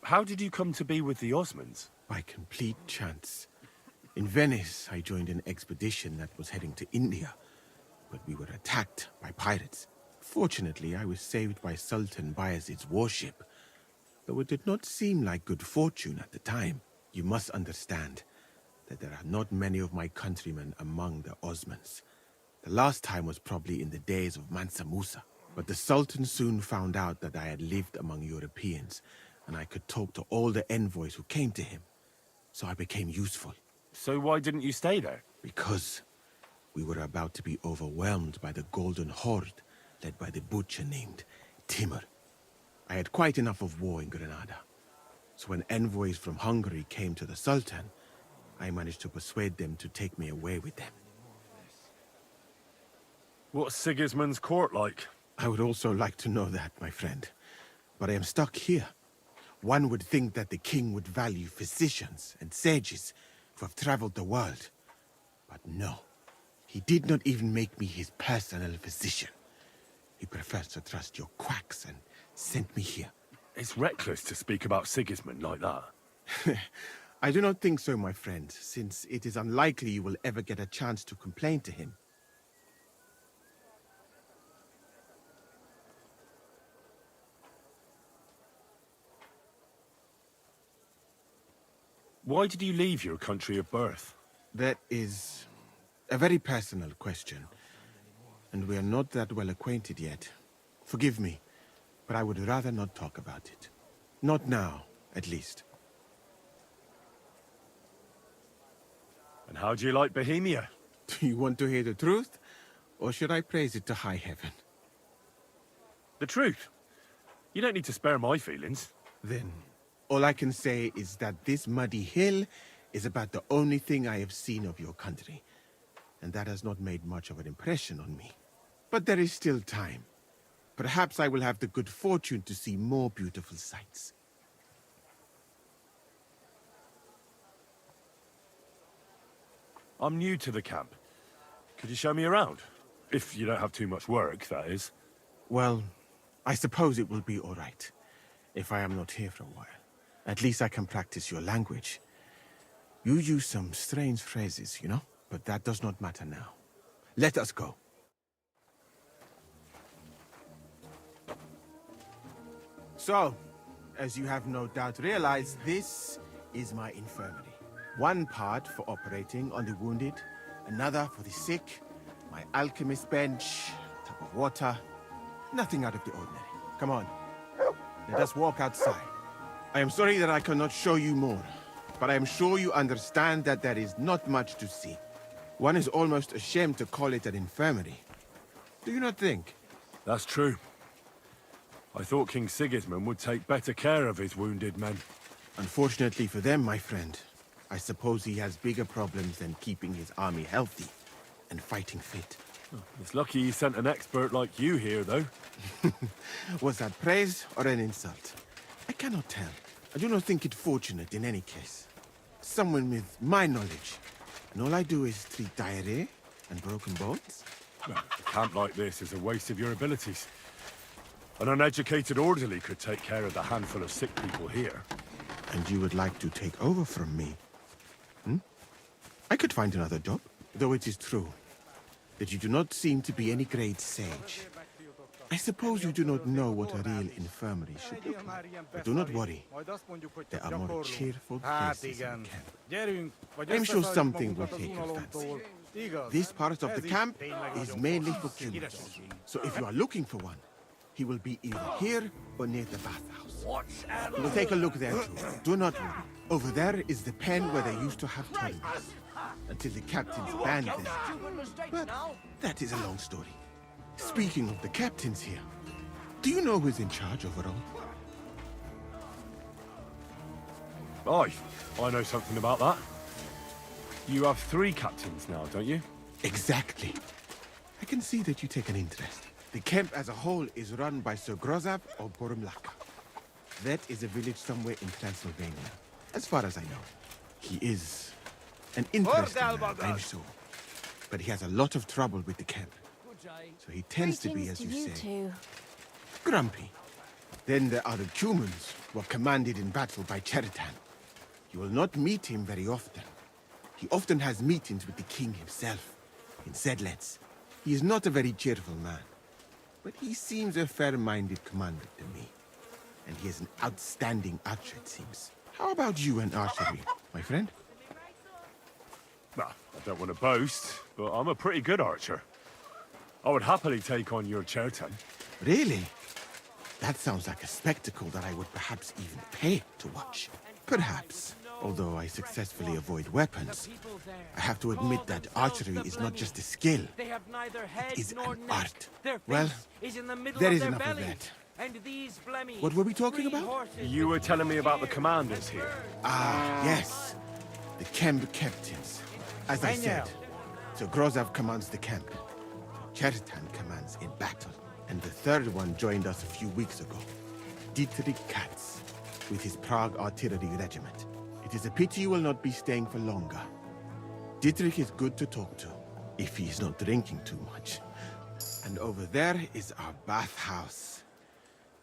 Speaker 3: How did you come to be with the Osmans?
Speaker 11: By complete chance. In Venice, I joined an expedition that was heading to India, but we were attacked by pirates. Fortunately, I was saved by Sultan Bayezid's warship, though it did not seem like good fortune at the time. You must understand that there are not many of my countrymen among the Osmans. The last time was probably in the days of Mansa Musa, but the Sultan soon found out that I had lived among Europeans, and I could talk to all the envoys who came to him, so I became useful.
Speaker 3: So why didn't you stay there?
Speaker 11: Because we were about to be overwhelmed by the Golden Horde, led by the butcher named Timur. I had quite enough of war in Granada. So when envoys from Hungary came to the Sultan, I managed to persuade them to take me away with them.
Speaker 3: What's Sigismund's court like?
Speaker 11: I would also like to know that, my friend. But I am stuck here. One would think that the king would value physicians and sages who have traveled the world. But no. He did not even make me his personal physician. He prefers to trust your quacks and sent me here.
Speaker 3: It's reckless to speak about Sigismund like that.
Speaker 11: I do not think so, my friend, since it is unlikely you will ever get a chance to complain to him.
Speaker 3: Why did you leave your country of birth?
Speaker 11: That is a very personal question, and we are not that well acquainted yet. Forgive me, but I would rather not talk about it. Not now, at least.
Speaker 3: And how do you like Bohemia?
Speaker 11: Do you want to hear the truth, or should I praise it to high heaven?
Speaker 3: The truth. You don't need to spare my feelings.
Speaker 11: Then, all I can say is that this muddy hill is about the only thing I have seen of your country, and that has not made much of an impression on me. But there is still time. Perhaps I will have the good fortune to see more beautiful sights.
Speaker 3: I'm new to the camp. Could you show me around? If you don't have too much work, that is.
Speaker 11: Well, I suppose it will be all right, if I am not here for a while. At least I can practice your language. You use some strange phrases, you know? But that does not matter now. Let us go. So, as you have no doubt realized, this is my infirmary. One part for operating on the wounded, another for the sick, my alchemist bench, tap of water. Nothing out of the ordinary. Come on. Let us walk outside. I am sorry that I cannot show you more, but I am sure you understand that there is not much to see. One is almost ashamed to call it an infirmary. Do you not think?
Speaker 3: That's true. I thought King Sigismund would take better care of his wounded men.
Speaker 11: Unfortunately for them, my friend, I suppose he has bigger problems than keeping his army healthy and fighting fit.
Speaker 3: It's lucky he sent an expert like you here, though.
Speaker 11: Was that praise or an insult? I cannot tell. I do not think it fortunate in any case. Someone with my knowledge, and all I do is treat diarrhea and broken bones?
Speaker 3: Well, a camp like this is a waste of your abilities. An uneducated orderly could take care of the handful of sick people here.
Speaker 11: And you would like to take over from me? I could find another job, though it is true that you do not seem to be any great sage. I suppose you do not know what a real infirmary should look like. But do not worry. There are more cheerful places in the camp. I am sure something will take your fancy. This part of the camp is mainly for cumulus. So if you are looking for one, he will be either here or near the bathhouse. We'll take a look there too. Do not worry. Over there is the pen where they used to have tournaments. Until the captains banned them. But that is a long story. Speaking of the captains here, do you know who's in charge overall?
Speaker 3: I know something about that. You have 3 captains now, don't you?
Speaker 11: Exactly. I can see that you take an interest. The camp as a whole is run by Sir Grozab or Borumlaka. That is a village somewhere in Transylvania, as far as I know. He is an interesting man, I'm sure. But he has a lot of trouble with the camp. So he tends to be, as you say,
Speaker 18: too.
Speaker 11: grumpy. Then there are the Cumans, who are commanded in battle by Cheritan. You will not meet him very often. He often has meetings with the king himself, in Zedlets. He is not a very cheerful man, but he seems a fair-minded commander to me. And he is an outstanding archer, it seems. How about you and archery, my friend?
Speaker 3: Well, I don't want to boast, but I'm a pretty good archer. I would happily take on your Chertan.
Speaker 11: Really? That sounds like a spectacle that I would perhaps even pay to watch. Perhaps. Although I successfully avoid weapons, I have to admit that archery is not just a skill.
Speaker 4: They have neither head
Speaker 11: It is
Speaker 4: nor
Speaker 11: an
Speaker 4: neck.
Speaker 11: art.
Speaker 4: Their
Speaker 11: Well,
Speaker 4: face is in the middle
Speaker 11: there
Speaker 4: of
Speaker 11: is
Speaker 4: their
Speaker 11: enough of
Speaker 4: bellies.
Speaker 11: that.
Speaker 4: And these blemmies,
Speaker 11: What were we talking
Speaker 4: 3
Speaker 11: about?
Speaker 4: horses
Speaker 3: You were
Speaker 4: with
Speaker 3: telling me about the
Speaker 4: ears
Speaker 3: commanders
Speaker 4: and
Speaker 3: here.
Speaker 4: birds.
Speaker 11: Ah, yes. The camp captains. As I said, so Grozav commands the camp. Chertan commands in battle. And the third one joined us a few weeks ago. Dietrich Katz, with his Prague artillery regiment. It is a pity you will not be staying for longer. Dietrich is good to talk to, if he is not drinking too much. And over there is our bathhouse.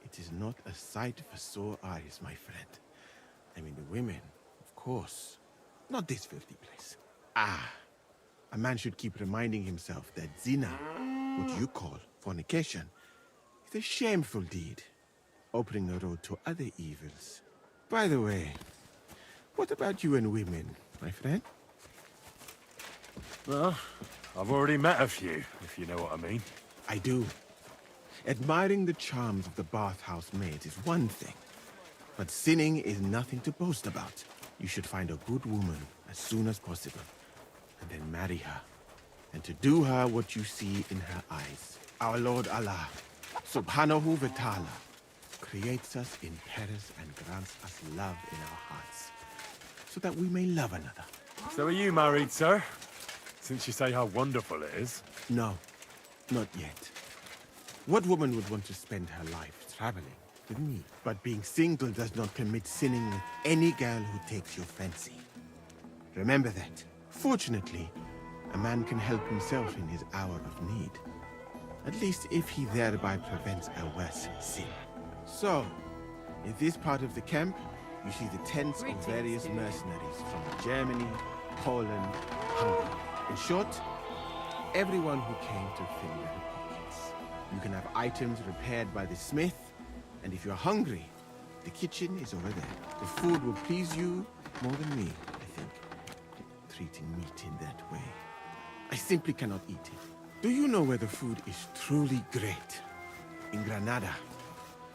Speaker 11: It is not a sight for sore eyes, my friend. I mean, the women, of course. Not this filthy place. Ah, a man should keep reminding himself that zina, what you call fornication, is a shameful deed, opening the road to other evils. By the way, what about you and women, my friend?
Speaker 3: Well, I've already met a few, if you know what I mean.
Speaker 11: I do. Admiring the charms of the bathhouse maids is one thing, but sinning is nothing to boast about. You should find a good woman as soon as possible, and then marry her, and to do her what you see in her eyes. Our Lord Allah, Subhanahu wa Ta'ala, creates us in pairs and grants us love in our hearts, so that we may love another.
Speaker 3: So are you married, sir? Since you say how wonderful it is.
Speaker 11: No, not yet. What woman would want to spend her life traveling with me? But being single does not permit sinning with any girl who takes your fancy. Remember that. Fortunately, a man can help himself in his hour of need. At least if he thereby prevents a worse sin. So, in this part of the camp, you see the tents of various mercenaries from Germany, Poland, Hungary. In short, everyone who came to fill their pockets. You can have items repaired by the smith, and if you're hungry, the kitchen is over there. The food will please you more than me, I think. Treating meat in that way. I simply cannot eat it. Do you know where the food is truly great? In Granada.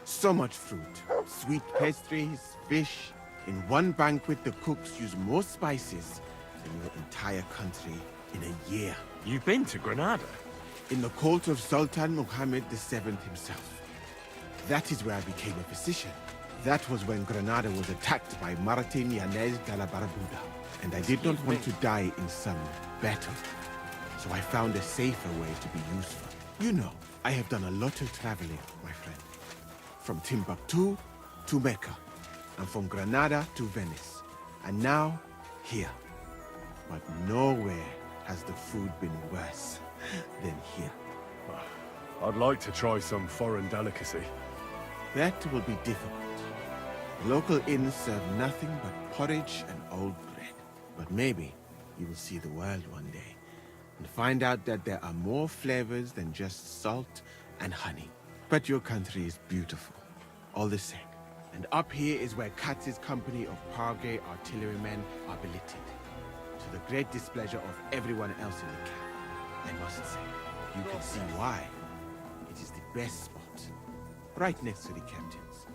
Speaker 11: So much fruit, sweet pastries, fish. In one banquet, the cooks use more spices than your entire country in a year.
Speaker 3: You've been to Granada?
Speaker 11: In the court of Sultan Muhammad VII himself. That is where I became a physician. That was when Granada was attacked by Martin Yanez de la Barbuda. And I did not want to die in some battle. So I found a safer way to be useful. You know, I have done a lot of traveling, my friend. From Timbuktu to Mecca. And from Granada to Venice. And now, here. But nowhere has the food been worse than here.
Speaker 3: I'd like to try some foreign delicacy.
Speaker 11: That will be difficult. Local inns serve nothing but porridge and old bread. But maybe you will see the world one day and find out that there are more flavors than just salt and honey. But your country is beautiful, all the same. And up here is where Katz's company of Pargay artillerymen are billeted, to the great displeasure of everyone else in the camp. I must say, you can see why. It is the best spot, right next to the captains.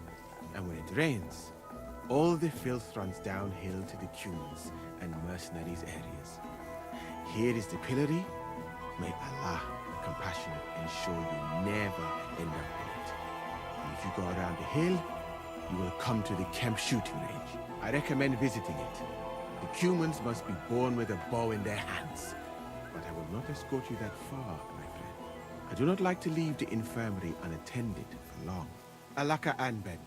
Speaker 11: And when it rains, all the filth runs downhill to the Cumans and mercenaries areas. Here is the pillory. May Allah be compassionate and show you never end up in it. And if you go around the hill, you will come to the camp shooting range. I recommend visiting it. The Cumans must be born with a bow in their hands. But I will not escort you that far, my friend. I do not like to leave the infirmary unattended for long. Alaka Anben.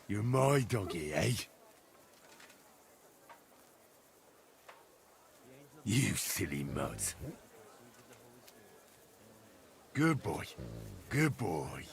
Speaker 3: You're my doggy, eh?
Speaker 8: You silly mutt. Good boy. Good boy.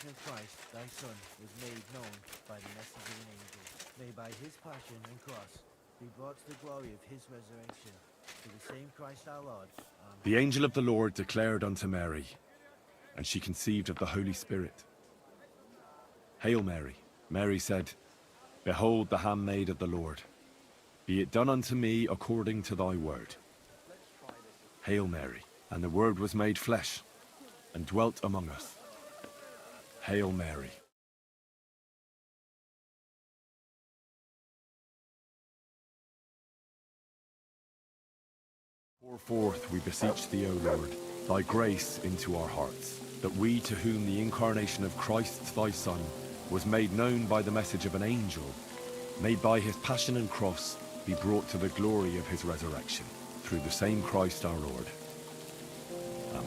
Speaker 12: Of Christ, thy Son, was made known by the message of an angel. May by his passion and cross be brought to the glory of his resurrection. To the same Christ our Lord. Amen.
Speaker 3: The angel of the Lord declared unto Mary, and she conceived of the Holy Spirit. Hail Mary. Mary said, Behold the handmaid of the Lord. Be it done unto me according to thy word. Hail Mary. And the Word was made flesh, and dwelt among us. Hail Mary. Pour forth, we beseech thee, O Lord, thy grace into our hearts, that we, to whom the incarnation of Christ thy Son was made known by the message of an angel, may by his passion and cross be brought to the glory of his resurrection, through the same Christ our Lord. Amen.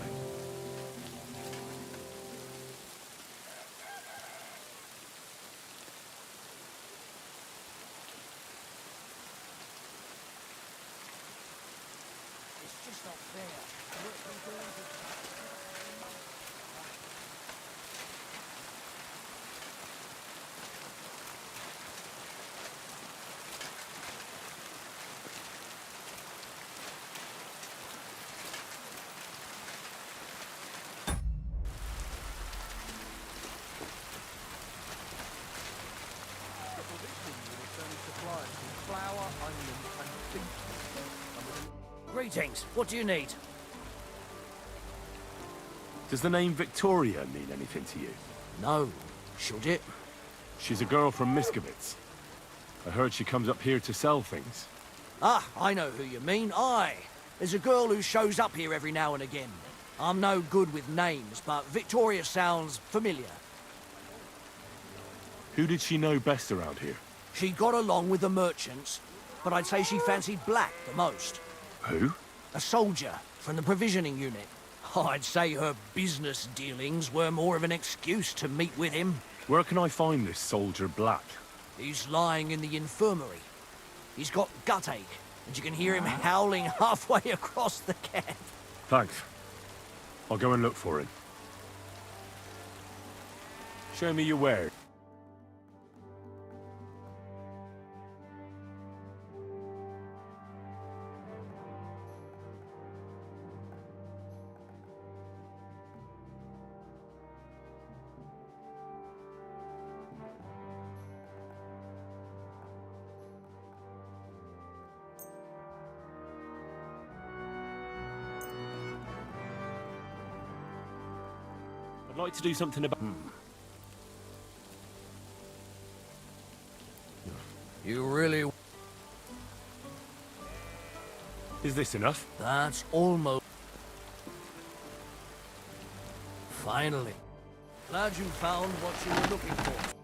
Speaker 4: It's just not fair. What we doing to...
Speaker 12: Flour, onions, and beef.
Speaker 4: Greetings. What do you need?
Speaker 3: Does the name Victoria mean anything to you?
Speaker 4: No. Should it?
Speaker 3: She's a girl from Miskovitz. I heard she comes up here to sell things.
Speaker 4: Ah, I know who you mean. Aye. There's a girl who shows up here every now and again. I'm no good with names, but Victoria sounds familiar.
Speaker 3: Who did she know best around here?
Speaker 4: She got along with the merchants, but I'd say she fancied black the most.
Speaker 3: Who?
Speaker 4: A soldier from the provisioning unit. I'd say her business dealings were more of an excuse to meet with him.
Speaker 3: Where can I find this soldier Black?
Speaker 4: He's lying in the infirmary. He's got gut ache, and you can hear him howling halfway across the camp.
Speaker 3: Thanks. I'll go and look for him. Show me your wares. I'd like to do something about...
Speaker 4: You really...
Speaker 3: Is this enough?
Speaker 4: That's almost... Finally. Glad you found what you were looking for.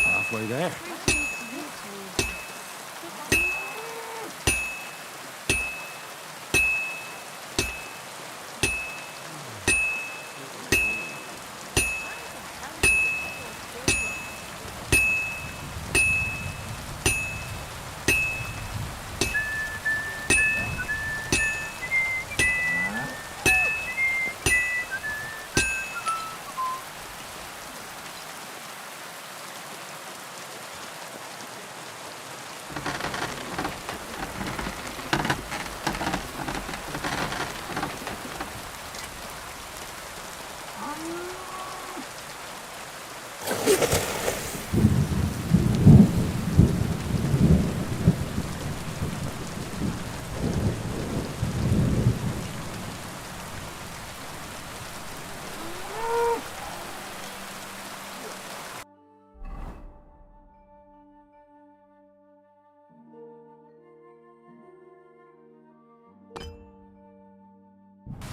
Speaker 3: Halfway there.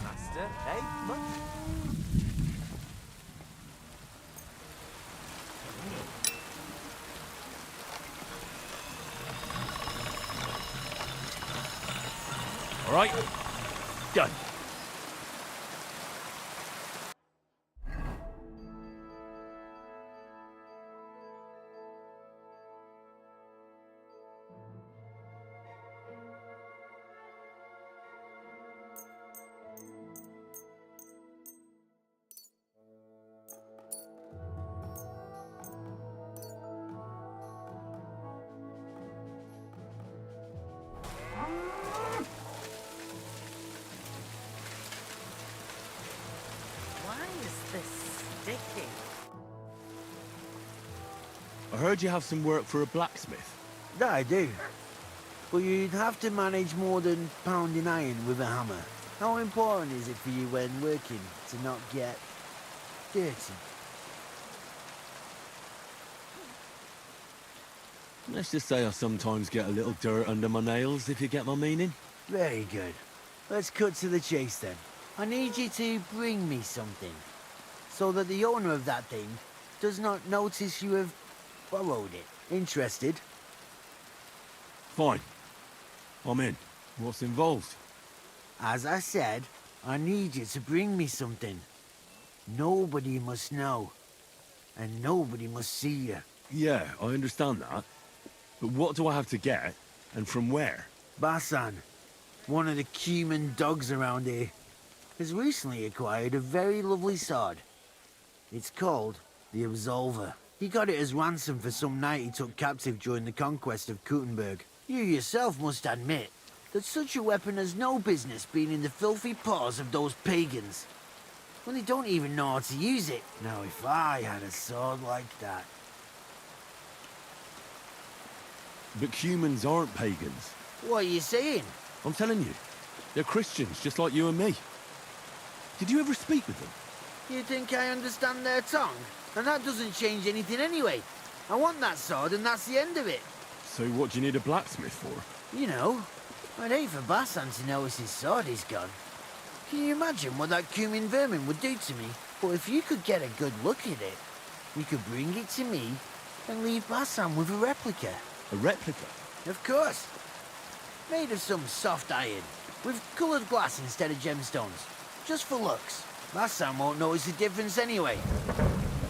Speaker 2: Master, eh? Much?
Speaker 3: All right. Done. I heard you have some work for a blacksmith.
Speaker 12: I do. But you'd have to manage more than pounding iron with a hammer. How important is it for you when working to not get dirty?
Speaker 3: Let's just say I sometimes get a little dirt under my nails, if you get my meaning.
Speaker 12: Very good. Let's cut to the chase then. I need you to bring me something, so that the owner of that thing does not notice you have borrowed it. Interested?
Speaker 3: Fine. I'm in. What's involved?
Speaker 12: As I said, I need you to bring me something. Nobody must know, and nobody must see you.
Speaker 3: Yeah, I understand that. But what do I have to get, and from where?
Speaker 12: Basan, one of the Cuman dogs around here, has recently acquired a very lovely sword. It's called the Absolver. He got it as ransom for some knight he took captive during the conquest of Kuttenberg. You yourself must admit that such a weapon has no business being in the filthy paws of those pagans, when they don't even know how to use it. Now, if I had a sword like that...
Speaker 3: But humans aren't pagans.
Speaker 12: What are you saying?
Speaker 3: I'm telling you. They're Christians, just like you and me. Did you ever speak with them?
Speaker 12: You think I understand their tongue? And that doesn't change anything anyway. I want that sword and that's the end of it.
Speaker 3: So what do you need a blacksmith for?
Speaker 12: You know, I'd hate for Basan to notice his sword is gone. Can you imagine what that Cumin vermin would do to me? But if you could get a good look at it, you could bring it to me and leave Basan with a replica.
Speaker 3: A replica?
Speaker 12: Of course. Made of some soft iron, with coloured glass instead of gemstones. Just for looks. Basan won't notice the difference anyway.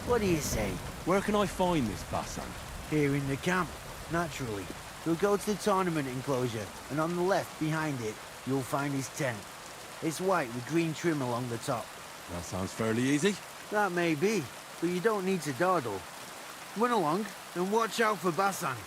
Speaker 12: What do you say?
Speaker 3: Where can I find this Basan?
Speaker 12: Here in the camp, naturally. We'll go to the tournament enclosure, and on the left, behind it, you'll find his tent. It's white with green trim along the top.
Speaker 3: That sounds fairly easy.
Speaker 12: That may be, but you don't need to dawdle. Run along, and watch out for Basan.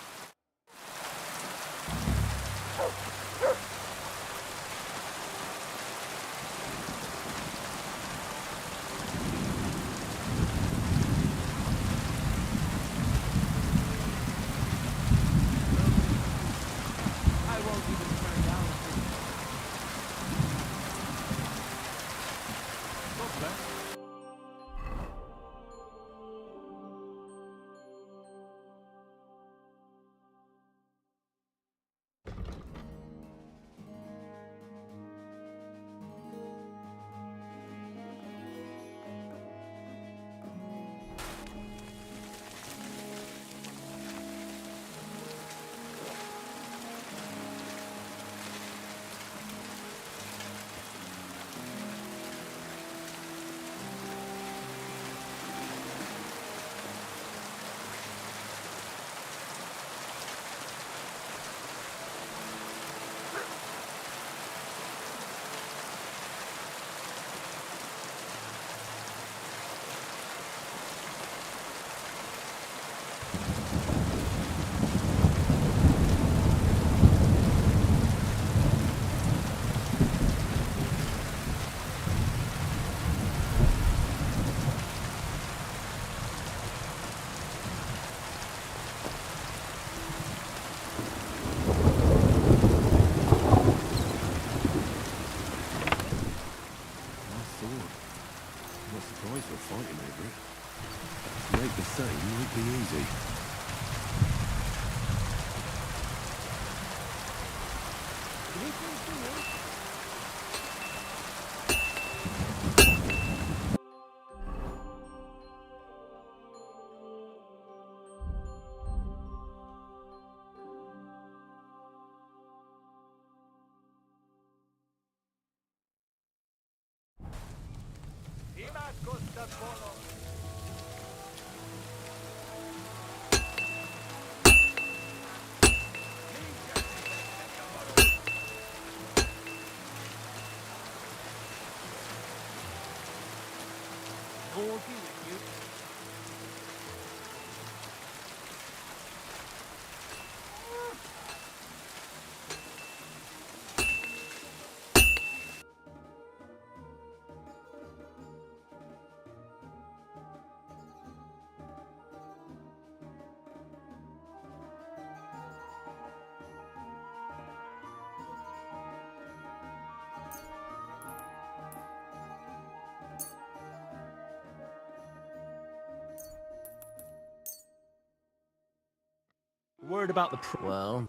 Speaker 3: heard about the...
Speaker 4: Well...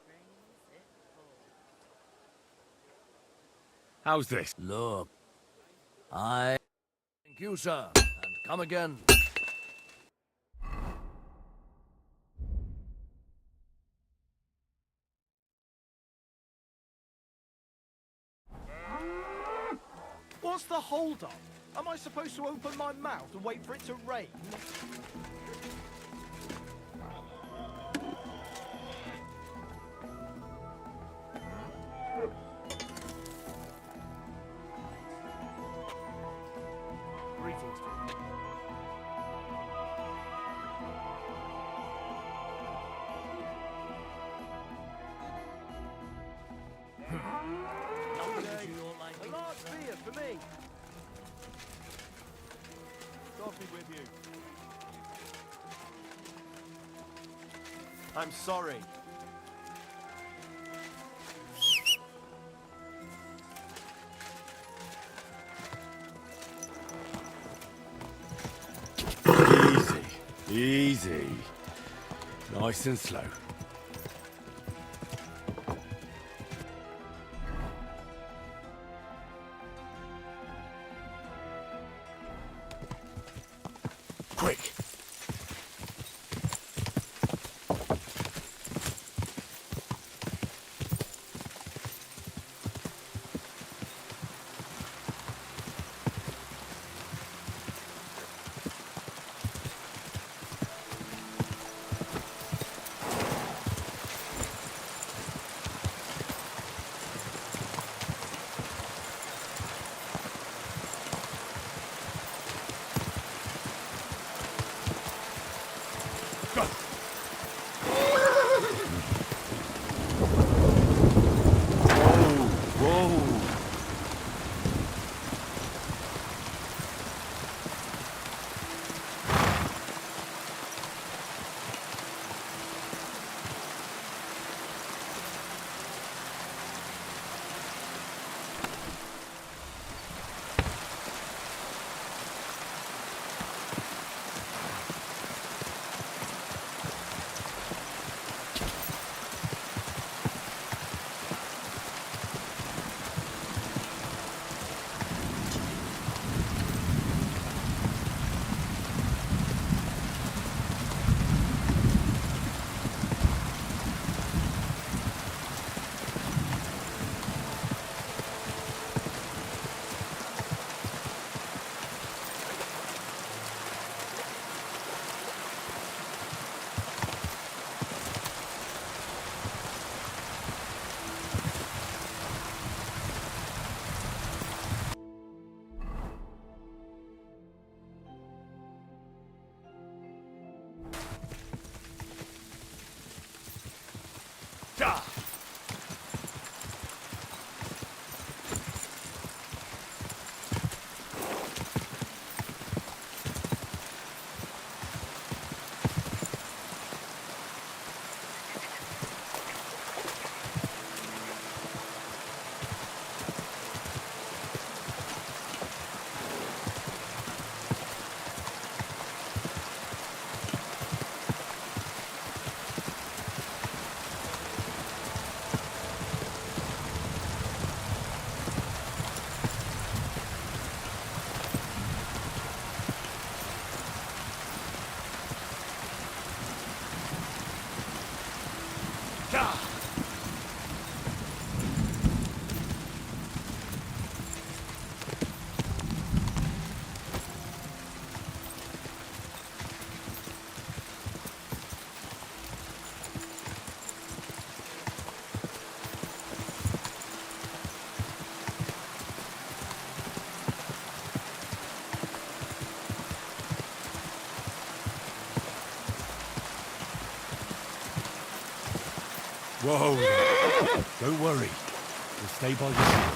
Speaker 3: How's this?
Speaker 4: Look. Thank you, sir. And come again.
Speaker 2: What's the hold-up? Am I supposed to open my mouth and wait for it to rain? A large beer for me. Coffee with you. I'm sorry.
Speaker 3: Easy. Easy. Nice and slow. Quick. Whoa. Don't worry. We'll stay by your side.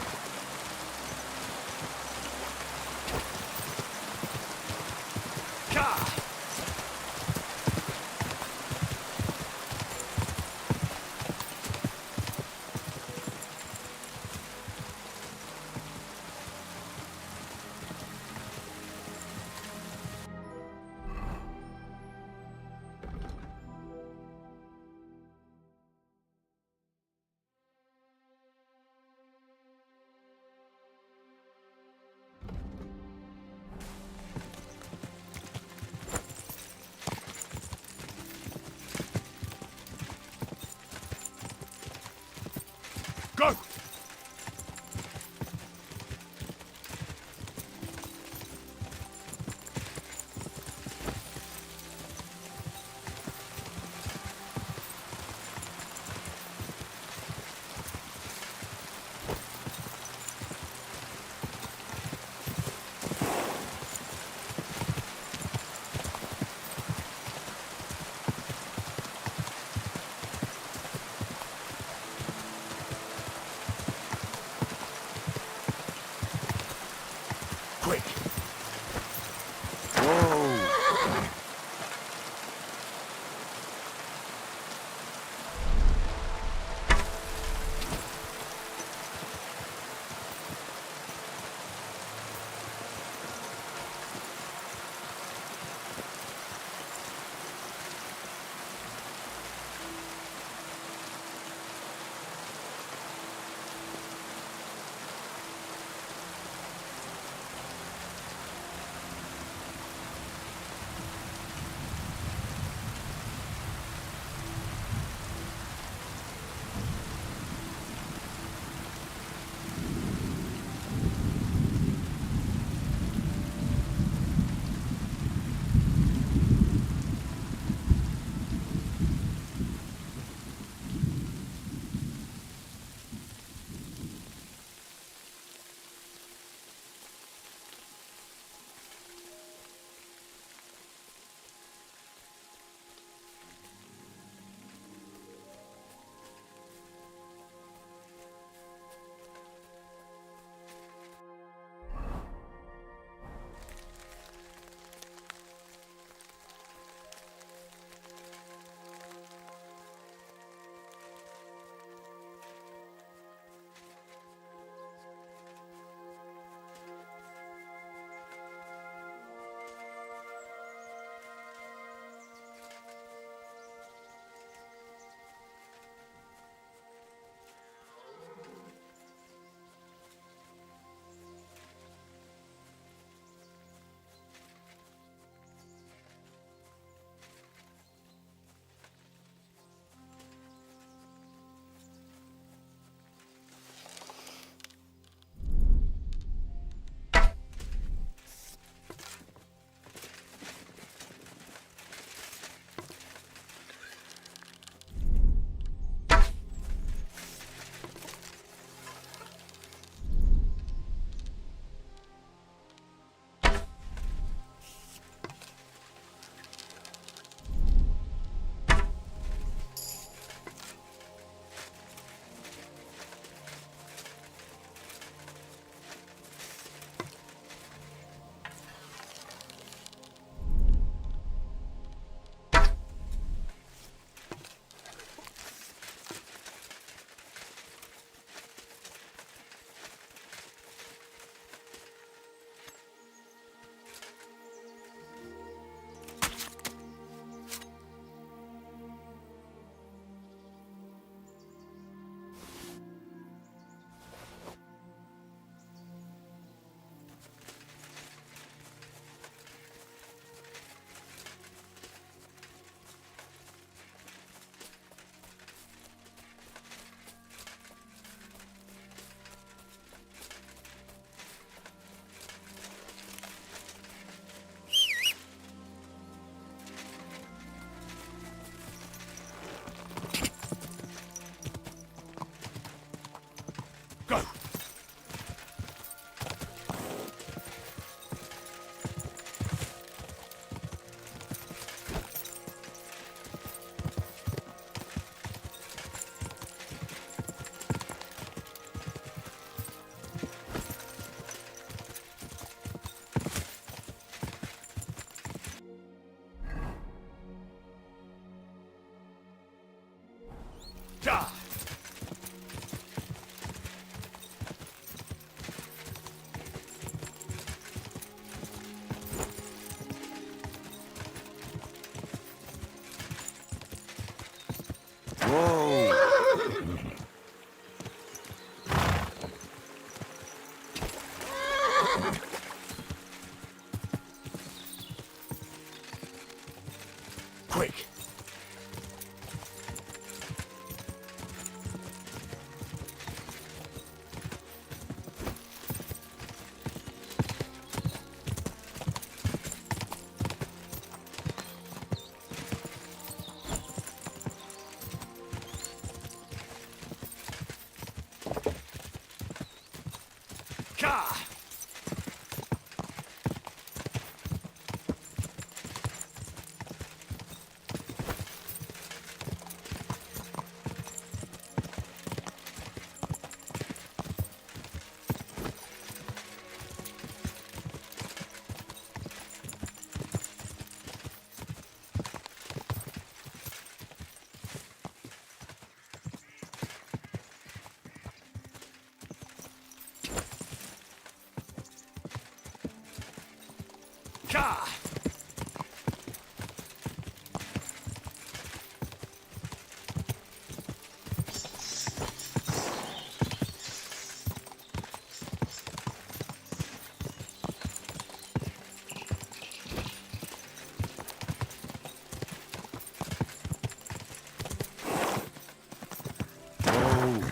Speaker 12: Quick!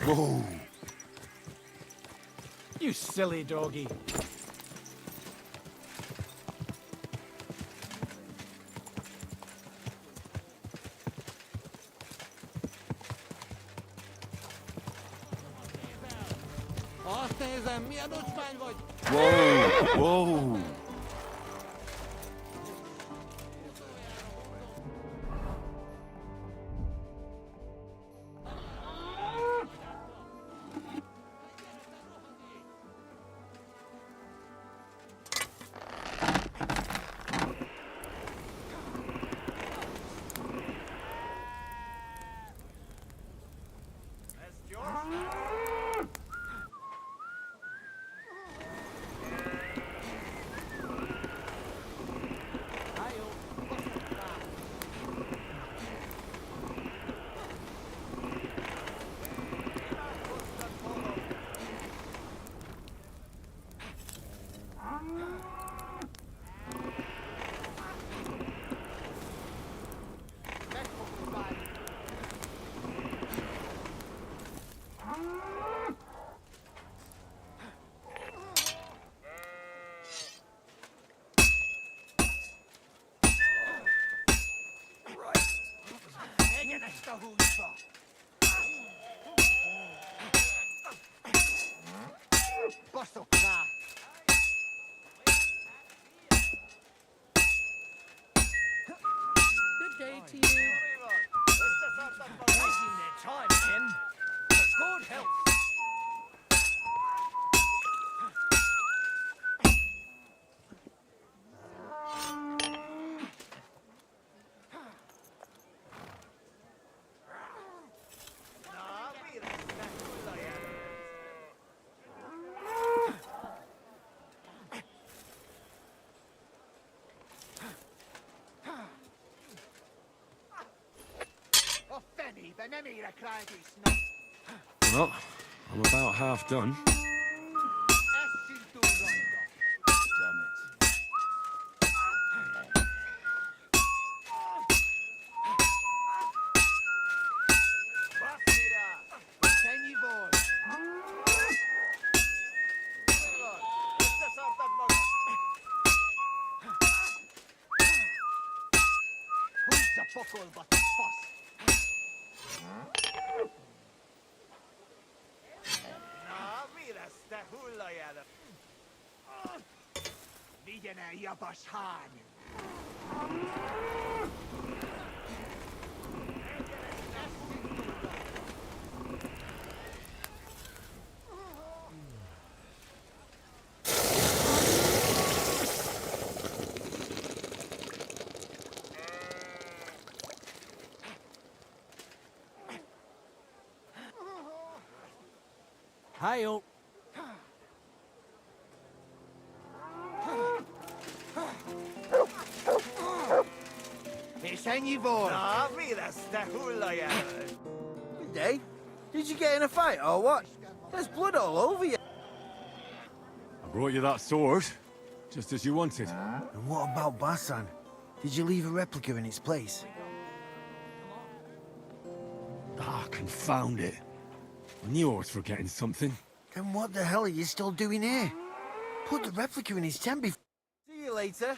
Speaker 4: Whoa. You silly doggy.
Speaker 3: Whoa, whoa.
Speaker 4: Good day to you. Wasting their time, Ken. For good health.
Speaker 3: Well, I'm about half done.
Speaker 4: Hail.
Speaker 12: Good day. Did you get in a fight or what? There's blood all over you.
Speaker 3: I brought you that sword, just as you wanted.
Speaker 12: And what about Basan? Did you leave a replica in its place?
Speaker 3: Ah, confound it. I knew I was forgetting something.
Speaker 12: Then what the hell are you still doing here? Put the replica in his tent before...
Speaker 13: See you later.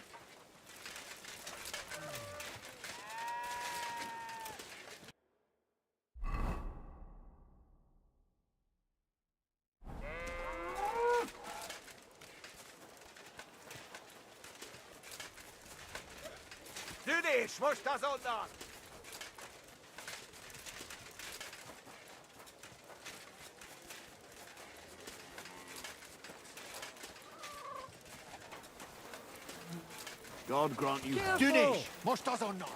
Speaker 23: Düdisch, most azonnal!
Speaker 8: God grant you...
Speaker 23: Düdisch, most azonnal!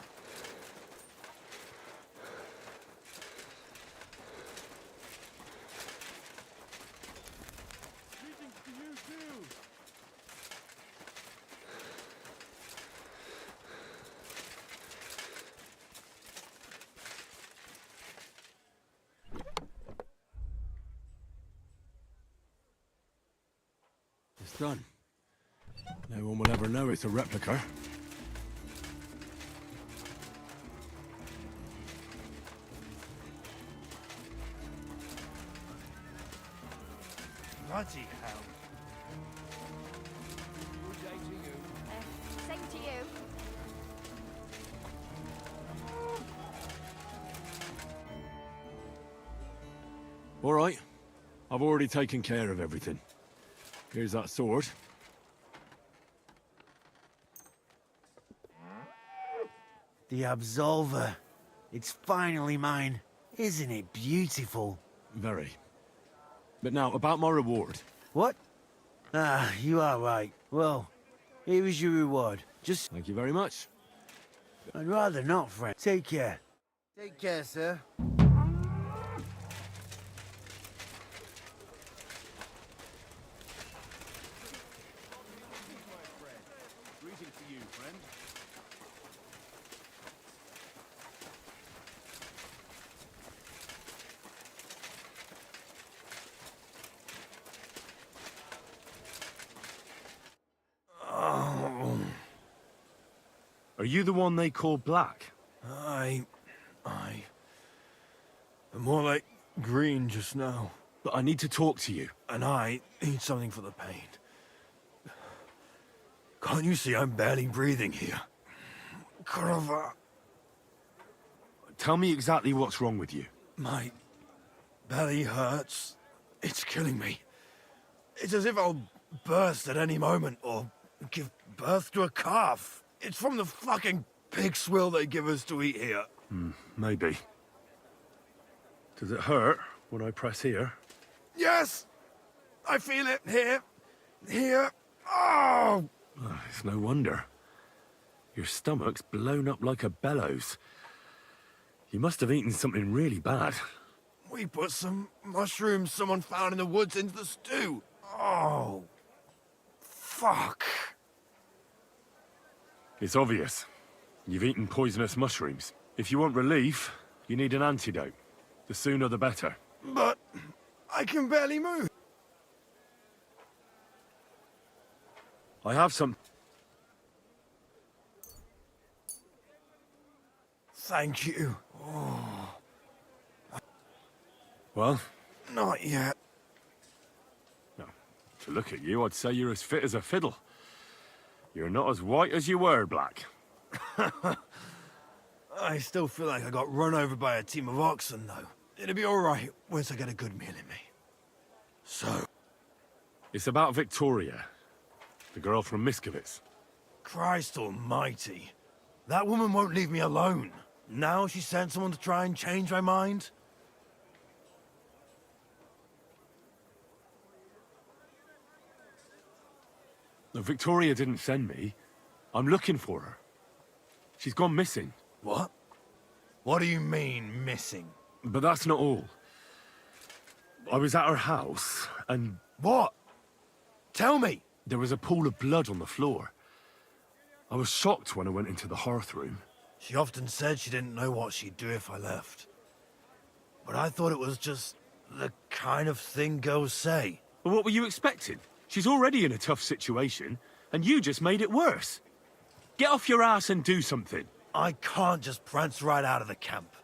Speaker 3: It's done. No one will ever know it's a replica.
Speaker 23: Bloody hell.
Speaker 2: Good day to you.
Speaker 15: Same to you.
Speaker 3: All right. I've already taken care of everything. Here's that sword.
Speaker 12: The Absolver. It's finally mine. Isn't it beautiful?
Speaker 3: Very. But now, about my reward.
Speaker 12: What? Ah, you are right. Well, here is your reward. Just...
Speaker 3: Thank you very much.
Speaker 12: I'd rather not, friend. Take care. Take care, sir.
Speaker 8: Greeting to you, friend.
Speaker 3: Are you the one they call Black?
Speaker 13: I'm more like green just now.
Speaker 3: But I need to talk to you.
Speaker 13: And I need something for the pain. Can't you see I'm barely breathing here? Carver.
Speaker 3: Tell me exactly what's wrong with you.
Speaker 13: My belly hurts. It's killing me. It's as if I'll burst at any moment or give birth to a calf. It's from the fucking pig swill they give us to eat here.
Speaker 3: Maybe. Does it hurt when I press here?
Speaker 13: Yes! I feel it here. Here. Oh!
Speaker 3: It's no wonder. Your stomach's blown up like a bellows. You must have eaten something really bad.
Speaker 13: We put some mushrooms someone found in the woods into the stew. Oh. Fuck.
Speaker 3: It's obvious. You've eaten poisonous mushrooms. If you want relief, you need an antidote. The sooner the better.
Speaker 13: But I can barely move.
Speaker 3: I have some...
Speaker 13: Thank you. Oh.
Speaker 3: Well?
Speaker 13: Not yet.
Speaker 3: No. To look at you, I'd say you're as fit as a fiddle. You're not as white as you were, Black.
Speaker 13: I still feel like I got run over by a team of oxen, though. It'll be all right once I get a good meal in me. So...
Speaker 3: It's about Victoria, the girl from Miskovitz.
Speaker 13: Christ almighty. That woman won't leave me alone. Now she sent someone to try and change my mind?
Speaker 3: No, Victoria didn't send me. I'm looking for her. She's gone missing.
Speaker 13: What? What do you mean, missing?
Speaker 3: But that's not all. I was at her house, and...
Speaker 13: What? Tell me!
Speaker 3: There was a pool of blood on the floor. I was shocked when I went into the hearth room.
Speaker 13: She often said she didn't know what she'd do if I left. But I thought it was just the kind of thing girls say.
Speaker 3: Well, what were you expecting? She's already in a tough situation, and you just made it worse. Get off your ass and do something.
Speaker 13: I can't just prance right out of the camp.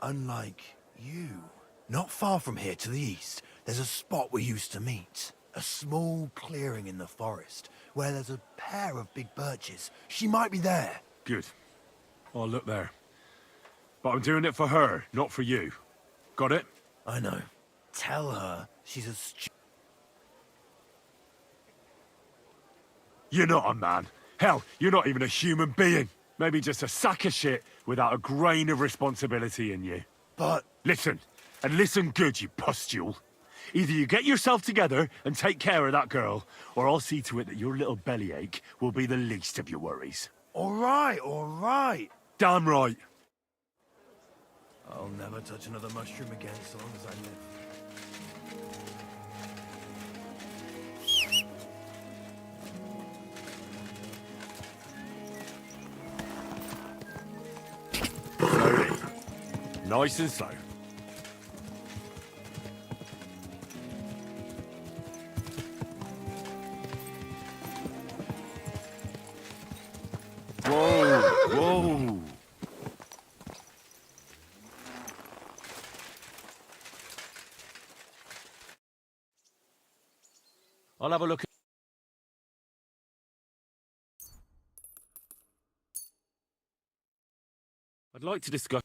Speaker 1: unlike you. Not far from here to the east, there's a spot we used to meet. A small clearing in the forest, where there's a pair of big birches. She might be there.
Speaker 3: Good. I'll look there. But I'm doing it for her, not for you. Got it?
Speaker 1: I know. Tell her she's a
Speaker 3: You're not a man. Hell, you're not even a human being. Maybe just a sack of shit without a grain of responsibility in you.
Speaker 1: But...
Speaker 3: Listen, and listen good, you pustule. Either you get yourself together and take care of that girl, or I'll see to it that your little bellyache will be the least of your worries.
Speaker 1: All right.
Speaker 3: Damn right.
Speaker 1: I'll never touch another mushroom again so long as I live.
Speaker 3: Slowly. Nice and slow. Whoa! I'll have a look. I'd like to discuss.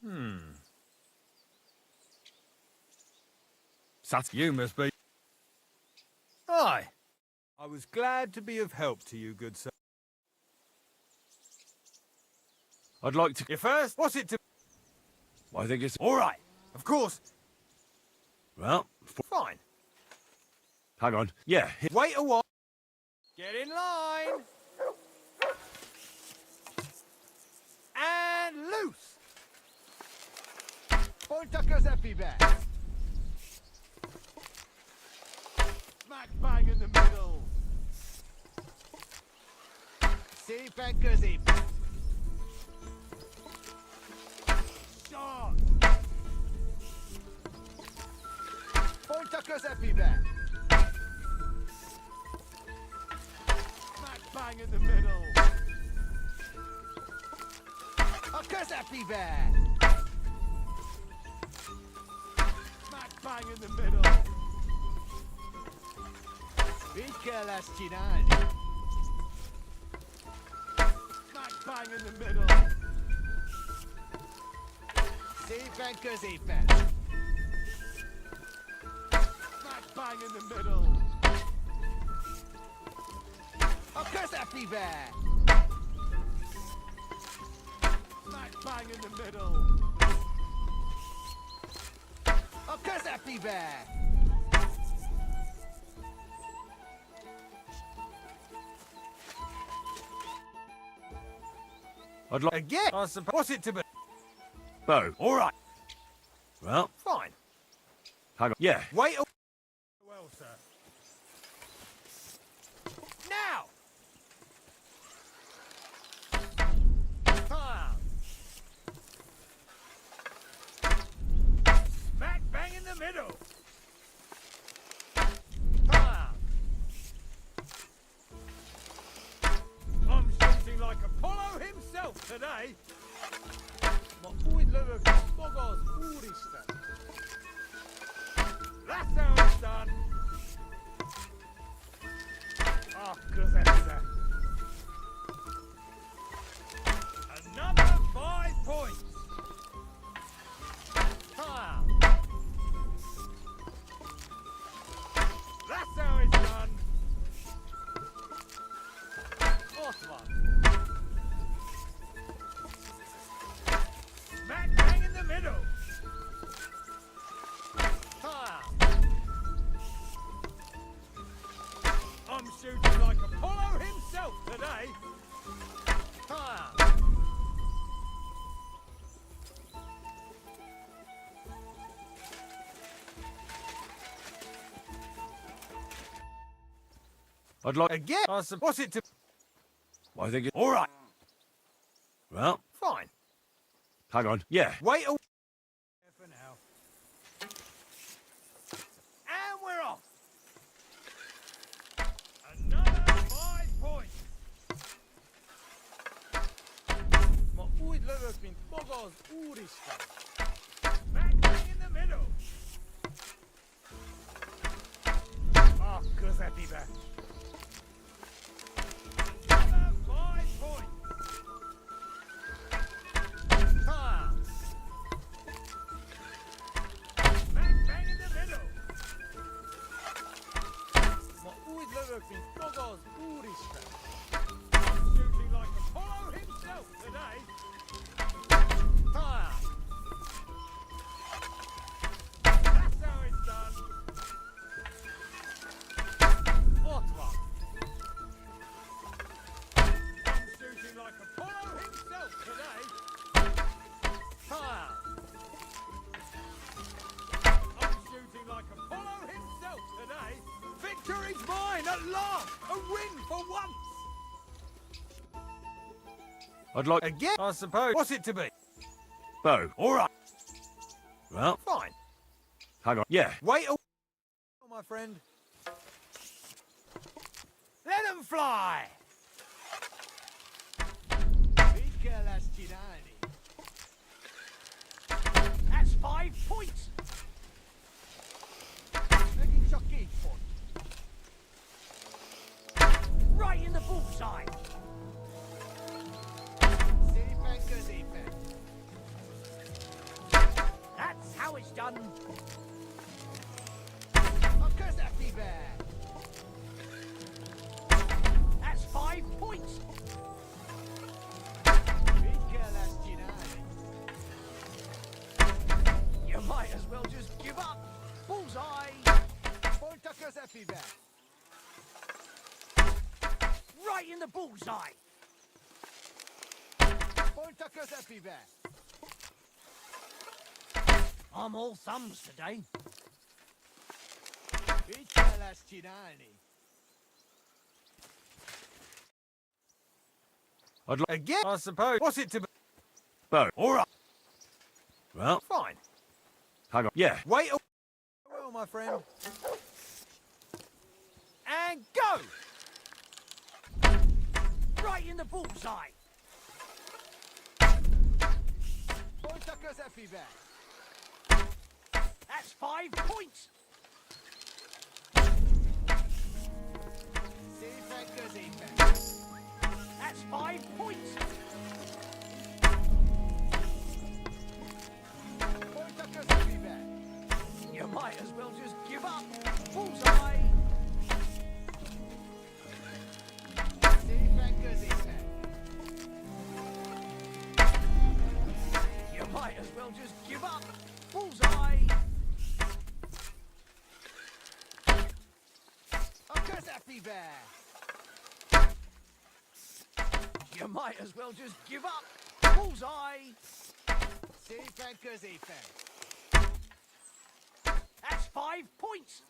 Speaker 13: You must be. Aye. I was glad to be of help to you, good sir.
Speaker 3: I'd like to.
Speaker 13: You first? What's it to?
Speaker 3: I think it's
Speaker 13: all right. Of course.
Speaker 3: Well,
Speaker 13: fine.
Speaker 3: Hang on. Yeah.
Speaker 13: Wait a while. Get in line. And loose.
Speaker 22: Point tuckers everywhere. Smack bang in the middle. Safe anchors in. Shot. Point tuckers everywhere. Smack bang in the middle. Tuckers everywhere. Smack bang in the middle. Vicca Lascinani. Smack bang in the middle. Safe anchors apex. Smack bang in the middle. Occurs everywhere. Smack bang in the middle. Occurs everywhere.
Speaker 3: I'd like.
Speaker 13: Again? I suppose it to be.
Speaker 3: Bo.
Speaker 13: All right.
Speaker 3: Well,
Speaker 13: Fine.
Speaker 3: hang on. Yeah.
Speaker 13: Wait a... Well, sir. Now! Time. Smack bang in the middle. Time. I'm shooting like Apollo himself today. That's how it's done. Oh, cos'è? Another 5 points. Time. That's how it's done. Fourth one. Smack bang in the middle. I'm shooting like Apollo himself today.
Speaker 3: I'd like.
Speaker 13: Again? What's it to?
Speaker 3: I think it.
Speaker 13: All right.
Speaker 3: Well,
Speaker 13: Fine.
Speaker 3: hang on. Yeah.
Speaker 13: Wait a... For now. And we're off. Another 5 points.
Speaker 23: happy back. 5 points. Time. Bang, bang in the middle. My always looks in Fogo's booty strap. Shooting like Apollo himself today. Time. That's how it's done. What one? I'm shooting like Apollo himself today. Time. I'm shooting like Apollo himself today. Victory's mine at last! A win for once!
Speaker 3: I'd like...
Speaker 13: Again, I suppose. What's it to be?
Speaker 3: Bow.
Speaker 13: All right.
Speaker 3: Well,
Speaker 13: Fine.
Speaker 3: hang on. Yeah.
Speaker 13: Wait a my friend. Let them fly!
Speaker 4: That's 5 points. Right in the bullseye. That's how it's done. That's 5 points. You might as well just give up. Bullseye. Right in the bullseye. I'm all thumbs today.
Speaker 3: I'd like...
Speaker 13: Again, I suppose. What's it to be?
Speaker 3: Bow.
Speaker 13: All right.
Speaker 3: Well,
Speaker 13: Fine.
Speaker 3: hang on. Yeah.
Speaker 13: Wait a well, my friend. And go!
Speaker 4: Right in the bullseye. That's 5 points. That's 5 points. You might as well just give up. Bullseye. You might as well just give up. Bullseye. You might as well just give up. Bullseye. That's 5 points.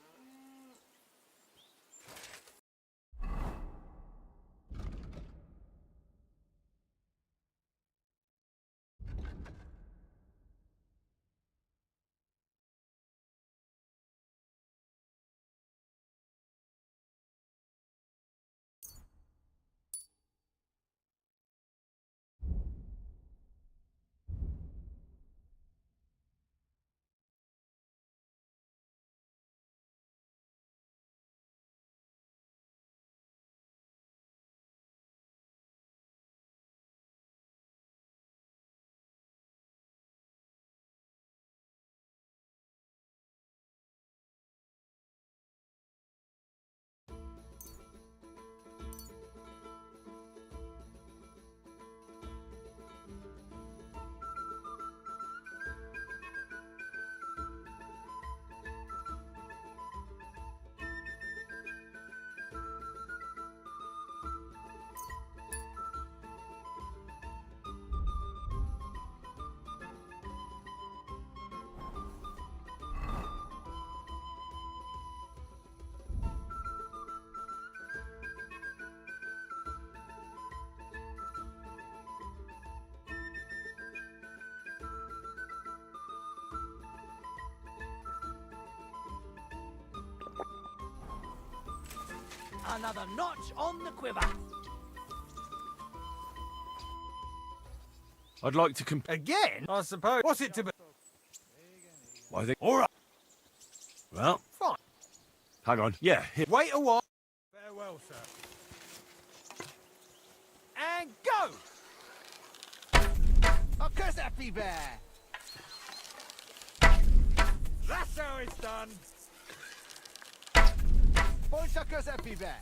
Speaker 4: Another notch on the quiver.
Speaker 3: I'd like to
Speaker 13: Again, I suppose. What's it to be?
Speaker 3: I think...
Speaker 13: All right.
Speaker 3: Well,
Speaker 13: Fine.
Speaker 3: Hang on. Yeah, here.
Speaker 13: Wait a while. Farewell, sir. And go!
Speaker 23: A curse happy bear! That's how it's done! Point a curse happy bear!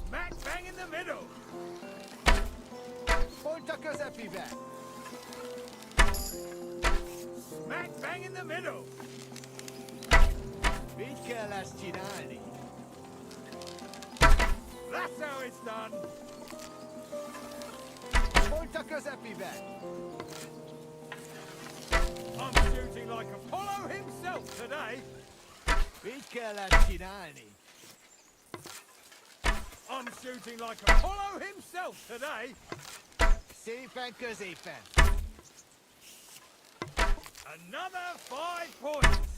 Speaker 23: Smack bang in the middle! Point a curse happy bear! Smack bang in the middle! Picca la scinani! That's how it's done! Point a curse happy bear! I'm shooting like Apollo himself today! Picca la scinani! I'm shooting like Apollo himself today! Safe and Kazafen. Another 5 points!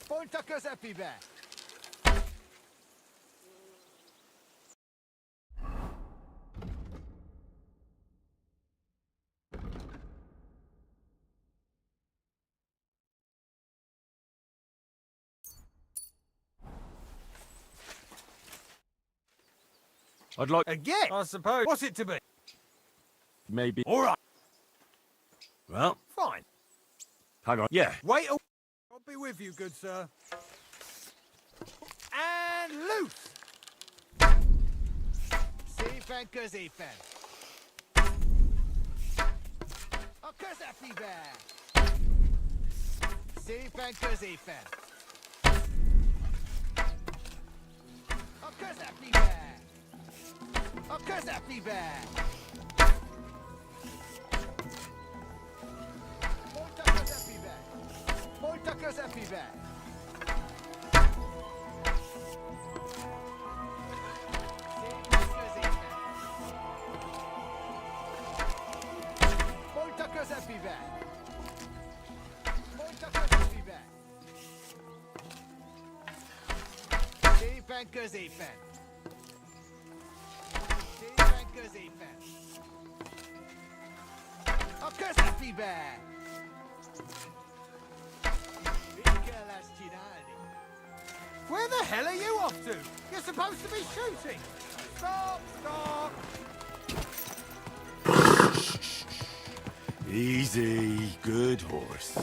Speaker 23: Point a Kazafi back.
Speaker 3: I'd like...
Speaker 13: Again, I suppose. What's it to be?
Speaker 3: Maybe...
Speaker 13: All right.
Speaker 3: Well,
Speaker 13: Fine.
Speaker 3: hang on. Yeah.
Speaker 13: Wait a... I'll be with you, good sir. And loose! Safe and Kazafen. A Kazafi bear. Safe and Kazafen. A Kazafi bear. A Kazafi bear. Point a Kazafi bear. Point a Kazafi bear. Point a Kazafi bear. Point a Kazafi bear. Safe and Kazafen. A Kazafi bear! Where the hell are you off to? You're supposed to be shooting! Stop! Stop!
Speaker 3: Easy. Good horse.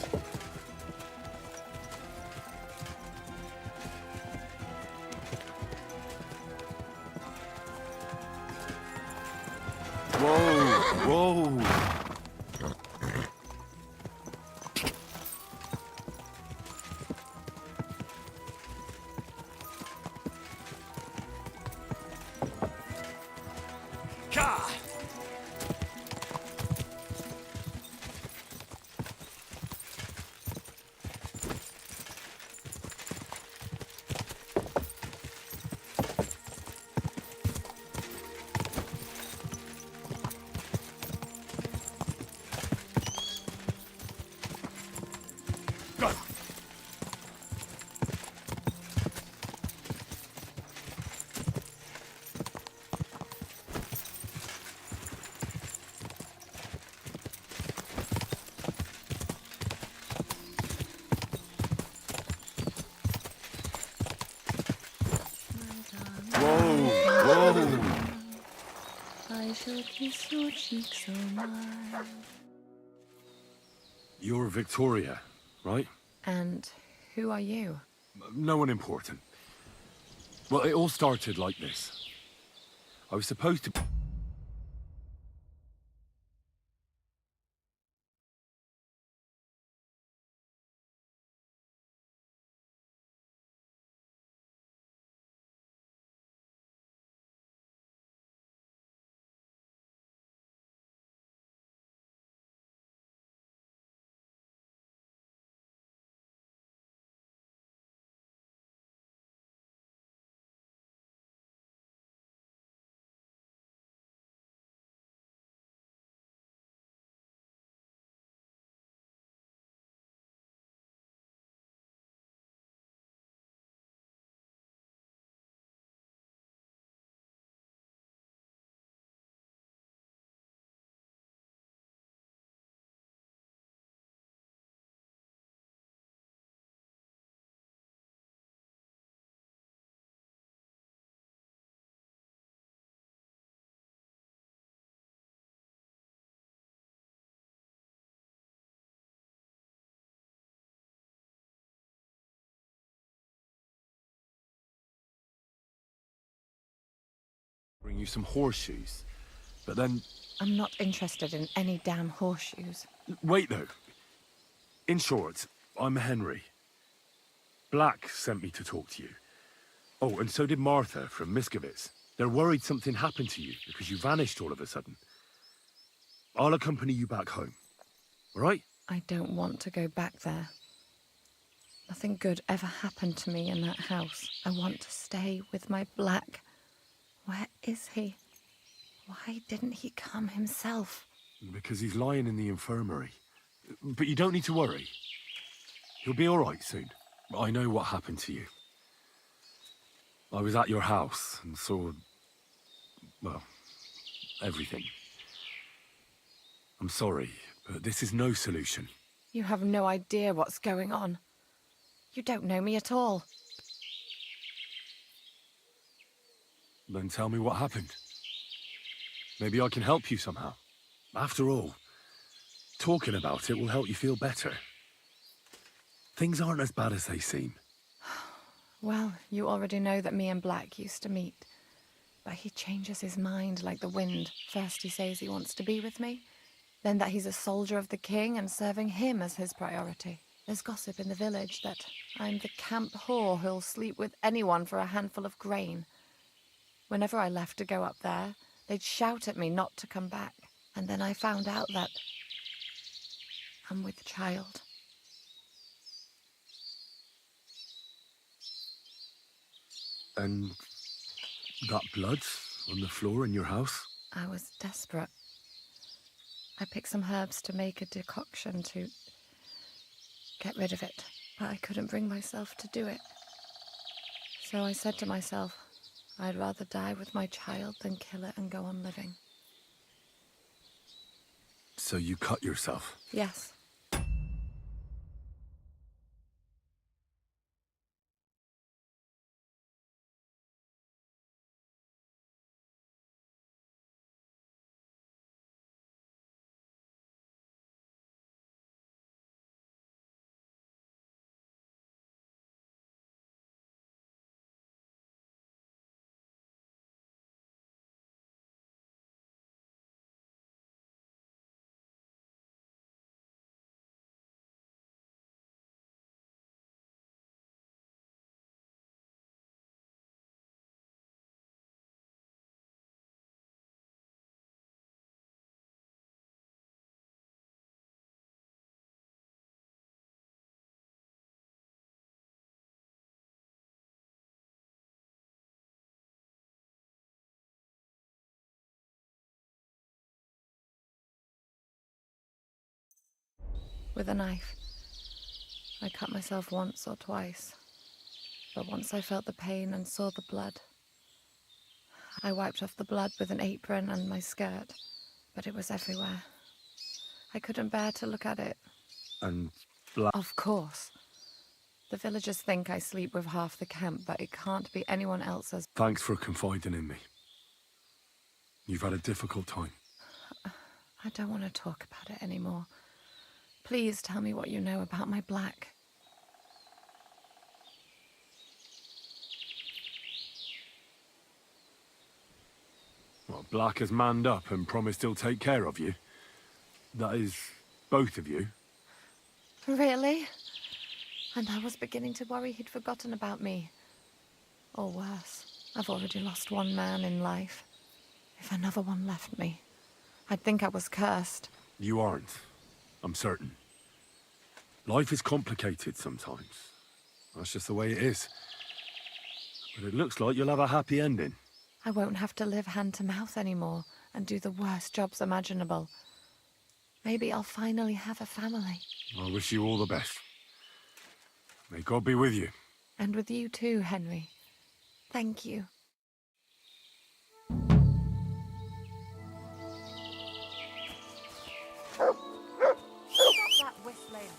Speaker 3: Whoa. Whoa. Ka! Go! Whoa! Whoa!
Speaker 15: I shall kiss your cheeks, oh my.
Speaker 3: You're Victoria, right?
Speaker 15: And who are you?
Speaker 3: No one important. Well, it all started like this. I was supposed to... bring you some horseshoes. But then...
Speaker 17: I'm not interested in any damn horseshoes.
Speaker 3: Wait, though. In short, I'm Henry. Black sent me to talk to you. Oh, and so did Martha from Miskovitz. They're worried something happened to you because you vanished all of a sudden. I'll accompany you back home. All right?
Speaker 17: I don't want to go back there. Nothing good ever happened to me in that house. I want to stay with my Black. Where is he? Why didn't he come himself?
Speaker 3: Because he's lying in the infirmary. But you don't need to worry. He'll be all right soon. I know what happened to you. I was at your house and saw... well, everything. I'm sorry, but this is no solution.
Speaker 17: You have no idea what's going on. You don't know me at all.
Speaker 3: Then tell me what happened. Maybe I can help you somehow. After all, talking about it will help you feel better. Things aren't as bad as they seem.
Speaker 17: Well, you already know that me and Black used to meet. But he changes his mind like the wind. First he says he wants to be with me, then that he's a soldier of the king and serving him as his priority. There's gossip in the village that I'm the camp whore who'll sleep with anyone for a handful of grain. Whenever I left to go up there, they'd shout at me not to come back. And then I found out that I'm with child.
Speaker 3: And that blood on the floor in your house?
Speaker 17: I was desperate. I picked some herbs to make a decoction to get rid of it, but I couldn't bring myself to do it. So I said to myself, I'd rather die with my child than kill it and go on living.
Speaker 3: So you cut yourself?
Speaker 17: Yes. With a knife. I cut myself once or twice, but once I felt the pain and saw the blood. I wiped off the blood with an apron and my skirt, but it was everywhere. I couldn't bear to look at it.
Speaker 3: And
Speaker 17: Of course. The villagers think I sleep with half the camp, but it can't be anyone else's.
Speaker 3: Thanks for confiding in me. You've had a difficult time.
Speaker 17: I don't want to talk about it anymore. Please tell me what you know about my Black.
Speaker 3: Well, Black has manned up and promised he'll take care of you. That is, both of you.
Speaker 17: Really? And I was beginning to worry he'd forgotten about me. Or worse, I've already lost one man in life. If another one left me, I'd think I was cursed.
Speaker 3: You aren't. I'm certain. Life is complicated sometimes. That's just the way it is. But it looks like you'll have a happy ending.
Speaker 17: I won't have to live hand to mouth anymore and do the worst jobs imaginable. Maybe I'll finally have a family.
Speaker 3: I wish you all the best. May God be with you.
Speaker 17: And with you too, Henry. Thank you.
Speaker 16: Stop that whistling.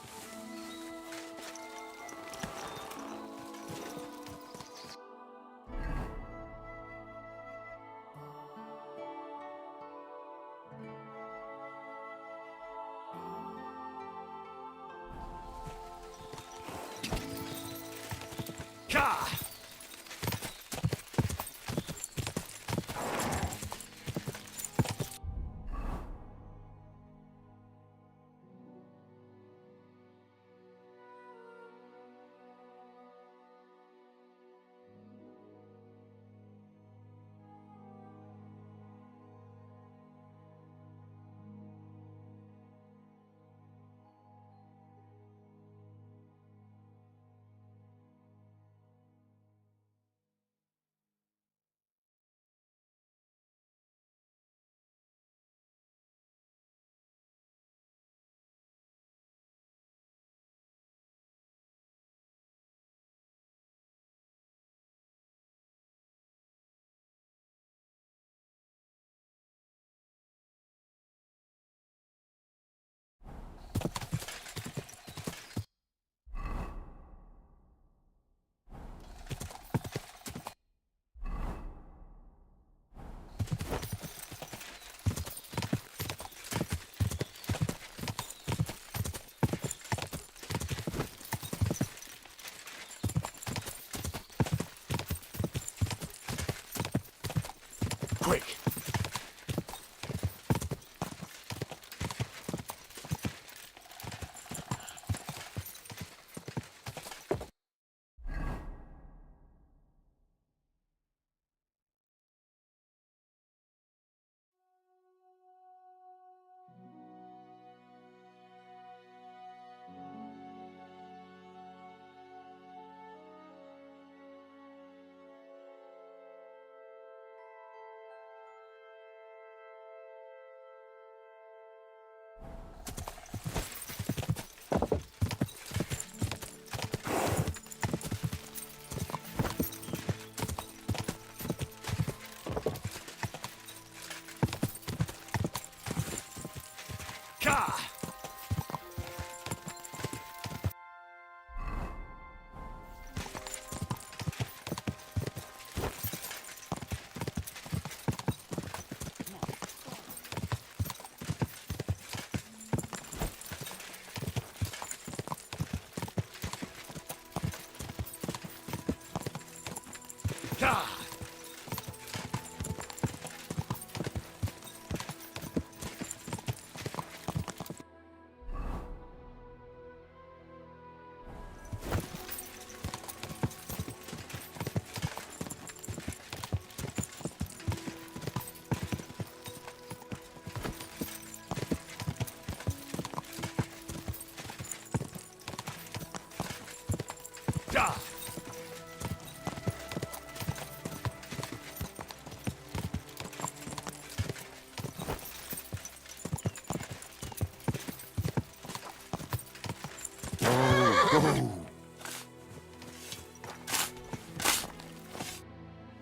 Speaker 3: Quick!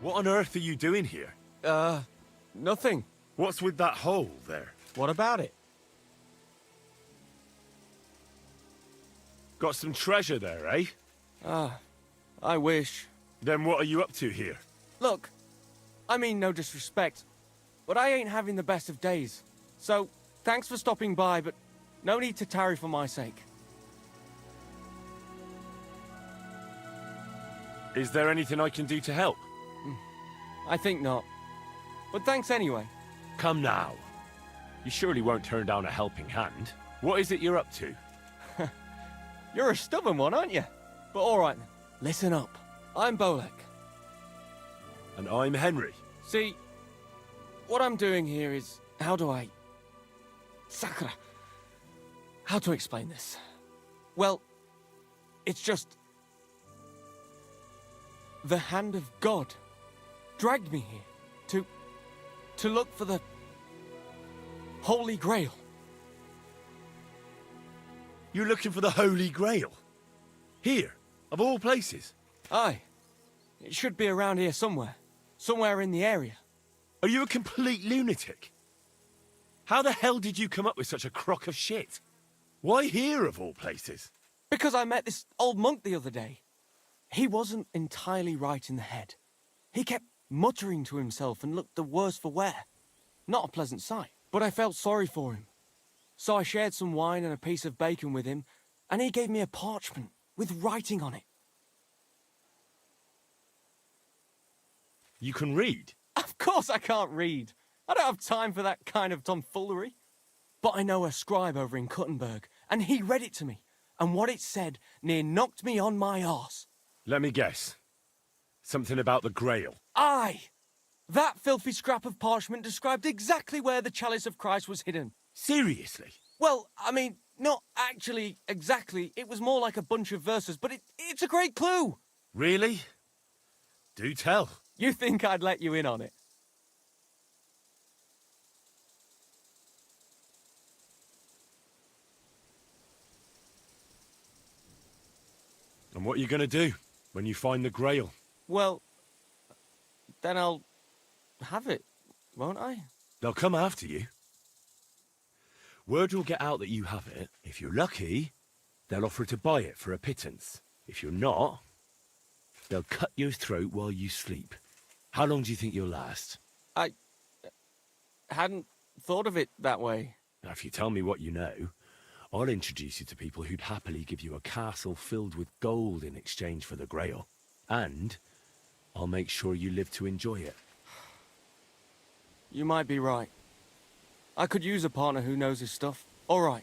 Speaker 3: What on earth are you doing here?
Speaker 2: Nothing.
Speaker 3: What's with that hole there?
Speaker 2: What about it?
Speaker 3: Got some treasure there, eh?
Speaker 2: I wish.
Speaker 3: Then what are you up to here?
Speaker 2: Look, I mean no disrespect, but I ain't having the best of days. So, thanks for stopping by, but no need to tarry for my sake.
Speaker 3: Is there anything I can do to help?
Speaker 2: I think not. But thanks anyway.
Speaker 3: Come now. You surely won't turn down a helping hand. What is it you're up to?
Speaker 2: You're a stubborn one, aren't you? But alright then, listen up. I'm Bolek.
Speaker 3: And I'm Henry.
Speaker 2: See, what I'm doing here is... How do I... Sakura. How to explain this? Well, it's just... The hand of God dragged me here to look for the Holy Grail.
Speaker 3: You're looking for the Holy Grail? Here, of all places?
Speaker 2: Aye. It should be around here somewhere. Somewhere in the area.
Speaker 3: Are you a complete lunatic? How the hell did you come up with such a crock of shit? Why here, of all places?
Speaker 2: Because I met this old monk the other day. He wasn't entirely right in the head. He kept muttering to himself and looked the worse for wear. Not a pleasant sight, but I felt sorry for him. So I shared some wine and a piece of bacon with him, and he gave me a parchment with writing on it.
Speaker 3: You can read?
Speaker 2: Of course I can't read. I don't have time for that kind of tomfoolery. But I know a scribe over in Kuttenberg, and he read it to me. And what it said near knocked me on my arse.
Speaker 3: Let me guess. Something about the Grail.
Speaker 2: Aye! That filthy scrap of parchment described exactly where the chalice of Christ was hidden.
Speaker 3: Seriously?
Speaker 2: Well, I mean, not actually exactly. It was more like a bunch of verses, but it's a great clue.
Speaker 3: Really? Do tell.
Speaker 2: You think I'd let you in on it?
Speaker 3: And what are you going to do when you find the Grail?
Speaker 2: Well, then I'll have it, won't I?
Speaker 3: They'll come after you. Word will get out that you have it. If you're lucky, they'll offer to buy it for a pittance. If you're not, they'll cut your throat while you sleep. How long do you think you'll last?
Speaker 2: I hadn't thought of it that way.
Speaker 3: Now, if you tell me what you know, I'll introduce you to people who'd happily give you a castle filled with gold in exchange for the Grail. And I'll make sure you live to enjoy it.
Speaker 2: You might be right. I could use a partner who knows his stuff. All right.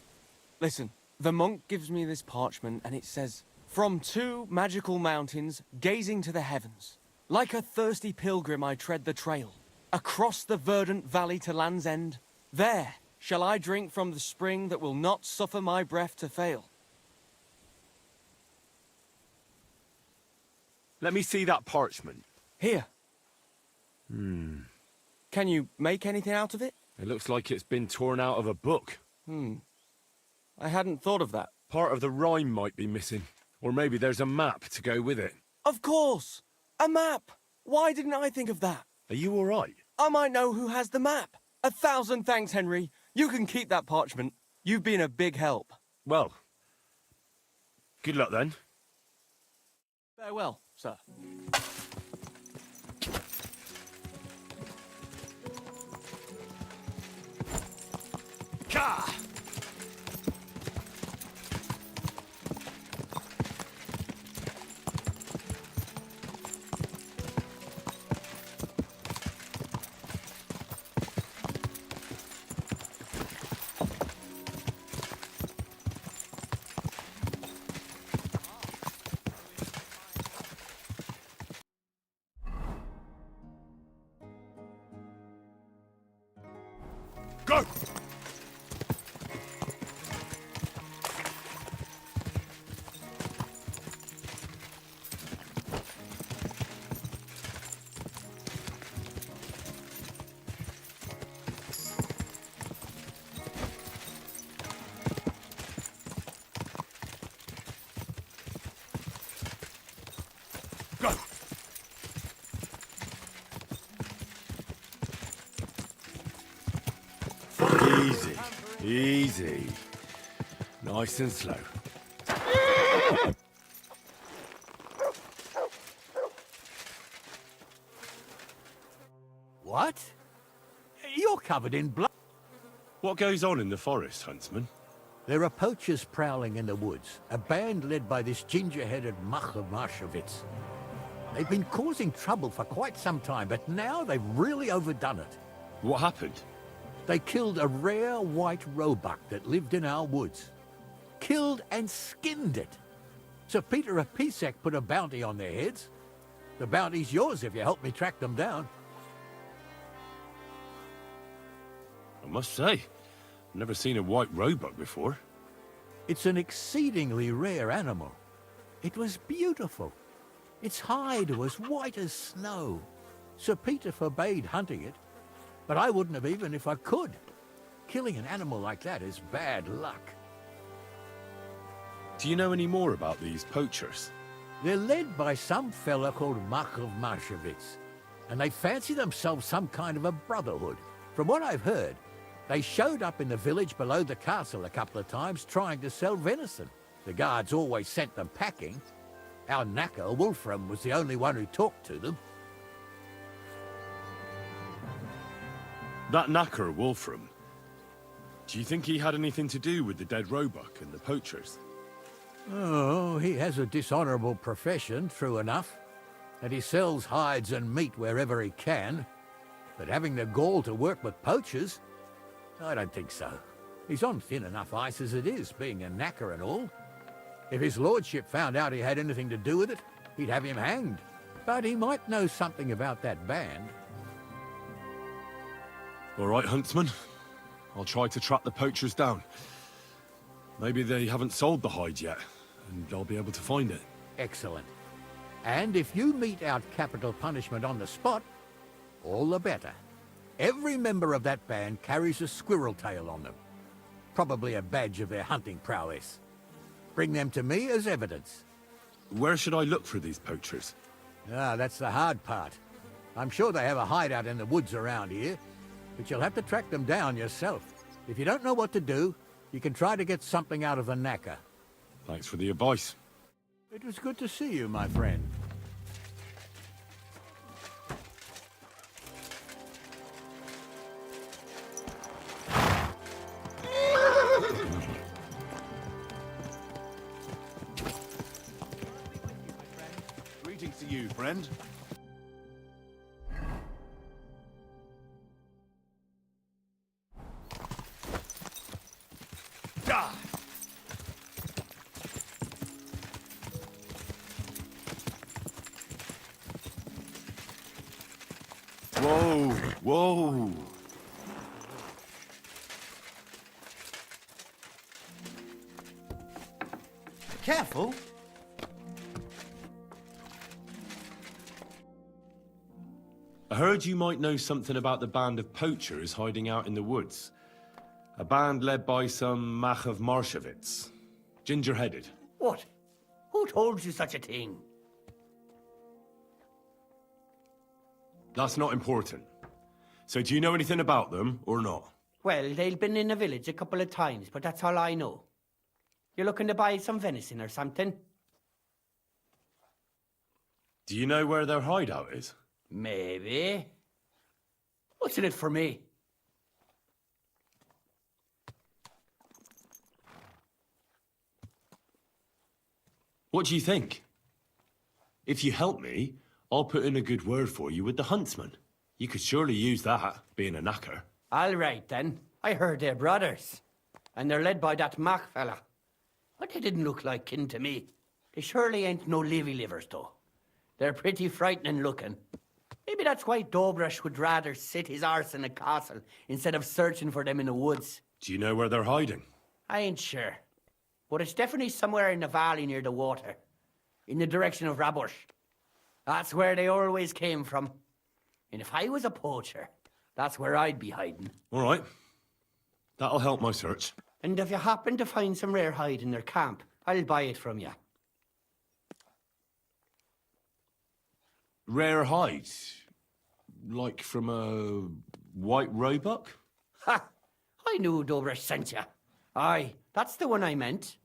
Speaker 2: Listen, the monk gives me this parchment and it says, "From 2 magical mountains, gazing to the heavens. Like a thirsty pilgrim I tread the trail. Across the verdant valley to Land's End. There shall I drink from the spring that will not suffer my breath to fail."
Speaker 3: Let me see that parchment.
Speaker 2: Here.
Speaker 3: Hmm.
Speaker 2: Can you make anything out of it?
Speaker 3: It looks like it's been torn out of a book.
Speaker 2: I hadn't thought of that.
Speaker 3: Part of the rhyme might be missing. Or maybe there's a map to go with it.
Speaker 2: Of course! A map! Why didn't I think of that?
Speaker 3: Are you all right?
Speaker 2: I might know who has the map. 1,000 thanks, Henry. You can keep that parchment. You've been a big help.
Speaker 3: Well, good luck then.
Speaker 2: Farewell, sir.
Speaker 3: Ka! Go! Go! Easy, easy. Nice and slow.
Speaker 19: What? You're covered in blood.
Speaker 3: What goes on in the forest, Huntsman?
Speaker 19: There are poachers prowling in the woods, a band led by this ginger-headed Mach of Marshowitz. They've been causing trouble for quite some time, but now they've really overdone it.
Speaker 3: What happened?
Speaker 19: They killed a rare white roebuck that lived in our woods. Killed and skinned it. Sir Peter of Pisek put a bounty on their heads. The bounty's yours if you help me track them down.
Speaker 3: I must say, I've never seen a white roebuck before.
Speaker 19: It's an exceedingly rare animal. It was beautiful. Its hide was white as snow. Sir Peter forbade hunting it, but I wouldn't have even if I could. Killing an animal like that is bad luck.
Speaker 3: Do you know any more about these poachers?
Speaker 19: They're led by some fella called Mach of Marshowitz, and they fancy themselves some kind of a brotherhood. From what I've heard, they showed up in the village below the castle a couple of times trying to sell venison. The guards always sent them packing. Our knacker, Wolfram, was the only one who talked to them.
Speaker 3: That knacker, Wolfram, do you think he had anything to do with the dead roebuck and the poachers?
Speaker 19: Oh, he has a dishonourable profession, true enough, and he sells hides and meat wherever he can. But having the gall to work with poachers, I don't think so. He's on thin enough ice as it is, being a knacker and all. If his lordship found out he had anything to do with it, he'd have him hanged. But he might know something about that band.
Speaker 3: All right, Huntsman. I'll try to track the poachers down. Maybe they haven't sold the hide yet, and I'll be able to find it.
Speaker 19: Excellent. And if you mete out capital punishment on the spot, all the better. Every member of that band carries a squirrel tail on them. Probably a badge of their hunting prowess. Bring them to me as evidence.
Speaker 3: Where should I look for these poachers?
Speaker 19: Ah, that's the hard part. I'm sure they have a hideout in the woods around here, but you'll have to track them down yourself. If you don't know what to do, you can try to get something out of the knacker.
Speaker 3: Thanks for the advice.
Speaker 19: It was good to see you, my friend.
Speaker 8: Greetings to you, friend.
Speaker 3: Whoa, whoa.
Speaker 12: Careful.
Speaker 3: I heard you might know something about the band of poachers hiding out in the woods. A band led by some Mach of Marshowitz. Ginger-headed.
Speaker 12: What? Who told you such a thing?
Speaker 3: That's not important. So do you know anything about them, or not?
Speaker 14: Well, they've been in the village a couple of times, but that's all I know. You're looking to buy some venison or something?
Speaker 3: Do you know where their hideout is?
Speaker 14: Maybe. What's in it for me?
Speaker 3: What do you think? If you help me, I'll put in a good word for you with the huntsman. You could surely use that, being a knacker.
Speaker 14: All right, then. I heard they're brothers. And they're led by that Mac fella. But they didn't look like kin to me. They surely ain't no livers, though. They're pretty frightening looking. Maybe that's why Dobresh would rather sit his arse in a castle instead of searching for them in the woods.
Speaker 3: Do you know where they're hiding?
Speaker 14: I ain't sure. But it's definitely somewhere in the valley near the water. In the direction of Rabush. That's where they always came from. And if I was a poacher, that's where I'd be hiding.
Speaker 3: All right. That'll help my search.
Speaker 14: And if you happen to find some rare hide in their camp, I'll buy it from you.
Speaker 3: Rare hide? Like from a white roebuck?
Speaker 14: Ha! I knew Dobresh sent you. Aye, that's the one I meant.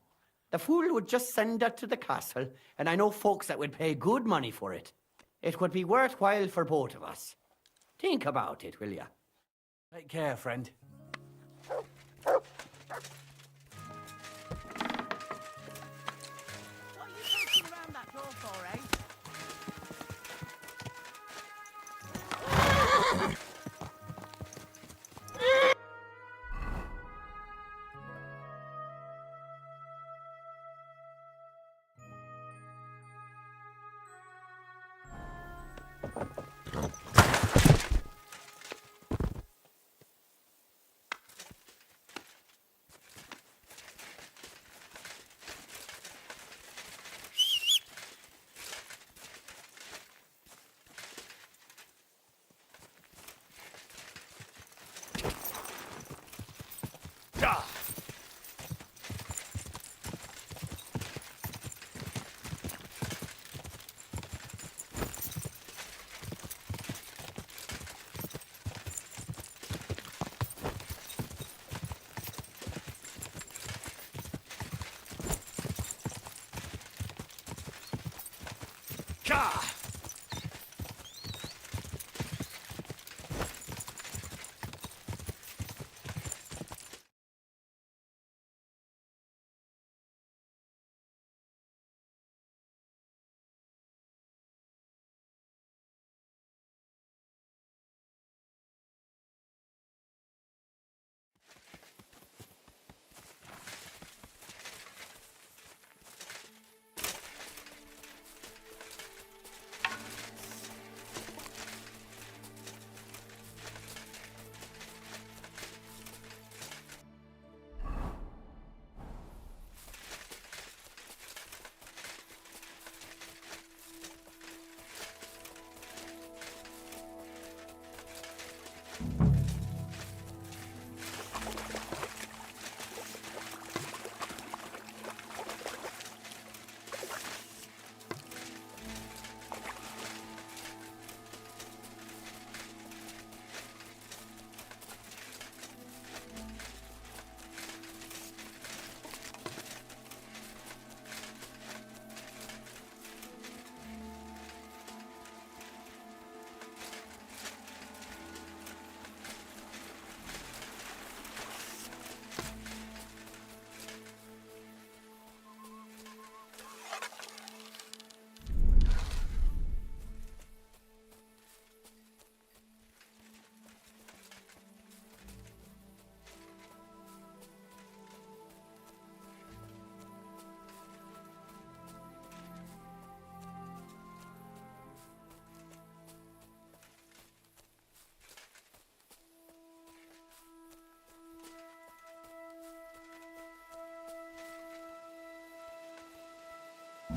Speaker 14: The fool would just send that to the castle, and I know folks that would pay good money for it. It would be worthwhile for both of us. Think about it, will you?
Speaker 4: Take care, friend.
Speaker 16: What are you talking around that door for, eh?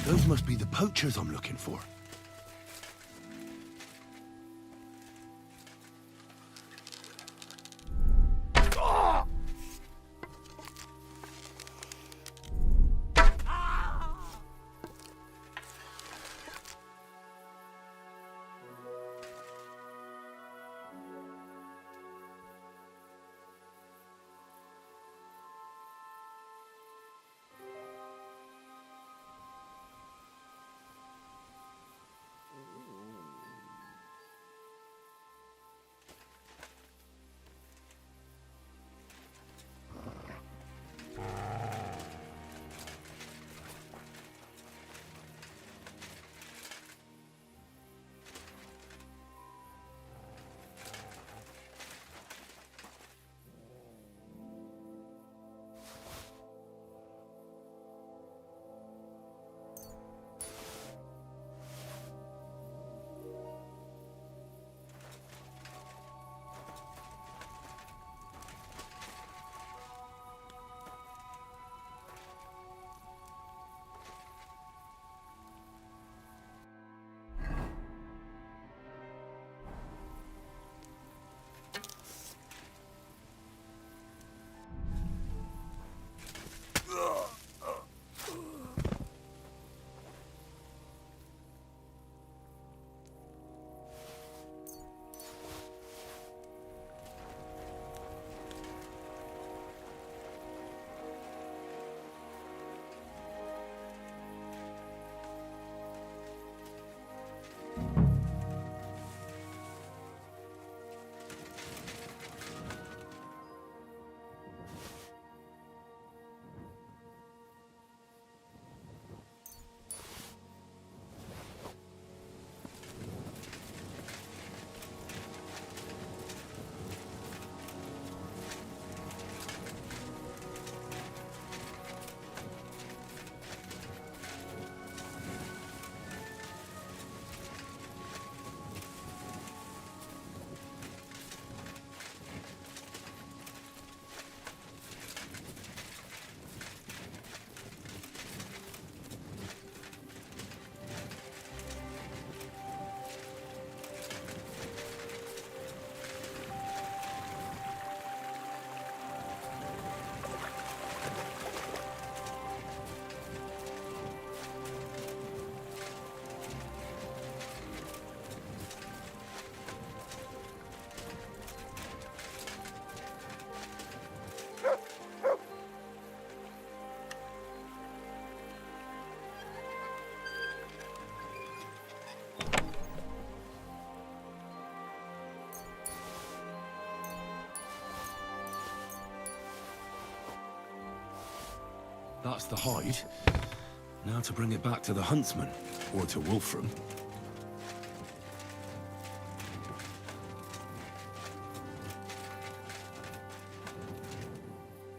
Speaker 3: Those must be the poachers I'm looking for. That's the hide. Now to bring it back to the huntsman, or to Wolfram.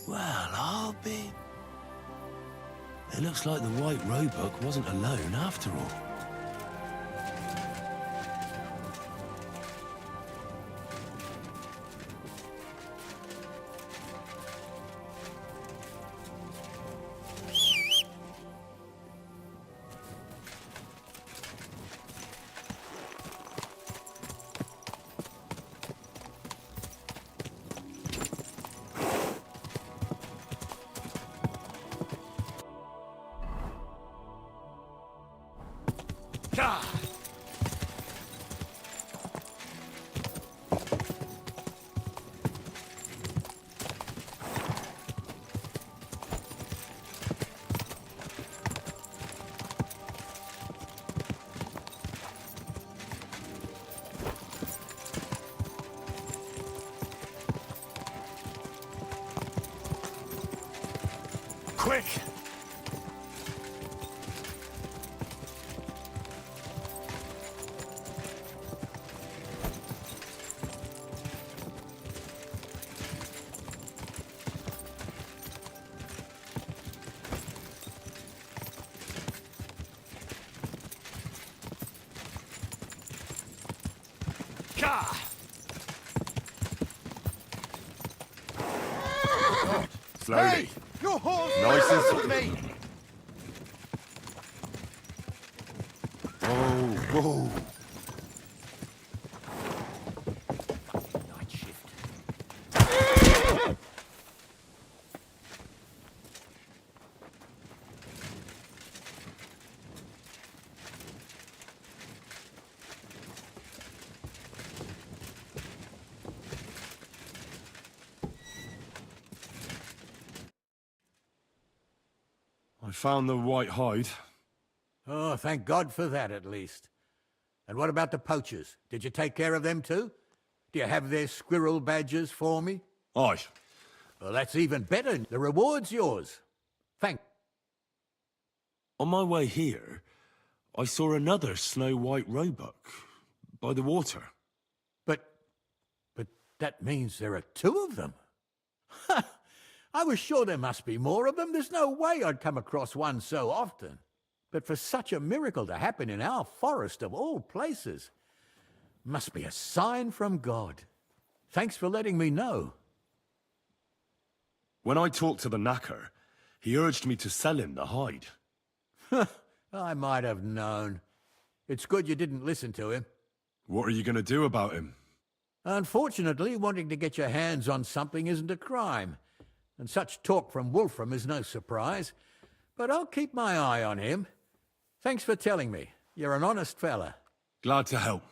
Speaker 3: Well, I'll be... It looks like the White Roebuck wasn't alone after all.
Speaker 6: Quick!
Speaker 3: Slowly.
Speaker 13: Hey! Your horse
Speaker 3: Nice and
Speaker 13: with
Speaker 3: slowly.
Speaker 13: me!
Speaker 1: Oh.
Speaker 19: Night shift.
Speaker 3: I found the white hide.
Speaker 19: Oh, thank God for that, at least. And what about the poachers? Did you take care of them too? Do you have their squirrel badges for me?
Speaker 3: Aye.
Speaker 19: Well, that's even better. The reward's yours. Thank...
Speaker 3: On my way here, I saw another snow-white roebuck by the water.
Speaker 19: But that means there are two of them. I was sure there must be more of them. There's no way I'd come across one so often. But for such a miracle to happen in our forest of all places, must be a sign from God. Thanks for letting me know.
Speaker 3: When I talked to the knacker, he urged me to sell him the hide.
Speaker 19: I might have known. It's good you didn't listen to him.
Speaker 3: What are you going to do about him?
Speaker 19: Unfortunately, wanting to get your hands on something isn't a crime. And such talk from Wolfram is no surprise. But I'll keep my eye on him. Thanks for telling me. You're an honest fella.
Speaker 3: Glad to help.